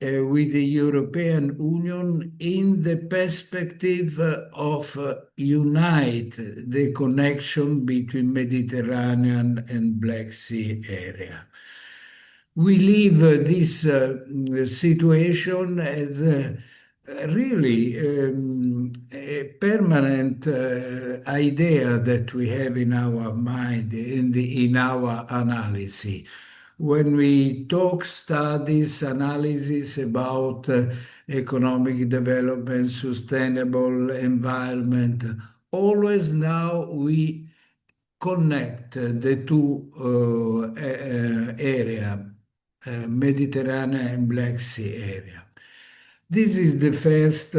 with the European Union in the perspective of unite the connection between Mediterranean and Black Sea area. We leave this situation as really a permanent idea that we have in our mind, in our analysis. When we talk studies, analysis about economic development, sustainable environment, always now we connect the two area, Mediterranean and Black Sea area. This is the first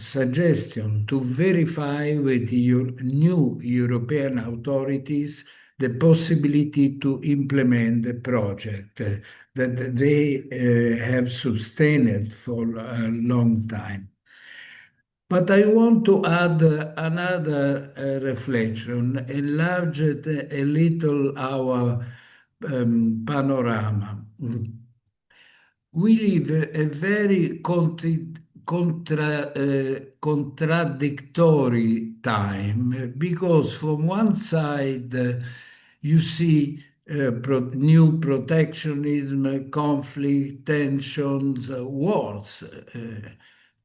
suggestion to verify with new European authorities the possibility to implement the project that they have sustained for a long time. But I want to add another reflection, enlarge it a little our panorama. We live a very contradictory time because from one side you see new protectionism, conflict, tensions, wars,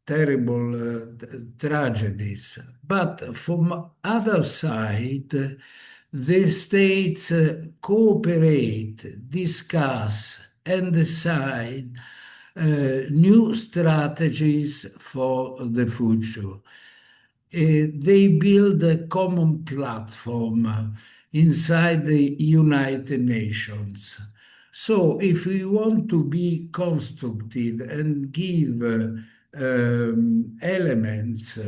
terrible tragedies. But from other side, the states cooperate, discuss, and decide new strategies for the future. They build a common platform inside the United Nations. So if we want to be constructive and give elements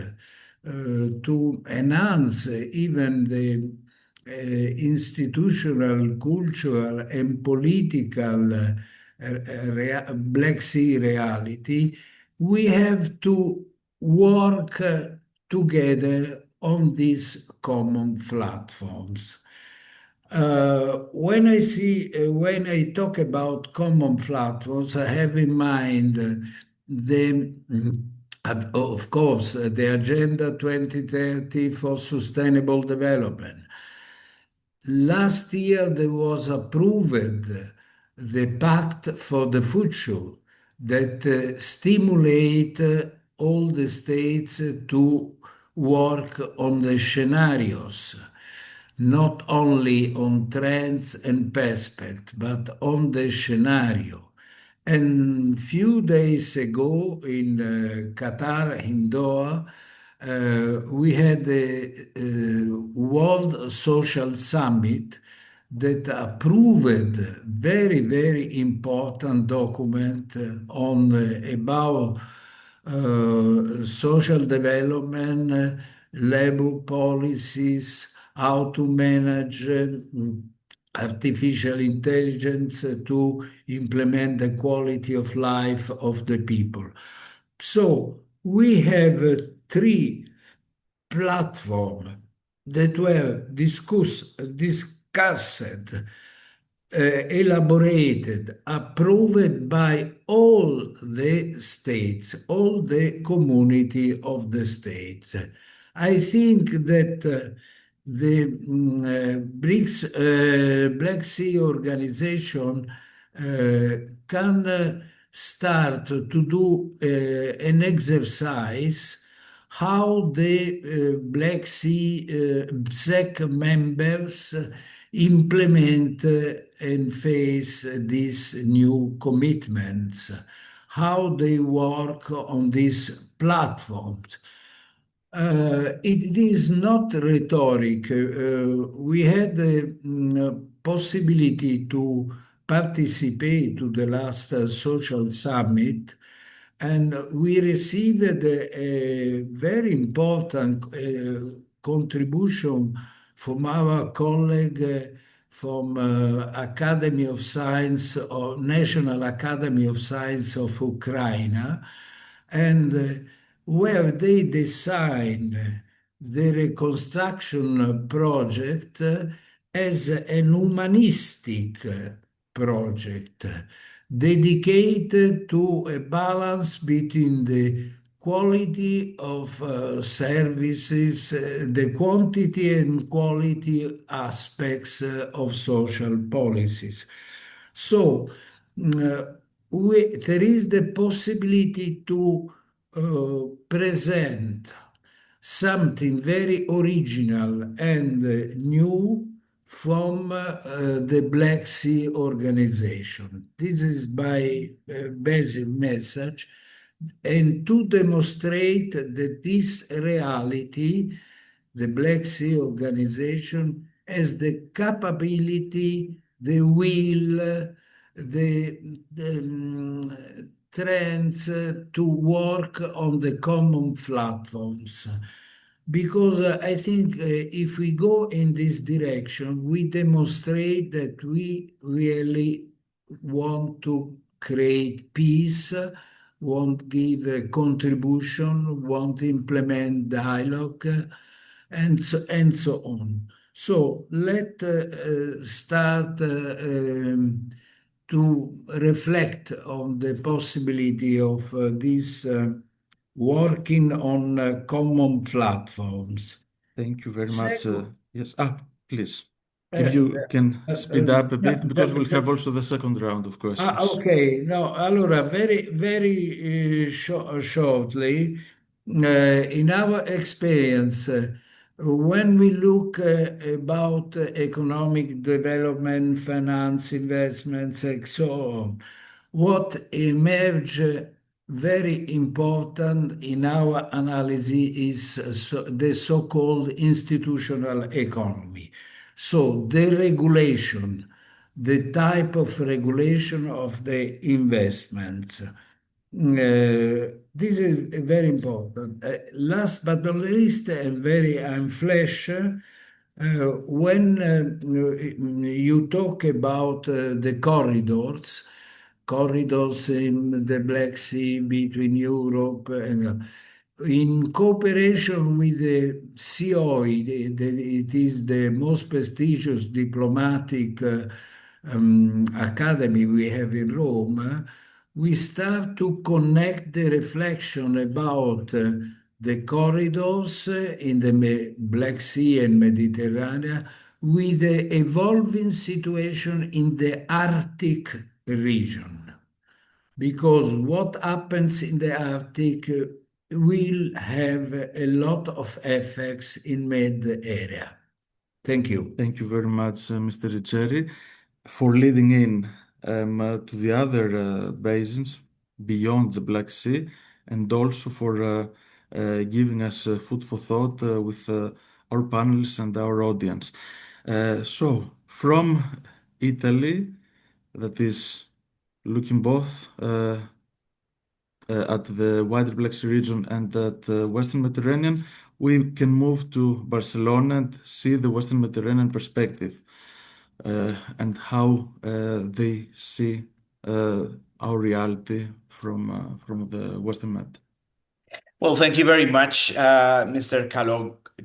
to enhance even the institutional, cultural, and political Black Sea reality, we have to work together on these common platforms. When I talk about common platforms, I have in mind of course, the Agenda 2030 for Sustainable Development. Last year, there was approved the Pact for the Future that stimulate all the states to work on the scenarios, not only on trends and prospects, but on the scenario. And few days ago in Qatar, in Doha, we had the World Social Summit that approved very, very important document on about social development, labor policies, how to manage artificial intelligence to implement the quality of life of the people. So we have three platforms that were discussed, elaborated, approved by all the states, all the community of the states. I think that the Black Sea Organization can start to do an exercise how the Black Sea SEC members implement and face these new commitments, how they work on these platforms. It is not rhetoric. We had the possibility to participate to the last social summit, and we received a very important contribution from our colleague from Academy of Science or National Academy of Science of Ukraine, and where they designed the reconstruction project as an humanistic project dedicated to a balance between the quality of services, the quantity and quality aspects of social policies. So there is the possibility to present something very original and new from the Black Sea Organization. This is my basic message, and to demonstrate that this reality, the Black Sea Organization, has the capability, the will, the trends to work on the common platforms. Because I think if we go in this direction, we demonstrate that we really want to create peace, want to give a contribution, want to implement dialogue, and so on. So let's start to reflect on the possibility of this working on common platforms. Thank you very much. Second, Yes. Please. If you can speed up a bit, because we'll have also the second round of questions. Okay. No, allora, very shortly, in our experience, when we look about economic development, finance, investments, and so on, what emerge very important in our analysis is the so-called institutional economy. So the regulation, the type of regulation of the investments. This is very important. Last but not least, I'm flash. When you talk about the corridors in the Black Sea between Europe and in cooperation with the COI, it is the most prestigious diplomatic academy we have in Rome, we start to connect the reflection about the corridors in the Black Sea and Mediterranean with the evolving situation in the Arctic region. Because what happens in the Arctic will have a lot of effects in Med area. Thank you. Thank you very much, Mr. Riccieri, for leading in to the other basins beyond the Black Sea, and also for giving us food for thought with our panelists and our audience. So, from Italy, that is looking both at the wider Black Sea region and at the Western Mediterranean, we can move to Barcelona and see the Western Mediterranean perspective and how they see our reality from the Western Med. Well, thank you very much, Mr.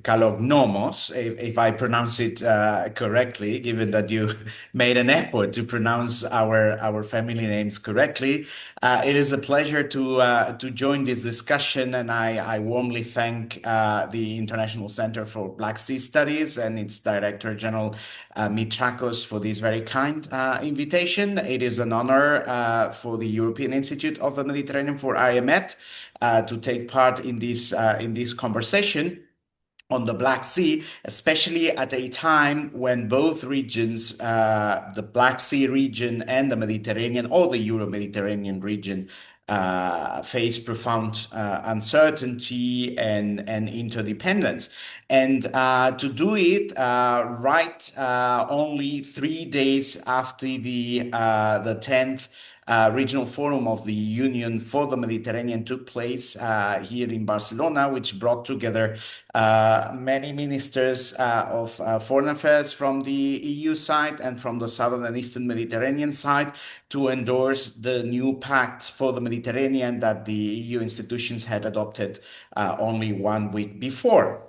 Kalognomos, if I pronounce it correctly, given that you made an effort to pronounce our family names correctly. It is a pleasure to join this discussion, and I warmly thank the International Center for Black Sea Studies and its Director General Mitrakos for this very kind invitation. It is an honor for the European Institute of the Mediterranean, for IMET, to take part in this conversation. on the Black Sea, especially at a time when both regions, the Black Sea region and the Mediterranean or the Euro-Mediterranean region, face profound uncertainty and interdependence. And to do it only 3 days after the 10th Regional Forum of the Union for the Mediterranean took place here in Barcelona, which brought together many ministers of foreign affairs from the EU side and from the southern and eastern Mediterranean side to endorse the new pact for the Mediterranean that the EU institutions had adopted only 1 week before,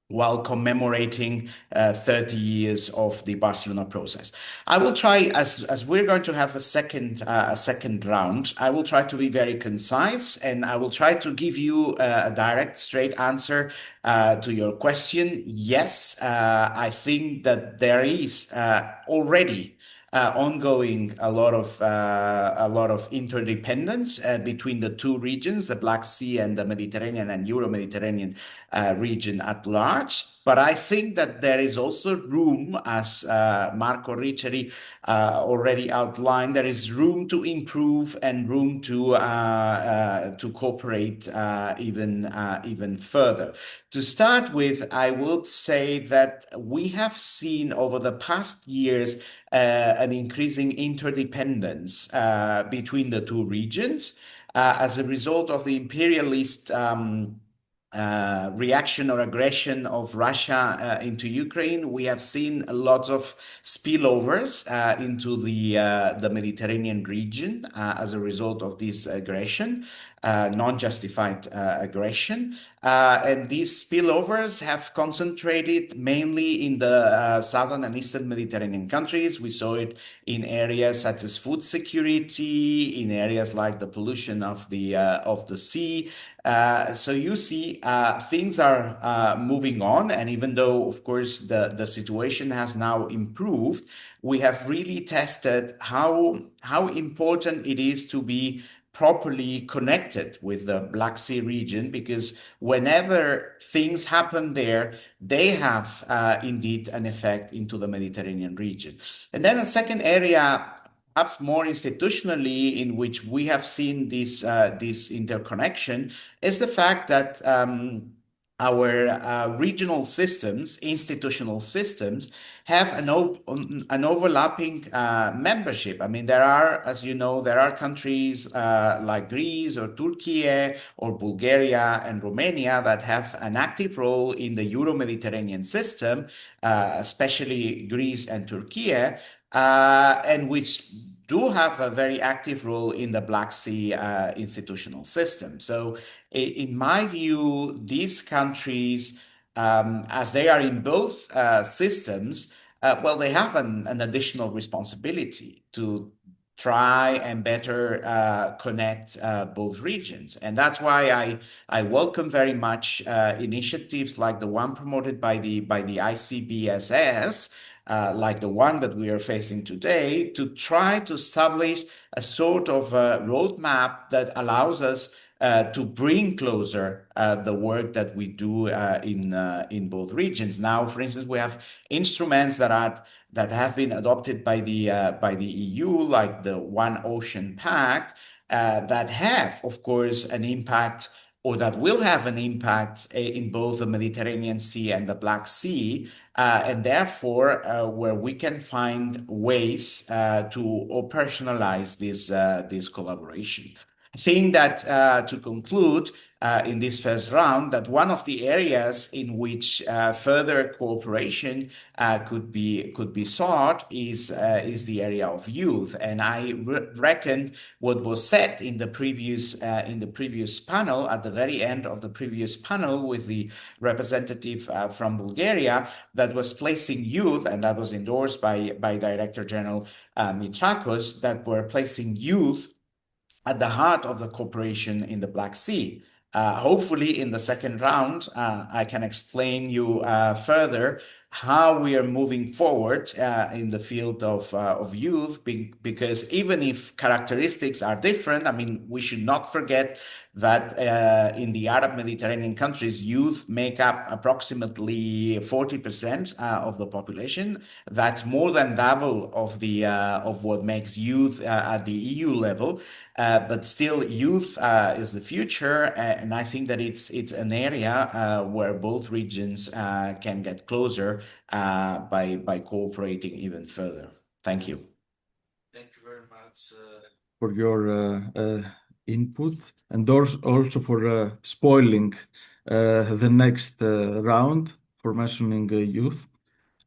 while commemorating 30 years of the Barcelona process. I will try, as we're going to have a second round, I will try to be very concise, and I will try to give you a direct, straight answer to your question. Yes, I think that there is already ongoing a lot of interdependence between the two regions, the Black Sea and the Mediterranean and Euro-Mediterranean region at large. But I think that there is also room, as Marco Riccieri already outlined, there is room to improve and room to cooperate even further. To start with, I would say that we have seen over the past years an increasing interdependence between the two regions as a result of the imperialist reaction or aggression of Russia into Ukraine. We have seen lots of spillovers into the Mediterranean region as a result of this aggression, non-justified aggression. And these spillovers have concentrated mainly in the southern and eastern Mediterranean countries. We saw it in areas such as food security, in areas like the pollution of the sea. So you see, things are moving on, and even though, of course, the situation has now improved, we have really tested how important it is to be properly connected with the Black Sea region, because whenever things happen there, they have indeed an effect into the Mediterranean region. And then a second area, perhaps more institutionally, in which we have seen this interconnection, is the fact that our regional systems, institutional systems, have an overlapping membership. I mean, there are, as you know, there are countries like Greece or Turkey or Bulgaria and Romania that have an active role in the Euro-Mediterranean system, especially Greece and Turkey, and which do have a very active role in the Black Sea institutional system. So in my view, these countries, as they are in both systems, well, they have an additional responsibility to try and better connect both regions. And that's why I welcome very much initiatives like the one promoted by the ICBSS, like the one that we are facing today, to try to establish a sort of roadmap that allows us to bring closer the work that we do in both regions. Now, for instance, we have instruments that have been adopted by the EU, like the One Ocean Pact, that have, of course, an impact, or that will have an impact in both the Mediterranean Sea and the Black Sea, and therefore where we can find ways to operationalize this collaboration. I think that to conclude in this first round, that one of the areas in which further cooperation could be sought is the area of youth. And I reckon what was said in the previous panel, at the very end of the previous panel, with the representative from Bulgaria, that was placing youth, and that was endorsed by Director General Mitrakos, that were placing youth at the heart of the cooperation in the Black Sea. Hopefully in the second round, I can explain you further how we are moving forward in the field of youth, because even if characteristics are different, I mean, we should not forget that in the Arab Mediterranean countries, youth make up approximately 40% of the population. That's more than double of what makes youth at the EU level. But still, youth is the future, and I think that it's an area where both regions can get closer by cooperating even further. Thank you. Thank you very much for your input, and also for spoiling the next round for mentioning youth.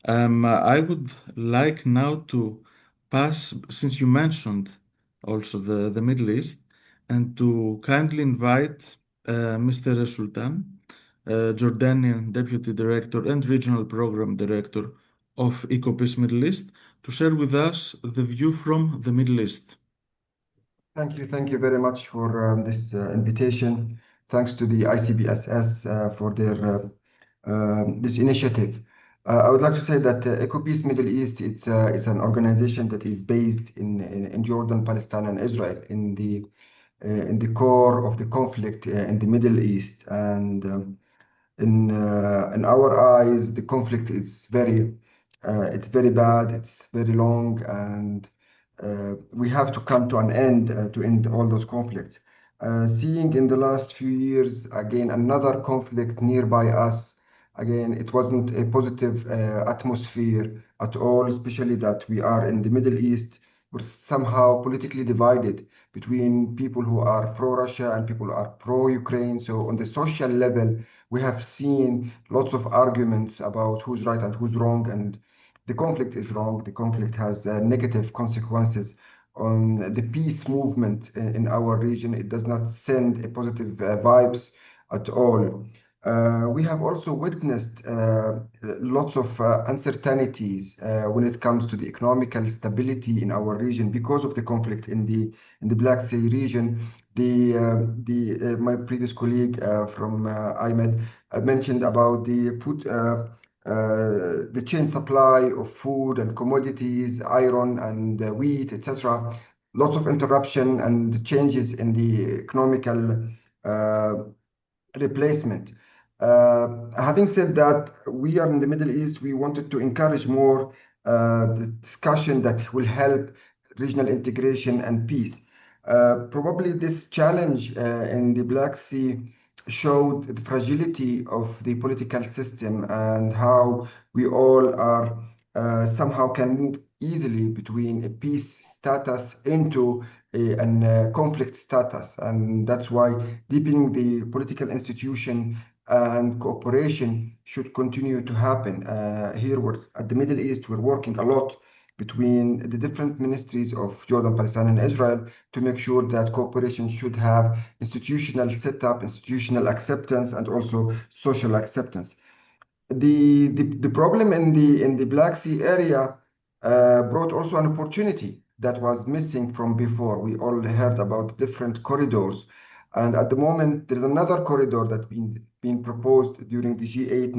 I would like now to pass, since you mentioned also the Middle East, and to kindly invite Mr. Sultan, Jordanian Deputy Director and Regional Program Director of EcoPeace Middle East, to share with us the view from the Middle East. Thank you very much for this invitation. Thanks to the ICBSS for their this initiative. I would like to say that EcoPeace Middle East it's an organization that is based in Jordan, Palestine, and Israel in the core of the conflict in the Middle East. And in our eyes, the conflict is it's very bad, it's very long, and we have to come to an end to end all those conflicts. Seeing in the last few years, again, another conflict nearby us, again, it wasn't a positive atmosphere at all, especially that we are in the Middle East. We're somehow politically divided between people who are pro-Russia and people who are pro-Ukraine. So on the social level, we have seen lots of arguments about who's right and who's wrong, and the conflict is wrong. The conflict has negative consequences on the peace movement in our region. It does not send a positive vibes at all. We have also witnessed lots of uncertainties when it comes to the economical stability in our region because of the conflict in the Black Sea region. My previous colleague from IMED mentioned about the food, the chain supply of food and commodities, iron and wheat, etc. Lots of interruption and changes in the economical replacement. Having said that, we are in the Middle East. We wanted to encourage more the discussion that will help regional integration and peace. Probably this challenge in the Black Sea showed the fragility of the political system and how we all are somehow can move easily between a peace status into a conflict status. And that's why deepening the political institution and cooperation should continue to happen. Here at the Middle East, we're working a lot between the different ministries of Jordan, Palestine, and Israel to make sure that cooperation should have institutional setup, institutional acceptance, and also social acceptance. The problem in the Black Sea area brought also an opportunity that was missing from before. We all heard about different corridors, and at the moment there is another corridor that's been proposed during the G8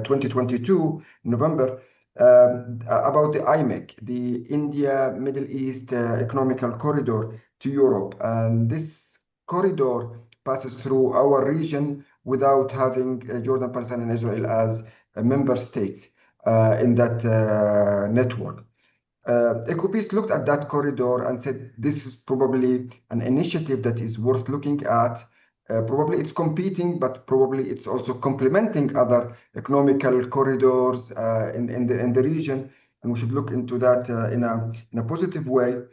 2022 November about the IMEC, the India Middle East Economical Corridor to Europe, and this corridor passes through our region without having Jordan, Palestine, and Israel as member states in that network. EcoPeace looked at that corridor and said, this is probably an initiative that is worth looking at. Probably it's competing, but probably it's also complementing other economical corridors in the region. And we should look into that in a positive way.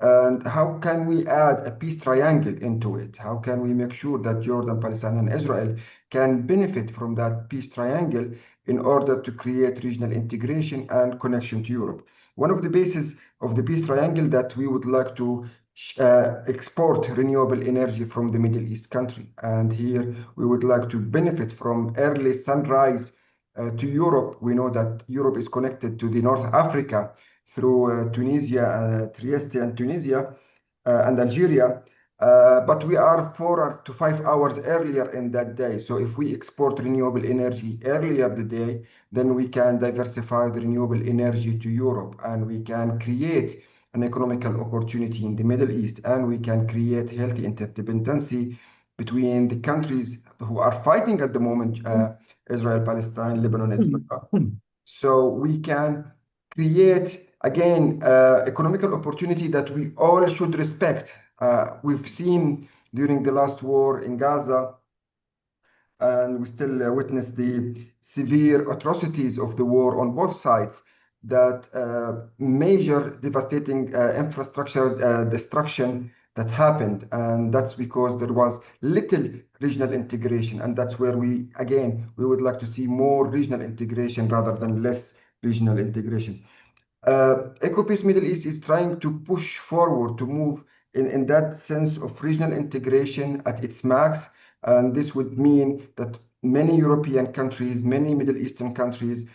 And how can we add a peace triangle into it? How can we make sure that Jordan, Palestine, and Israel can benefit from that peace triangle in order to create regional integration and connection to Europe? One of the bases of the peace triangle that we would like to export renewable energy from the Middle East country. And here we would like to benefit from early sunrise to Europe. We know that Europe is connected to the North Africa through Tunisia, Trieste and Tunisia and Algeria. But we are 4 to 5 hours earlier in that day. So if we export renewable energy earlier the day, then we can diversify the renewable energy to Europe, and we can create an economical opportunity in the Middle East, and we can create healthy interdependency between the countries who are fighting at the moment, Israel, Palestine, Lebanon, etc. So we can create, again, economical opportunity that we all should respect. We've seen during the last war in Gaza, and we still witness the severe atrocities of the war on both sides, that major devastating infrastructure destruction that happened. And that's because there was little regional integration. And that's where we would like to see more regional integration rather than less regional integration. EcoPeace Middle East is trying to push forward to move in that sense of regional integration at its max. And this would mean that many European countries, many Middle Eastern countries,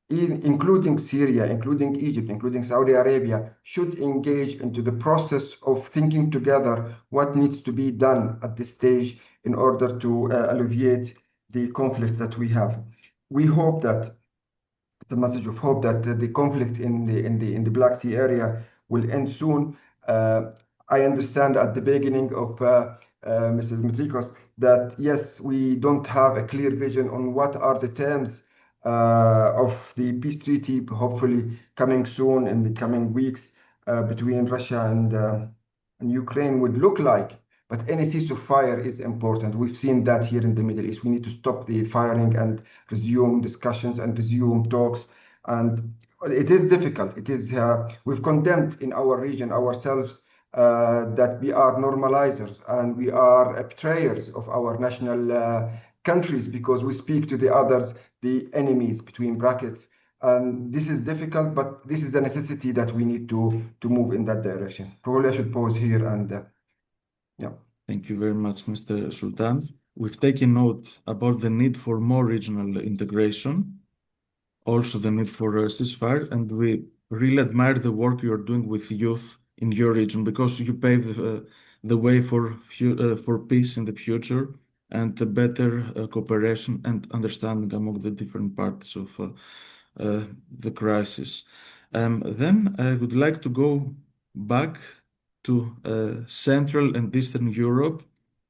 including Syria, including Egypt, including Saudi Arabia, should engage into the process of thinking together what needs to be done at this stage in order to alleviate the conflicts that we have. We hope that the message of hope that the conflict in the Black Sea area will end soon. I understand at the beginning of Mrs. Mitrikos that yes, we don't have a clear vision on what are the terms of the peace treaty, hopefully coming soon in the coming weeks between Russia and Ukraine would look like. But any ceasefire is important. We've seen that here in the Middle East. We need to stop the firing and resume discussions and resume talks. And it is difficult. It is we've condemned in our region ourselves that we are normalizers and we are betrayers of our national countries because we speak to the others, the enemies between brackets. And this is difficult, but this is a necessity that we need to move in that direction. Probably I should pause here and yeah. Thank you very much, Mr. Sultan. We've taken note about the need for more regional integration, also the need for a ceasefire, and we really admire the work you're doing with youth in your region because you pave the way for peace in the future and the better cooperation and understanding among the different parts of the crisis. Then I would like to go back to Central and Eastern Europe,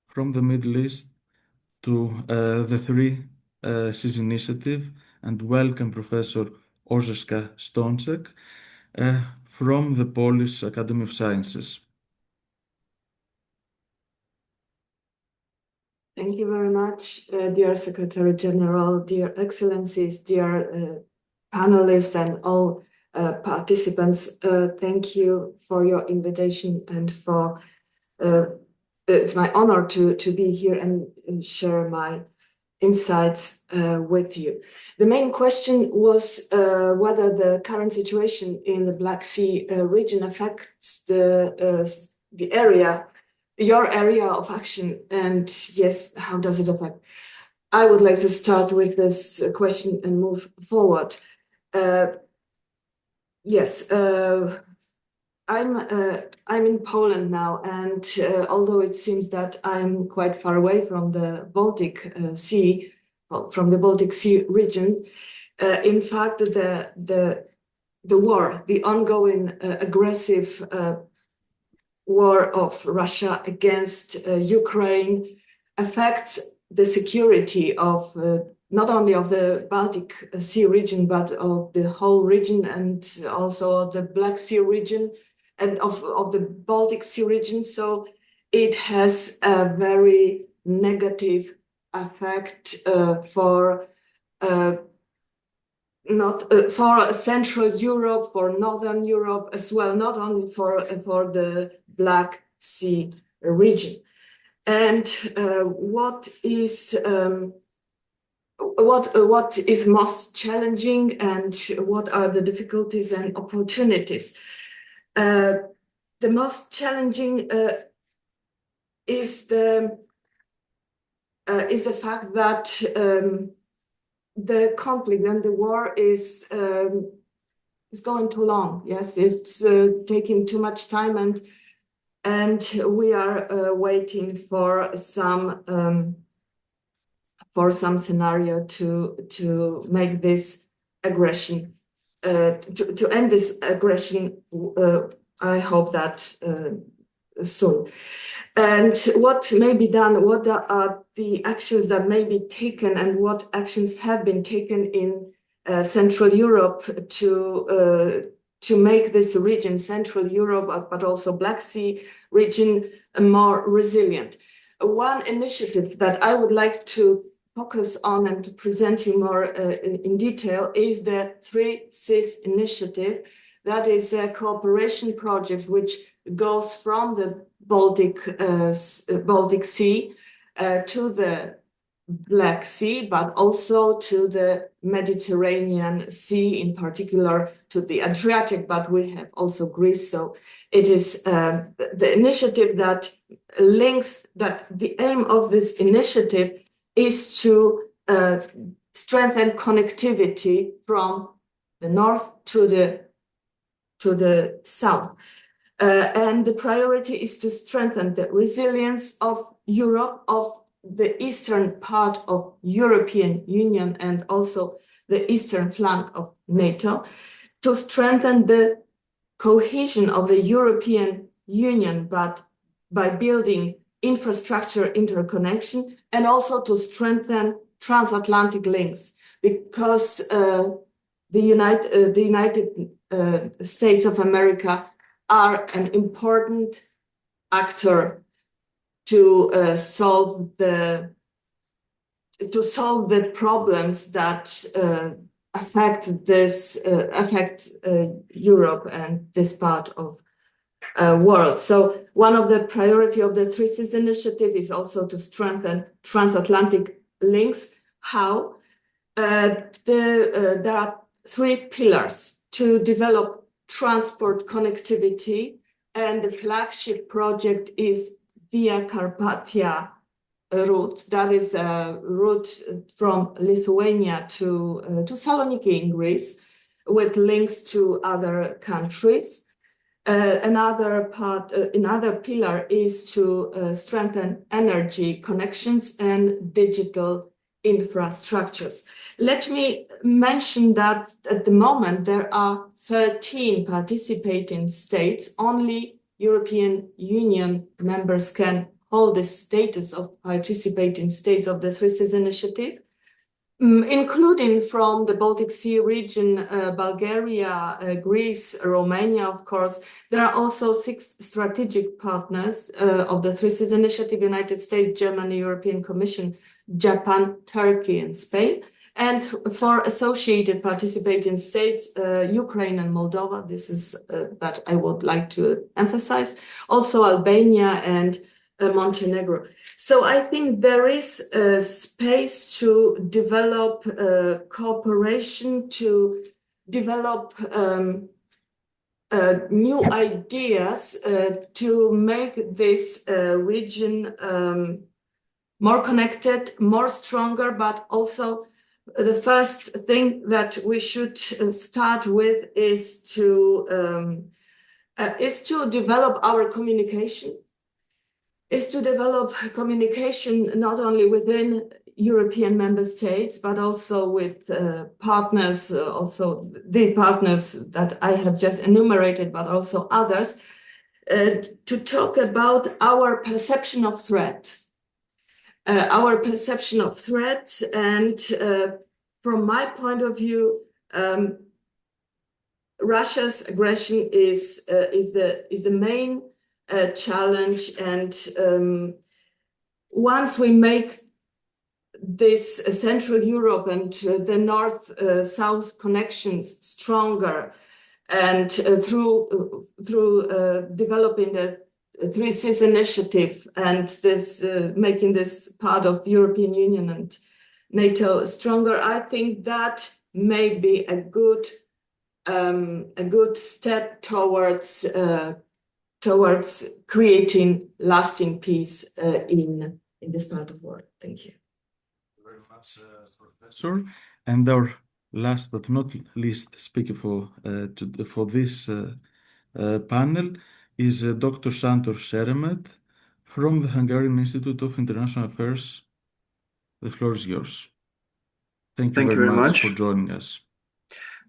from the Middle East to the Three Seas Initiative, and welcome Professor Orzeszka Stączek from the Polish Academy of Sciences. Thank you very much, dear Secretary General, dear Excellencies, dear panelists and all participants. Thank you for your invitation and for it's my honor to be here and share my insights with you. The main question was whether the current situation in the Black Sea region affects the area, your area of action, and yes, how does it affect? I would like to start with this question and move forward. Yes, I'm in Poland now, and although it seems that I'm quite far away from the Baltic Sea, from the Baltic Sea region, in fact, the war, the ongoing aggressive war of Russia against Ukraine affects the security of not only of the Baltic Sea region, but of the whole region and also the Black Sea region and of the Baltic Sea region. So it has a very negative effect for for Central Europe, for Northern Europe as well, not only for the Black Sea region. And what is most challenging and what are the difficulties and opportunities? The most challenging is the fact that the conflict and the war is going too long. Yes, it's taking too much time, and and we are waiting for some scenario to make this aggression to end this aggression. I hope that soon. And what may be done, what are the actions that may be taken, and what actions have been taken in Central Europe to make this region, Central Europe, but also Black Sea region, more resilient. One initiative that I would like to focus on and to present you more in detail is the 3 Seas initiative. That is a cooperation project which goes from the Baltic Sea to the Black Sea, but also to the Mediterranean Sea, in particular to the Adriatic, but we have also Greece. So it is the initiative that links, that the aim of this initiative is to strengthen connectivity from the north to the south. And the priority is to strengthen the resilience of Europe, of the eastern part of European Union, and also the eastern flank of NATO, to strengthen the cohesion of the European Union, but by building infrastructure interconnection, and also to strengthen transatlantic links, because the United States of America are an important actor to solve the problems that affect Europe and this part of world. So one of the priority of the 3 Seas initiative is also to strengthen transatlantic links. How? There are 3 pillars to develop transport connectivity, and the flagship project is Via Carpathia route. That is a route from Lithuania to Saloniki in Greece, with links to other countries. Another pillar is to strengthen energy connections and digital infrastructures. Let me mention that at the moment there are 13 participating states. Only European Union members can hold the status of participating states of the 3 Seas initiative, including from the Baltic Sea region, Bulgaria, Greece, Romania, of course. There are also 6 strategic partners of the 3 Seas initiative: United States, Germany, European Commission, Japan, Turkey, and Spain. And for associated participating states, Ukraine and Moldova, this is that I would like to emphasize. Also Albania and Montenegro. So I think there is space to develop cooperation, to develop new ideas to make this region more connected, more stronger, but also the first thing that we should start with is to develop our communication. Is to develop communication not only within European member states, but also with partners, also the partners that I have just enumerated, but also others, to talk about our perception of threat. And from my point of view, Russia's aggression is the main challenge, and once we make this Central Europe and the North-South connections stronger, and through developing the 3 Seas initiative and this making this part of European Union and NATO stronger, I think that may be a good step towards creating lasting peace in this part of the world. Thank you. Thank you very much, Professor. And our last but not least speaker for this panel is Dr. Santor Sheremet from the Hungarian Institute of International Affairs. The floor is yours. Thank you very much for joining us.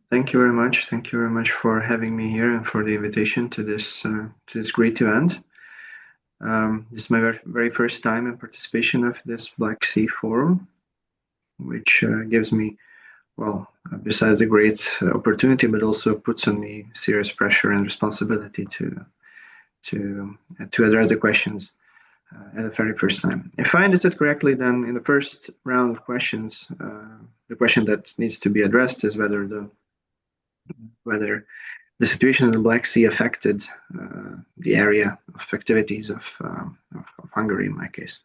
Thank you very much. Thank you very much for having me here and for the invitation to this great event. This is my very first time in participation of this Black Sea Forum, which gives me, well, besides the great opportunity, but also puts on me serious pressure and responsibility to address the questions at the very first time. If I understood correctly, then in the first round of questions, the question that needs to be addressed is whether the situation in the Black Sea affected the area of activities of Hungary in my case.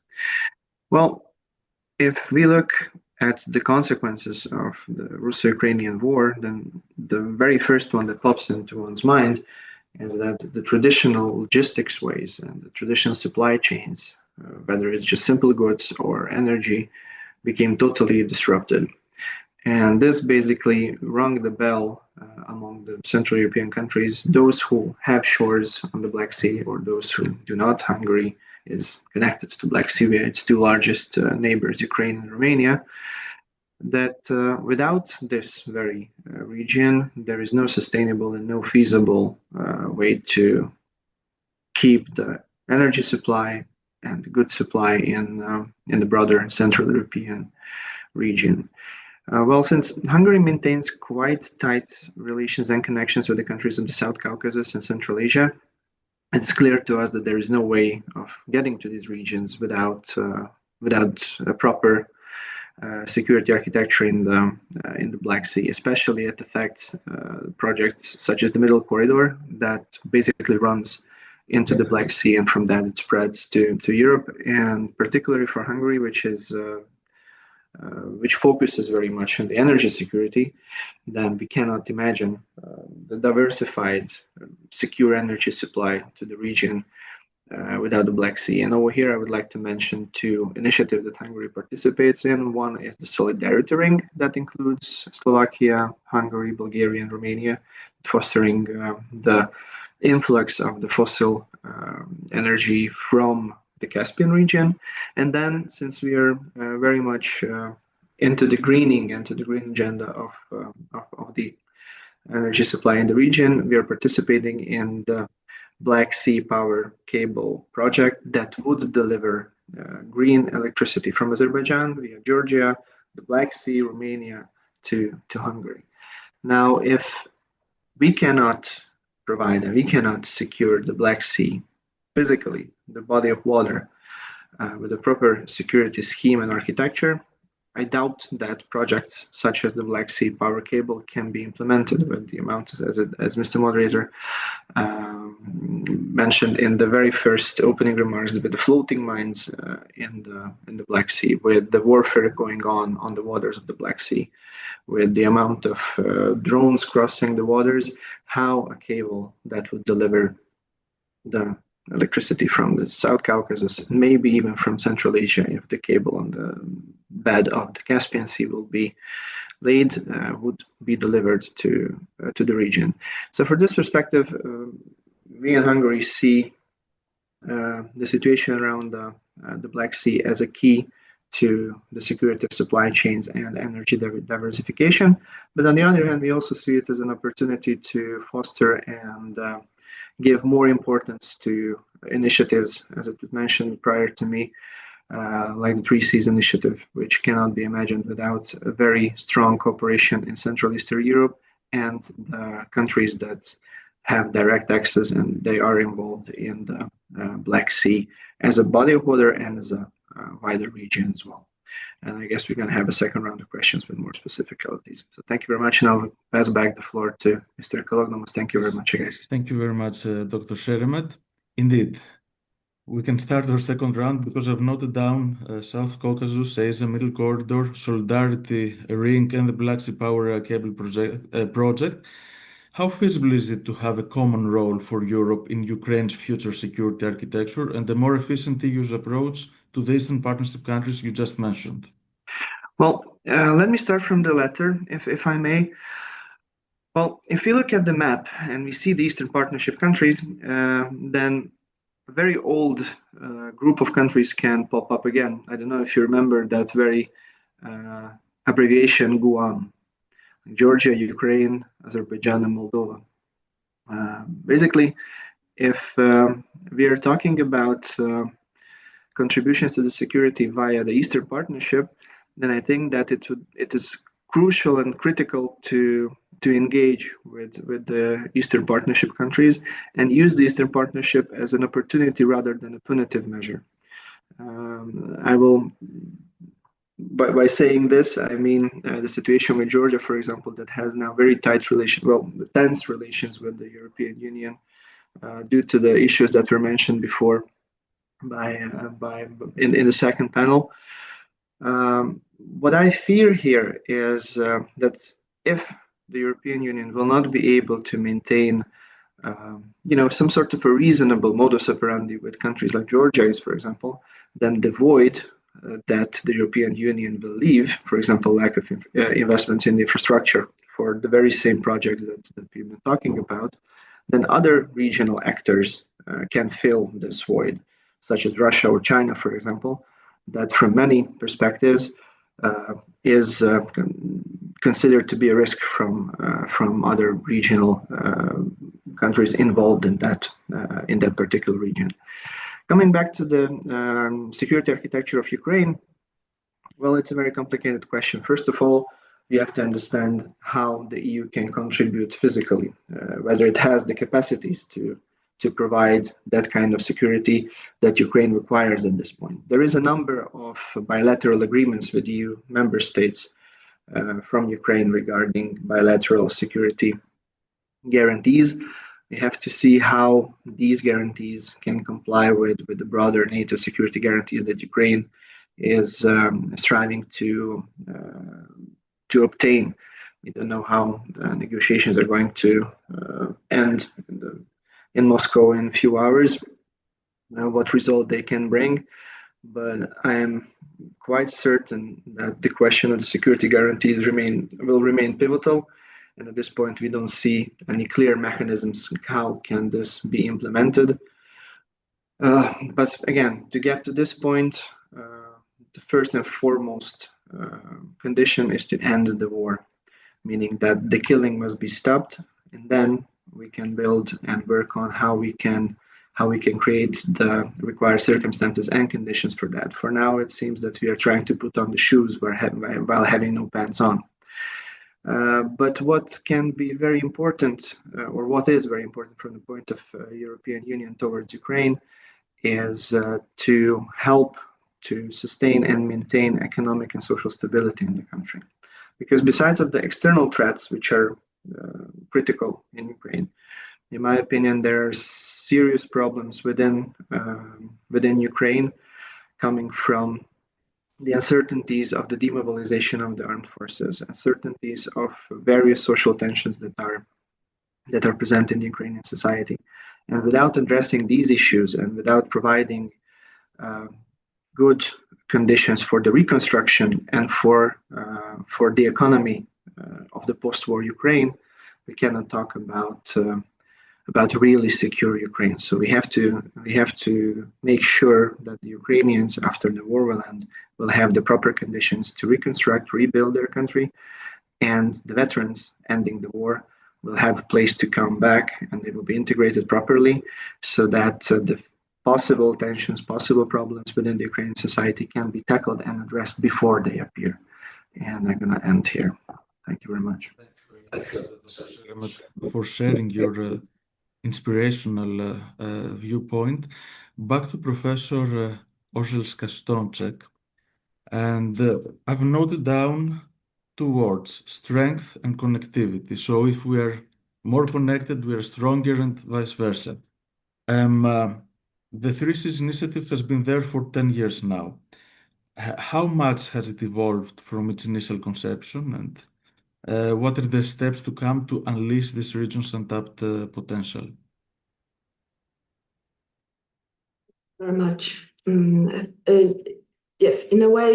Well, if we look at the consequences of the Russo-Ukrainian war, then the very first one that pops into one's mind is that the traditional logistics ways and the traditional supply chains, whether it's just simple goods or energy, became totally disrupted. And this basically rung the bell among the Central European countries, those who have shores on the Black Sea or those who do not. Hungary is connected to Black Sea via its two largest neighbors, Ukraine and Romania, that without this very region, there is no sustainable and no feasible way to keep the energy supply and the goods supply in the broader Central European region. Well, since Hungary maintains quite tight relations and connections with the countries of the South Caucasus and Central Asia, it's clear to us that there is no way of getting to these regions without a proper security architecture in the Black Sea, especially at the fact projects such as the Middle Corridor that basically runs into the Black Sea, and from that it spreads to Europe, and particularly for Hungary, which focuses very much on the energy security, then we cannot imagine the diversified, secure energy supply to the region without the Black Sea. And over here, I would like to mention two initiatives that Hungary participates in. One is the Solidarity Ring that includes Slovakia, Hungary, Bulgaria, and Romania, fostering the influx of the fossil energy from the Caspian region. And then, since we are very much into the greening and to the green agenda of the energy supply in the region, we are participating in the Black Sea Power Cable project that would deliver green electricity from Azerbaijan via Georgia, the Black Sea, Romania to Hungary. Now, if we cannot provide and we cannot secure the Black Sea physically, the body of water, with a proper security scheme and architecture, I doubt that projects such as the Black Sea Power Cable can be implemented with the amount, as Mr. Moderator mentioned in the very first opening remarks, with the floating mines in the Black Sea, with the warfare going on the waters of the Black Sea, with the amount of drones crossing the waters, how a cable that would deliver the electricity from the South Caucasus, maybe even from Central Asia, if the cable on the bed of the Caspian Sea will be laid, would be delivered to the region. So, for this perspective, we in Hungary see the situation around the Black Sea as a key to the security of supply chains and energy diversification. But on the other hand, we also see it as an opportunity to foster and give more importance to initiatives, as it was mentioned prior to me, like the Three Seas Initiative, which cannot be imagined without a very strong cooperation in Central Eastern Europe and the countries that have direct access and they are involved in the Black Sea as a body of water and as a wider region as well. And I guess we're going to have a second round of questions with more specificities. So thank you very much. And I'll pass back the floor to Mr. Kalognomos. Thank you very much, guys. Thank you very much, Dr. Sheremet. Indeed, we can start our second round because I've noted down South Caucasus, Asia, Middle Corridor, Solidarity Ring, and the Black Sea Power Cable project. How feasible is it to have a common role for Europe in Ukraine's future security architecture and a more efficient EU's approach to the Eastern Partnership countries you just mentioned? Well, let me start from the latter, if I may. Well, if we look at the map and we see the Eastern Partnership countries, then a very old group of countries can pop up again. I don't know if you remember that very abbreviation GUAM: Georgia, Ukraine, Azerbaijan, and Moldova. Basically, if we are talking about contributions to the security via the Eastern Partnership, then I think that it is crucial and critical to engage with the Eastern Partnership countries and use the Eastern Partnership as an opportunity rather than a punitive measure. I will, by saying this, I mean the situation with Georgia, for example, that has now very tight relations, well, tense relations with the European Union due to the issues that were mentioned before in the second panel. What I fear here is that if the European Union will not be able to maintain, some sort of a reasonable modus operandi with countries like Georgia is, for example, then the void that the European Union will leave, for example, lack of investments in infrastructure for the very same projects that we've been talking about, then other regional actors can fill this void, such as Russia or China, for example, that from many perspectives is considered to be a risk from other regional countries involved in that particular region. Coming back to the security architecture of Ukraine, well, it's a very complicated question. First of all, we have to understand how the EU can contribute physically, whether it has the capacities to provide that kind of security that Ukraine requires at this point. There is a number of bilateral agreements with EU member states from Ukraine regarding bilateral security guarantees. We have to see how these guarantees can comply with the broader NATO security guarantees that Ukraine is striving to obtain. We don't know how the negotiations are going to end in Moscow in a few hours, what result they can bring. But I am quite certain that the question of the security guarantees will remain pivotal. And at this point, we don't see any clear mechanisms how can this be implemented. But again, to get to this point, the first and foremost condition is to end the war, meaning that the killing must be stopped, and then we can build and work on how we can create the required circumstances and conditions for that. For now, it seems that we are trying to put on the shoes while having no pants on. But what can be very important, or what is very important from the point of European Union towards Ukraine, is to help to sustain and maintain economic and social stability in the country. Because besides of the external threats, which are critical in Ukraine, in my opinion, there are serious problems within Ukraine coming from the uncertainties of the demobilization of the armed forces, uncertainties of various social tensions that are present in the Ukrainian society. And without addressing these issues and without providing good conditions for the reconstruction and for the economy of the post-war Ukraine, we cannot talk about really secure Ukraine. So we have to make sure that the Ukrainians, after the war will end, will have the proper conditions to reconstruct, rebuild their country, and the veterans ending the war will have a place to come back, and they will be integrated properly, so that the possible tensions, possible problems within the Ukrainian society can be tackled and addressed before they appear. And I'm going to end here. Thank you very much. For sharing your inspirational viewpoint. Back to Professor Orzelska-Stonczek. And I've noted down two words: strength and connectivity. So if we are more connected, we are stronger, and vice versa. The Three Seas Initiative has been there for 10 years now. How much has it evolved from its initial conception, and what are the steps to come to unleash this region's untapped potential? Very much. Yes, in a way,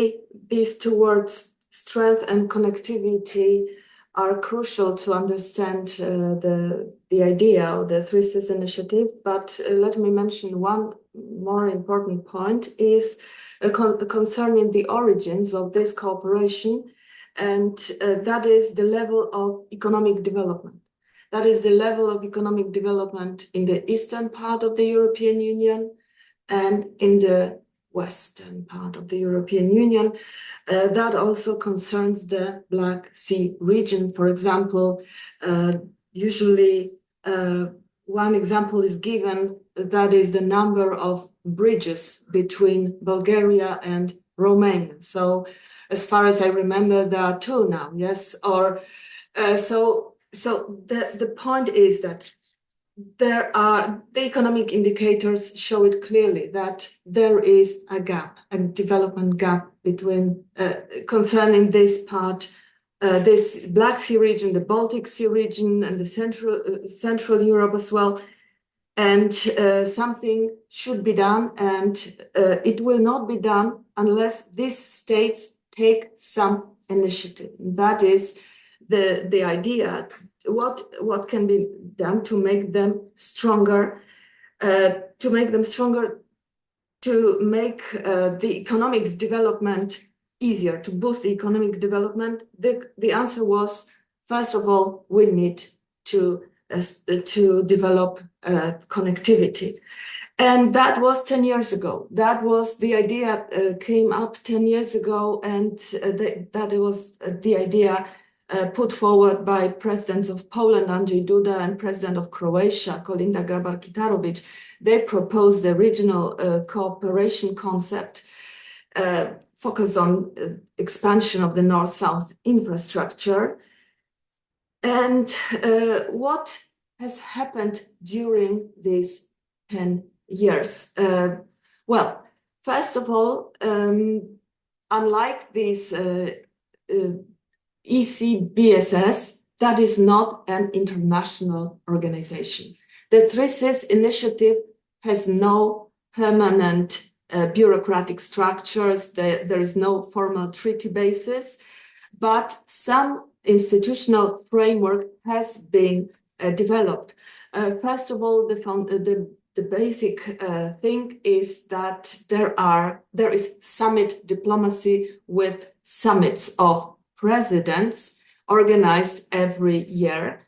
these two words, strength and connectivity, are crucial to understand the idea of the Three Seas Initiative. But let me mention one more important point is concerning the origins of this cooperation, and that is the level of economic development. That is the level of economic development in the eastern part of the European Union and in the western part of the European Union. That also concerns the Black Sea region. For example, usually one example is given, that is the number of bridges between Bulgaria and Romania. So as far as I remember, there are two now, yes? Or so the point is that the economic indicators show it clearly that there is a gap, a development gap between concerning this part, this Black Sea region, the Baltic Sea region, and the Central Europe as well. And something should be done, and it will not be done unless these states take some initiative. That is the idea. What can be done to make them stronger, to make the economic development easier, to boost the economic development? The answer was, first of all, we need to develop connectivity. And that was 10 years ago. That was the idea came up 10 years ago, and that was the idea put forward by presidents of Poland, Andrzej Duda, and president of Croatia, Kolinda Grabar-Kitarovic. They proposed the regional cooperation concept focused on expansion of the north-south infrastructure. And what has happened during these 10 years? Well, first of all, unlike this ICBSS, that is not an international organization. The Three Seas Initiative has no permanent bureaucratic structures. There is no formal treaty basis, but some institutional framework has been developed. First of all, the basic thing is that there is summit diplomacy with summits of presidents organized every year.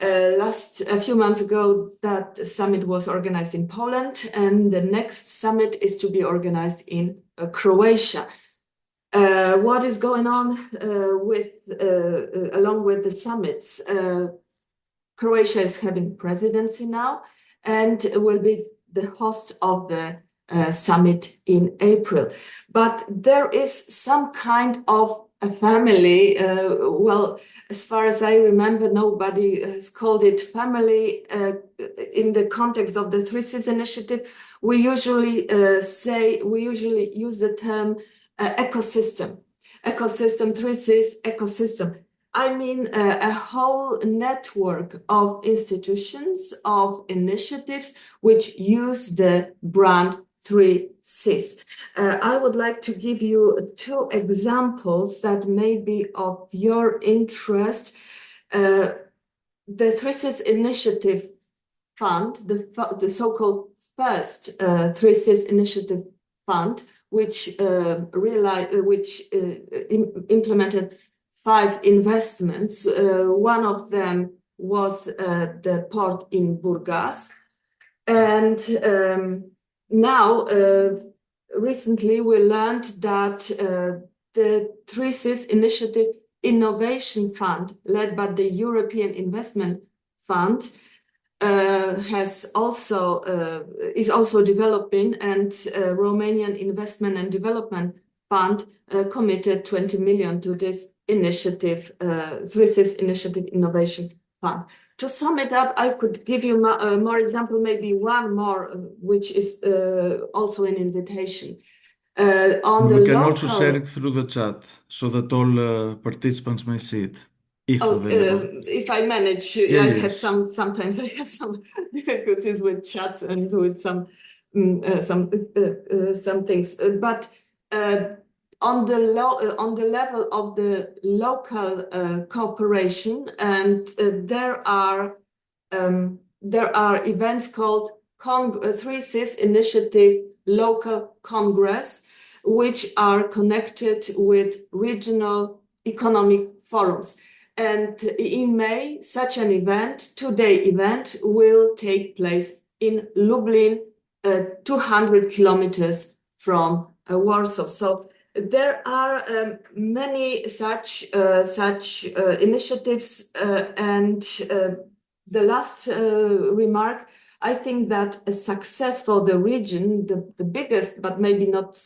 A few months ago, that summit was organized in Poland, and the next summit is to be organized in Croatia. What is going on along with the summits? Croatia is having presidency now and will be the host of the summit in April. But there is some kind of a family. Well, as far as I remember, nobody has called it family. In the context of the Three Seas Initiative, we usually use the term ecosystem. Ecosystem, Three Seas ecosystem. I mean a whole network of institutions, of initiatives which use the brand Three Seas. I would like to give you two examples that may be of your interest. The Three Seas Initiative Fund, the so-called first Three Seas Initiative Fund, which implemented 5 investments. One of them was the port in Burgas. And now, recently, we learned that the Three Seas Initiative Innovation Fund, led by the European Investment Fund, is also developing, and Romanian Investment and Development Fund committed 20 million to this initiative, Three Seas Initiative Innovation Fund. To sum it up, I could give you more example, maybe one more, which is also an invitation. We can also share it through the chat so that all participants may see it. If I manage, yes. Sometimes I have some difficulties with chats and with some things. But on the level of the local cooperation, and there are events called 3CIS Initiative Local Congress, which are connected with regional economic forums. And in May, such an event, two-day event, will take place in Lublin, 200 kilometers from Warsaw. So there are many such initiatives, and the last remark, I think that a success for the region, the biggest, but maybe not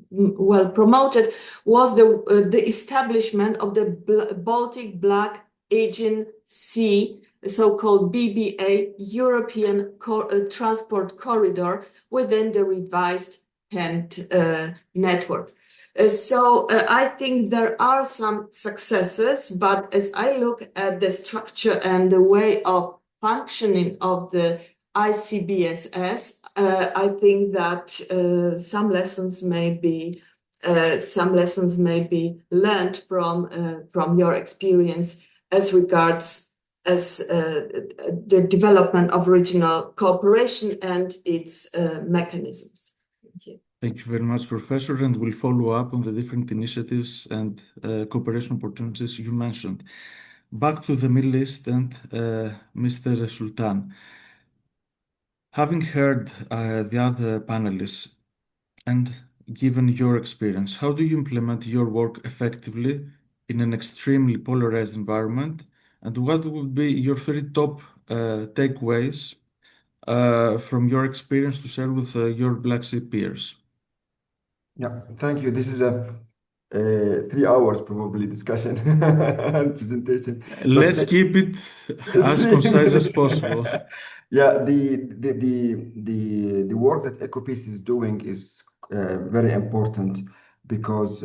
well promoted, was the establishment of the Baltic Black Aegean Sea, so-called BBA, European Transport Corridor, within the revised HENT network. So I think there are some successes, but as I look at the structure and the way of functioning of the ICBSS, I think that some lessons may be learned from your experience as regards the development of regional cooperation and its mechanisms. Thank you. Thank you very much, Professor, and we'll follow up on the different initiatives and cooperation opportunities you mentioned. Back to the Middle East and Mr. Sultan. Having heard the other panelists and given your experience, how do you implement your work effectively in an extremely polarized environment? And what would be your three top takeaways from your experience to share with your Black Sea peers? Yeah, thank you. This is a 3 hours probably discussion and presentation. Let's keep it as concise as possible. Yeah, the work that EcoPeace is doing is very important because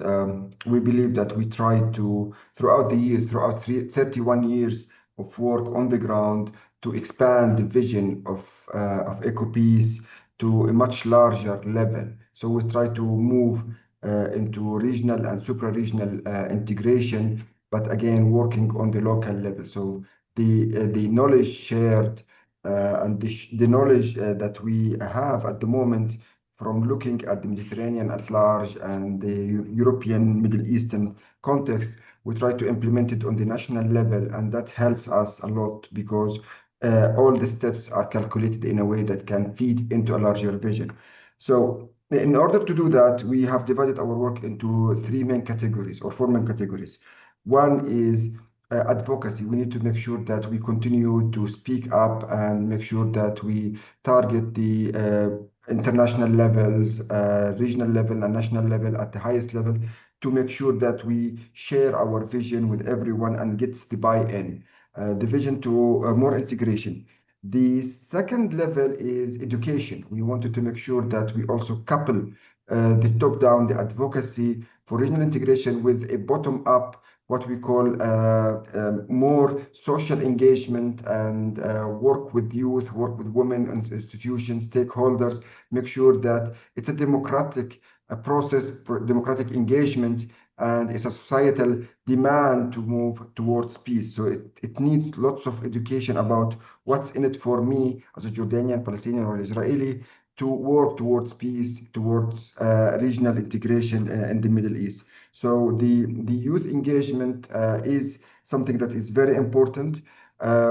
we believe that we try to, throughout the years, throughout 31 years of work on the ground, to expand the vision of EcoPeace to a much larger level. So we try to move into regional and supra-regional integration, but again, working on the local level. So the knowledge shared and the knowledge that we have at the moment from looking at the Mediterranean at large and the European Middle Eastern context, we try to implement it on the national level, and that helps us a lot because all the steps are calculated in a way that can feed into a larger vision. So in order to do that, we have divided our work into three main categories or four main categories. One is advocacy. We need to make sure that we continue to speak up and make sure that we target the international levels, regional level and national level at the highest level to make sure that we share our vision with everyone and gets the buy-in, the vision to more integration. The second level is education. We wanted to make sure that we also couple the top-down, the advocacy for regional integration with a bottom-up, what we call more social engagement and work with youth, work with women and institutions, stakeholders, make sure that it's a democratic process for democratic engagement and it's a societal demand to move towards peace. So it needs lots of education about what's in it for me as a Jordanian, Palestinian, or Israeli to work towards peace, towards regional integration in the Middle East. So the youth engagement is something that is very important.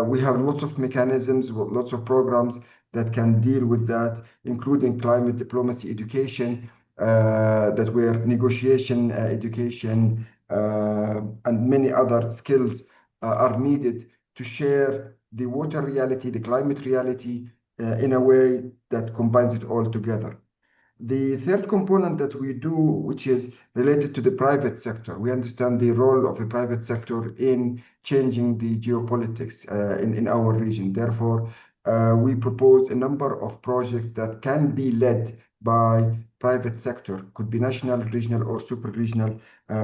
We have lots of mechanisms, lots of programs that can deal with that, including climate diplomacy education, that were negotiation education, and many other skills are needed to share the water reality, the climate reality in a way that combines it all together. The third component that we do, which is related to the private sector, we understand the role of the private sector in changing the geopolitics in our region. Therefore, we propose a number of projects that can be led by private sector, could be national, regional, or super-regional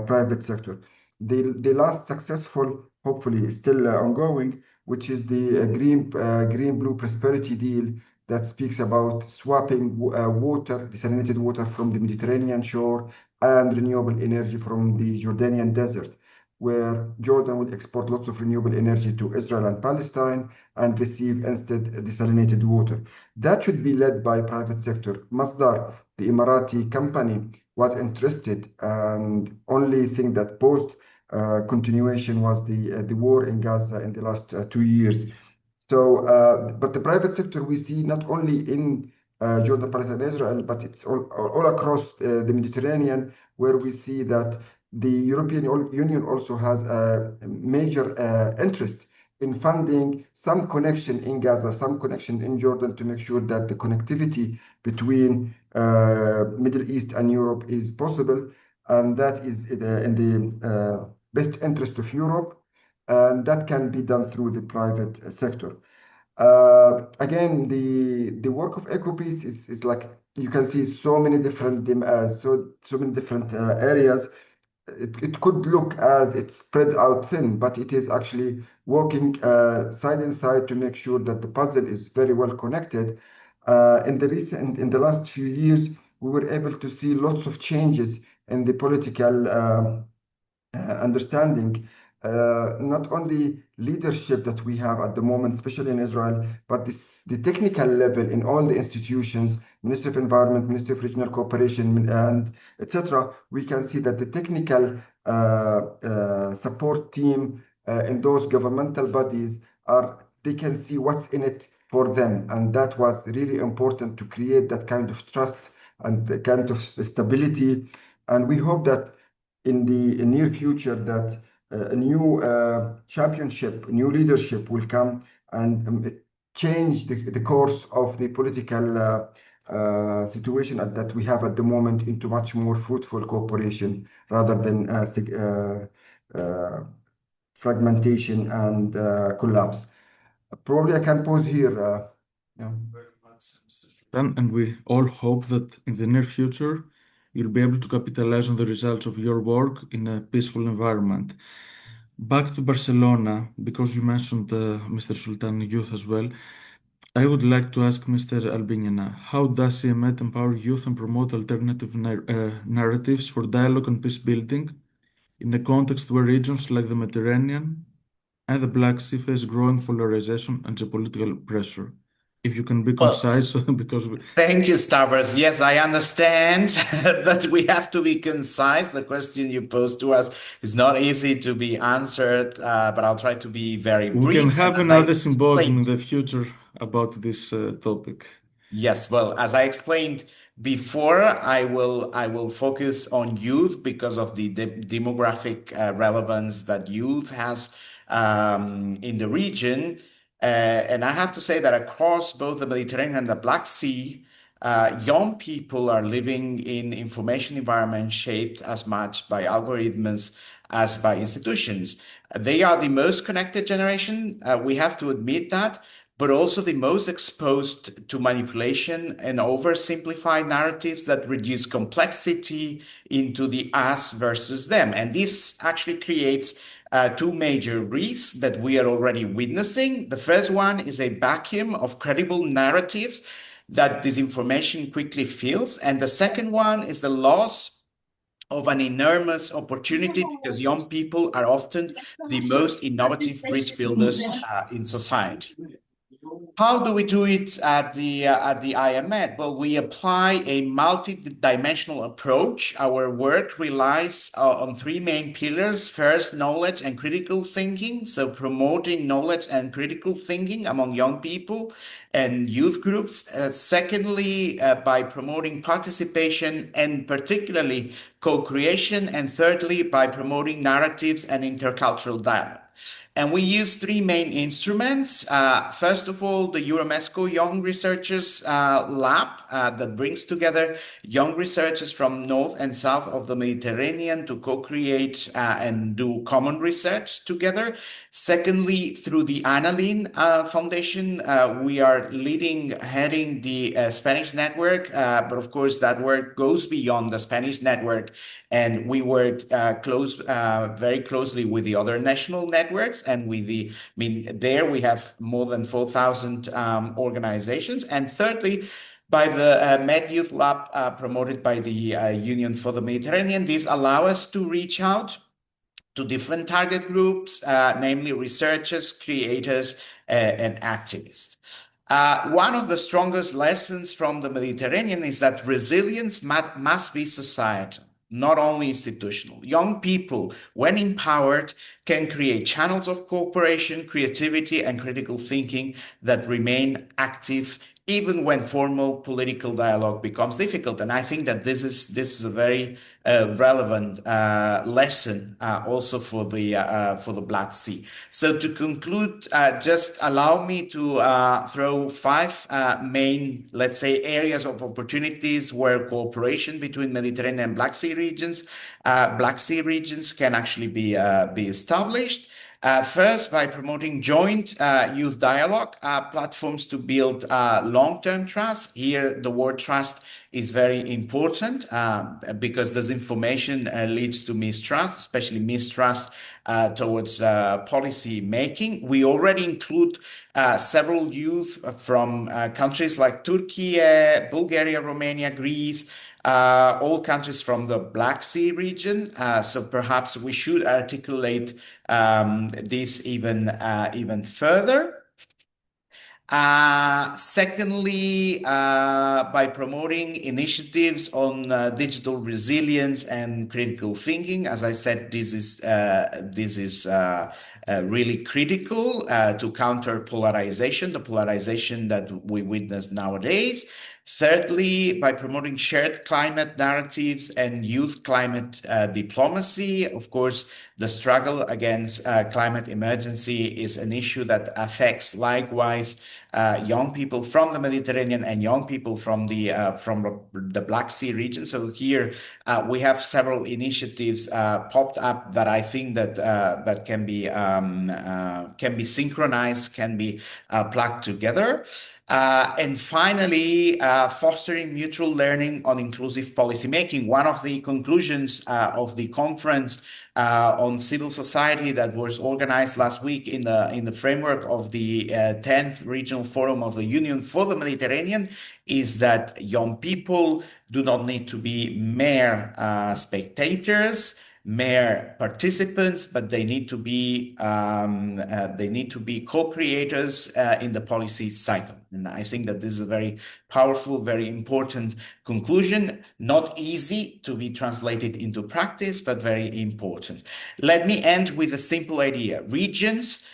private sector. The last successful, hopefully still ongoing, which is the Green Blue Prosperity Deal that speaks about swapping water, desalinated water from the Mediterranean shore and renewable energy from the Jordanian desert, where Jordan will export lots of renewable energy to Israel and Palestine and receive instead desalinated water. That should be led by private sector. Masdar, the Emirati company, was interested, and only thing that paused continuation was the war in Gaza in the last 2 years. So, but the private sector we see not only in Jordan, Palestine, and Israel, but it's all across the Mediterranean, where we see that the European Union also has a major interest in funding some connection in Gaza, some connection in Jordan, to make sure that the connectivity between Middle East and Europe is possible, and that is in the best interest of Europe, and that can be done through the private sector. Again, the work of EcoPeace is like, you can see so many different areas. It could look as it's spread out thin, but it is actually working side and side to make sure that the puzzle is very well connected. In the last few years, we were able to see lots of changes in the political understanding, not only leadership that we have at the moment, especially in Israel, but the technical level in all the institutions, Ministry of Environment, Ministry of Regional Cooperation, and etc. We can see that the technical support team in those governmental bodies they can see what's in it for them, and that was really important to create that kind of trust and the kind of stability. And we hope that in the near future that a new championship, new leadership will come and change the course of the political situation that we have at the moment into much more fruitful cooperation rather than fragmentation and collapse. Probably I can pause here. Very much, Mr. Sultan, and we all hope that in the near future you'll be able to capitalize on the results of your work in a peaceful environment. Back to Barcelona, because you mentioned Mr. Sultan youth as well, I would like to ask Mr. Albiñana, how does CMET empower youth and promote alternative narratives for dialogue and peace building in a context where regions like the Mediterranean and the Black Sea face growing polarization and geopolitical pressure? If you can be concise, because thank you, Stavros. Yes, I understand that we have to be concise. The question you posed to us is not easy to be answered, but I'll try to be very brief. We can have another symposium in the future about this topic. Yes, well, as I explained before, I will focus on youth because of the demographic relevance that youth has in the region. And I have to say that across both the Mediterranean and the Black Sea, young people are living in information environments shaped as much by algorithms as by institutions. They are the most connected generation, we have to admit that, but also the most exposed to manipulation and oversimplified narratives that reduce complexity into the us versus them. And this actually creates two major risks that we are already witnessing. The first one is a vacuum of credible narratives that disinformation quickly fills. And the second one is the loss of an enormous opportunity, because young people are often the most innovative bridge builders in society. How do we do it at the IMET? Well, we apply a multi-dimensional approach. Our work relies on three main pillars. First, knowledge and critical thinking. So promoting knowledge and critical thinking among young people and youth groups. Secondly, by promoting participation and particularly co-creation. And thirdly, by promoting narratives and intercultural dialogue. And we use three main instruments. First of all, the Euromesco Young Researchers Lab that brings together young researchers from north and south of the Mediterranean to co-create and do common research together. Secondly, through the Annalyn Foundation, we are heading the Spanish network, but of course that work goes beyond the Spanish network, and we work very closely with the other national networks. and there we have more than 4,000 organizations. And thirdly, by the Med Youth Lab promoted by the Union for the Mediterranean. These allow us to reach out to different target groups, namely researchers, creators, and activists. One of the strongest lessons from the Mediterranean is that resilience must be societal, not only institutional. Young people, when empowered, can create channels of cooperation, creativity, and critical thinking that remain active even when formal political dialogue becomes difficult. And I think that this is a very relevant lesson also for the Black Sea. So to conclude, just allow me to throw five main, let's say, areas of opportunities where cooperation between Mediterranean and Black Sea regions can actually be established. First, by promoting joint youth dialogue platforms to build long-term trust. Here, the word trust is very important because disinformation leads to mistrust, especially mistrust towards policy making. We already include several youth from countries like Turkey, Bulgaria, Romania, Greece, all countries from the Black Sea region. So perhaps we should articulate this even further. Secondly, by promoting initiatives on digital resilience and critical thinking, as I said, this is really critical to counter polarization, the polarization that we witness nowadays. Thirdly, by promoting shared climate narratives and youth climate diplomacy. Of course, the struggle against climate emergency is an issue that affects likewise young people from the Mediterranean and young people from the Black Sea region. So here we have several initiatives popped up that I think that can be synchronized, can be plugged together. And finally, fostering mutual learning on inclusive policymaking. One of the conclusions of the conference on civil society that was organized last week in the framework of the 10th Regional Forum of the Union for the Mediterranean is that young people do not need to be mere spectators, mere participants, but they need to be co-creators in the policy cycle. And I think that this is a very powerful, very important conclusion, not easy to be translated into practice, but very important. Let me end with a simple idea. Regions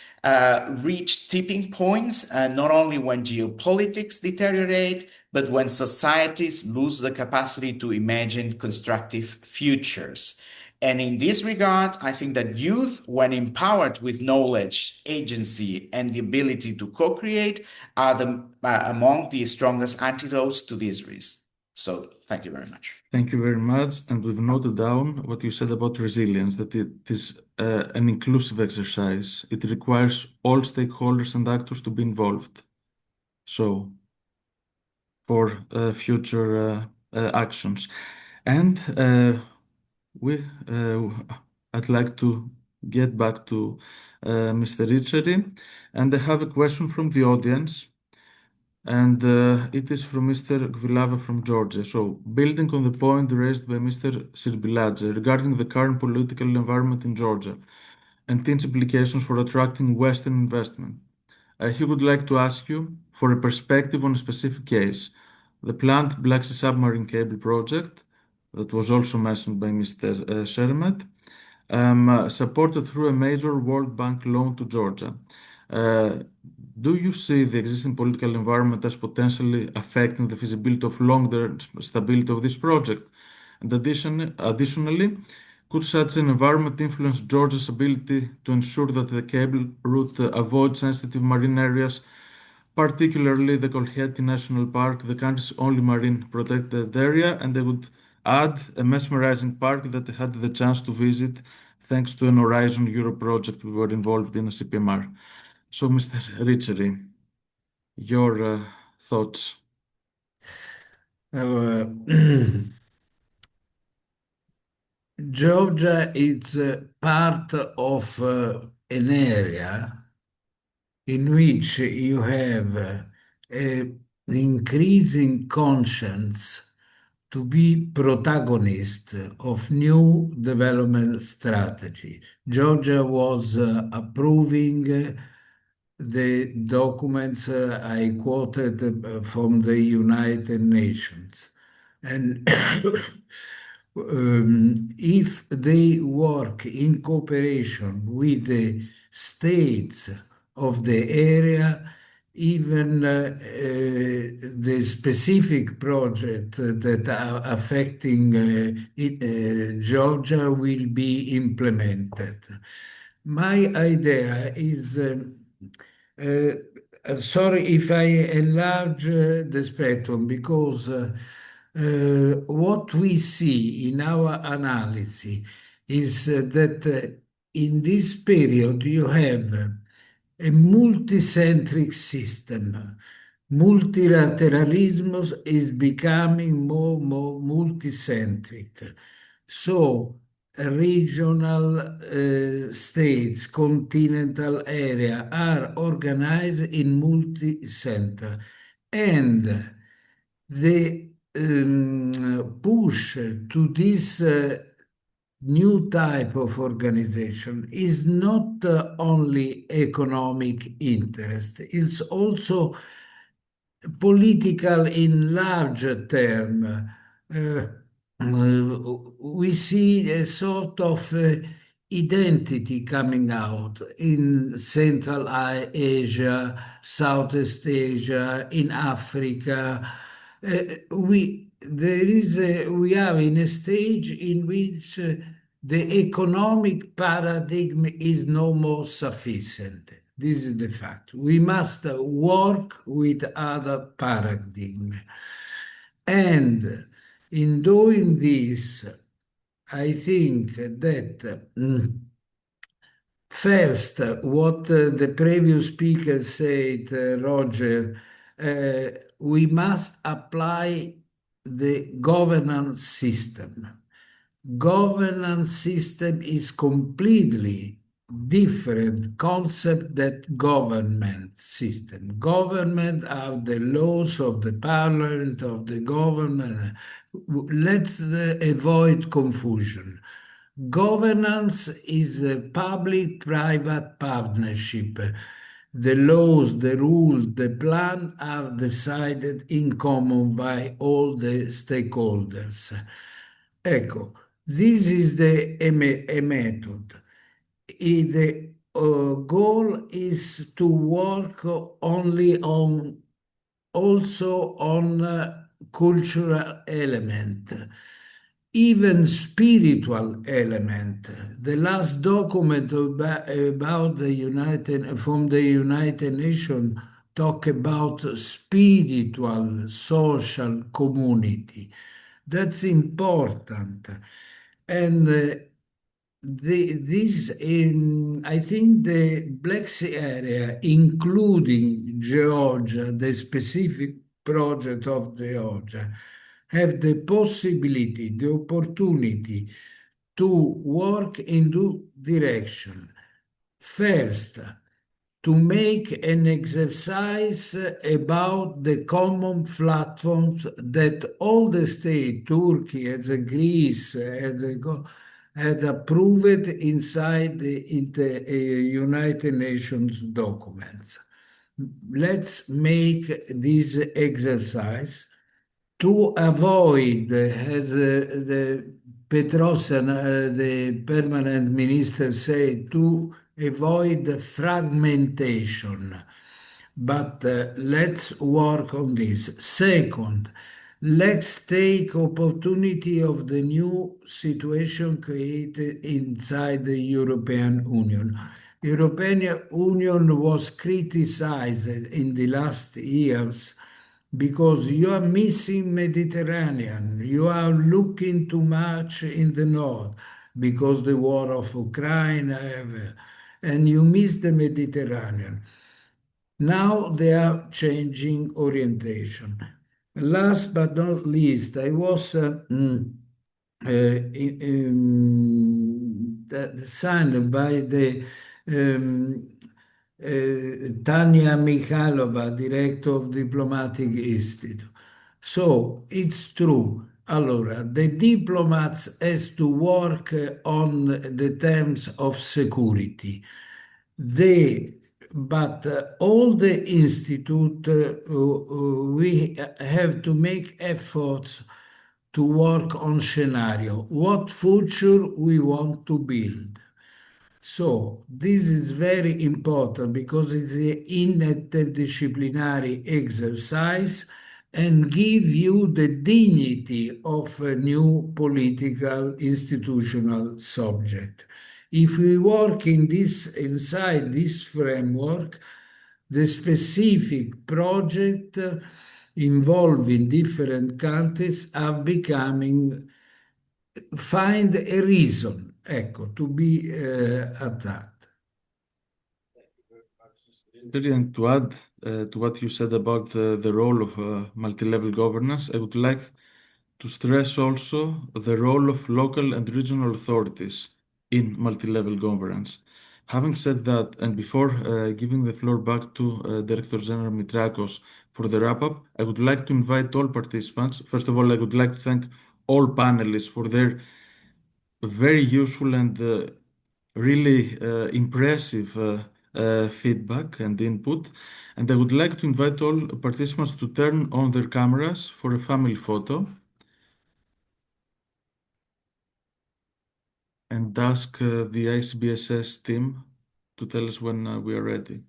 reach tipping points not only when geopolitics deteriorate, but when societies lose the capacity to imagine constructive futures. And in this regard, I think that youth, when empowered with knowledge, agency, and the ability to co-create, are among the strongest antidotes to this risk. So thank you very much. Thank you very much. And we've noted down what you said about resilience, that it is an inclusive exercise. It requires all stakeholders and actors to be involved. So for future actions. And I'd like to get back to Mr. Riccieri, and I have a question from the audience, and it is from Mr. Gvilava from Georgia. So, building on the point raised by Mr. Sirbiladze regarding the current political environment in Georgia and its implications for attracting Western investment, he would like to ask you for a perspective on a specific case, the planned Black Sea submarine cable project that was also mentioned by Mr. Shermet, supported through a major World Bank loan to Georgia. Do you see the existing political environment as potentially affecting the feasibility of long-term stability of this project? And additionally, could such an environment influence Georgia's ability to ensure that the cable route avoids sensitive marine areas, particularly the Kolkheti National Park, the country's only marine protected area? And I would add a mesmerizing park that I had the chance to visit thanks to an Horizon Europe project we were involved in as CPMR. So, Mr. Riccieri, your thoughts? Georgia is part of an area in which you have an increasing conscience to be protagonist of new development strategy. Georgia was approving the documents I quoted from the United Nations. And if they work in cooperation with the states of the area, even the specific project that are affecting Georgia will be implemented. My idea is, sorry if I enlarge the spectrum, because what we see in our analysis is that in this period you have a multicentric system. Multilateralism is becoming more multicentric. So regional states, continental area are organized in multi-center. And the push to this new type of organization is not only economic interest, it's also political in larger term. We see a sort of identity coming out in Central Asia, Southeast Asia, in Africa. We are in a stage in which the economic paradigm is no more sufficient. This is the fact. We must work with other paradigm. And in doing this, I think that first, what the previous speaker said, Roger, we must apply the governance system. Governance system is completely different concept that government system. Government are the laws of the parliament, of the government. Let's avoid confusion. Governance is a public-private partnership. The laws, the rules, the plan are decided in common by all the stakeholders. Ecco, this is a method. The goal is to work also on cultural element, even spiritual element. The last document about from the United Nations talk about spiritual social community. That's important. And I think the Black Sea area, including Georgia, the specific project of Georgia, have the possibility, the opportunity to work in two directions. First, to make an exercise about the common platforms that all the states, Turkey, as a Greece, had approved inside the United Nations documents. Let's make this exercise to avoid, as the Petrosian, the permanent minister, said, to avoid fragmentation. But let's work on this. Second, let's take opportunity of the new situation created inside the European Union. European Union was criticized in the last years because you are missing Mediterranean. You are looking too much in the north because the war of Ukraine, and you miss the Mediterranean. Now they are changing orientation. Last but not least, I was signed by the Tanya Mikhailova, Director of Diplomatic Institute. So it's true. Allora, the diplomats has to work on the terms of security. But all the institute, we have to make efforts to work on scenario. What future we want to build. So this is very important because it's an interdisciplinary exercise and give you the dignity of a new political institutional subject. If we work inside this framework, the specific project involving different countries are becoming find a reason, ecco, to be attacked. And to add to what you said about the role of multi-level governance, I would like to stress also the role of local and regional authorities in multi-level governance. Having said that, and before giving the floor back to Director General Mitrakos for the wrap-up, I would like to invite all participants. First of all, I would like to thank all panelists for their very useful and really impressive feedback and input. And I would like to invite all participants to turn on their cameras for a family photo and ask the ICBSS team to tell us when we are ready.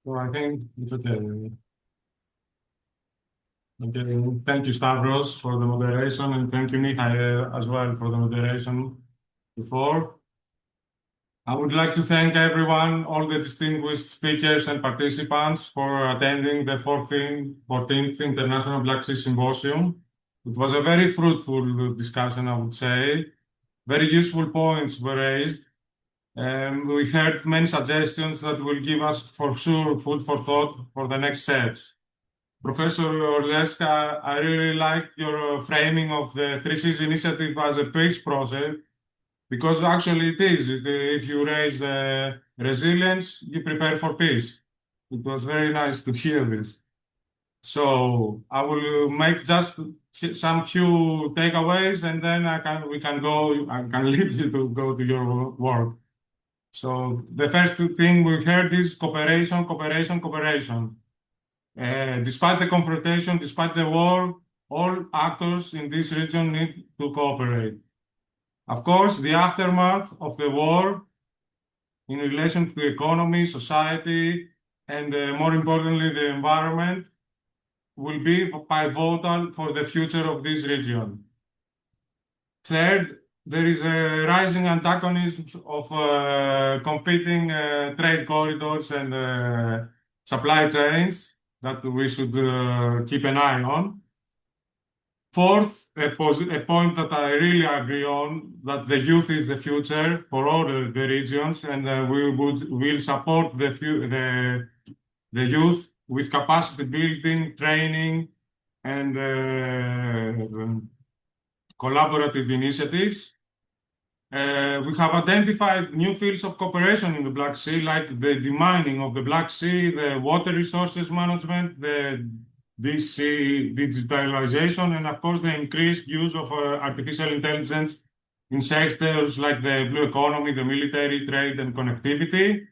So I think it's okay. Okay. Thank you, Stavros, for the moderation, and thank you, Michael, as well, for the moderation before. I would like to thank everyone, all the distinguished speakers and participants for attending the 14th International Black Sea Symposium. It was a very fruitful discussion, I would say. Very useful points were raised. We heard many suggestions that will give us, for sure, food for thought for the next steps. Professor Orleska, I really liked your framing of the Three Seas Initiative as a peace project, because actually it is. If you raise the resilience, you prepare for peace. It was very nice to hear this. So I will make just some few takeaways, and then we can go. I can leave you to go to your work. So the first thing we heard is cooperation, cooperation, cooperation. Despite the confrontation, despite the war, all actors in this region need to cooperate. Of course, the aftermath of the war in relation to the economy, society, and more importantly, the environment will be pivotal for the future of this region. Third, there is a rising antagonism of competing trade corridors and supply chains that we should keep an eye on. Fourth, a point that I really agree on, that the youth is the future for all the regions, and will support the youth with capacity building, training, and collaborative initiatives. We have identified new fields of cooperation in the Black Sea, like the demining of the Black Sea, the water resources management, the deep sea digitalization, and of course the increased use of artificial intelligence in sectors like the blue economy, the military, trade, and connectivity.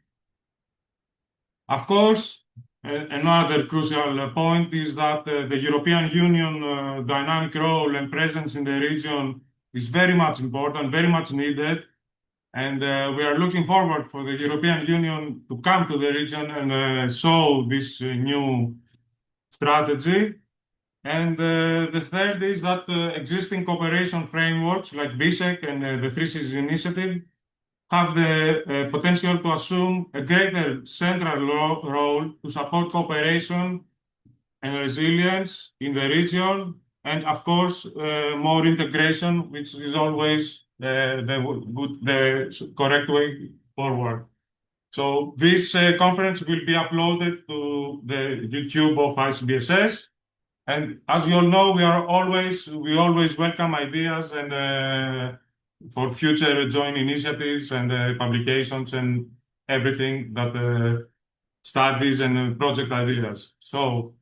Of course, another crucial point is that the European Union dynamic role and presence in the region is very much important, very much needed. And we are looking forward for the European Union to come to the region and show this new strategy. And the third is that existing cooperation frameworks like BISEC and the Three Seas Initiative have the potential to assume a greater central role to support cooperation and resilience in the region, and of course, more integration, which is always the correct way forward. So this conference will be uploaded to the YouTube of ICBSS. And as you all know, we always welcome ideas and for future joint initiatives and publications and everything that studies and project ideas. So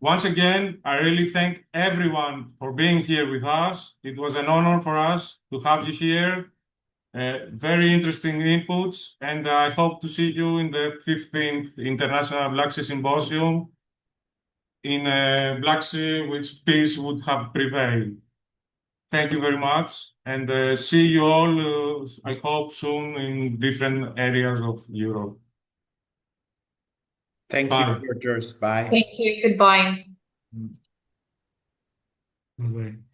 once again, I really thank everyone for being here with us. It was an honor for us to have you here. Very interesting inputs, and I hope to see you in the 15th International Black Sea Symposium in Black Sea, which peace would have prevailed. Thank you very much, and see you all, I hope, soon in different areas of Europe. Thank you, Georgios. Bye. Thank you. Goodbye. Bye-bye.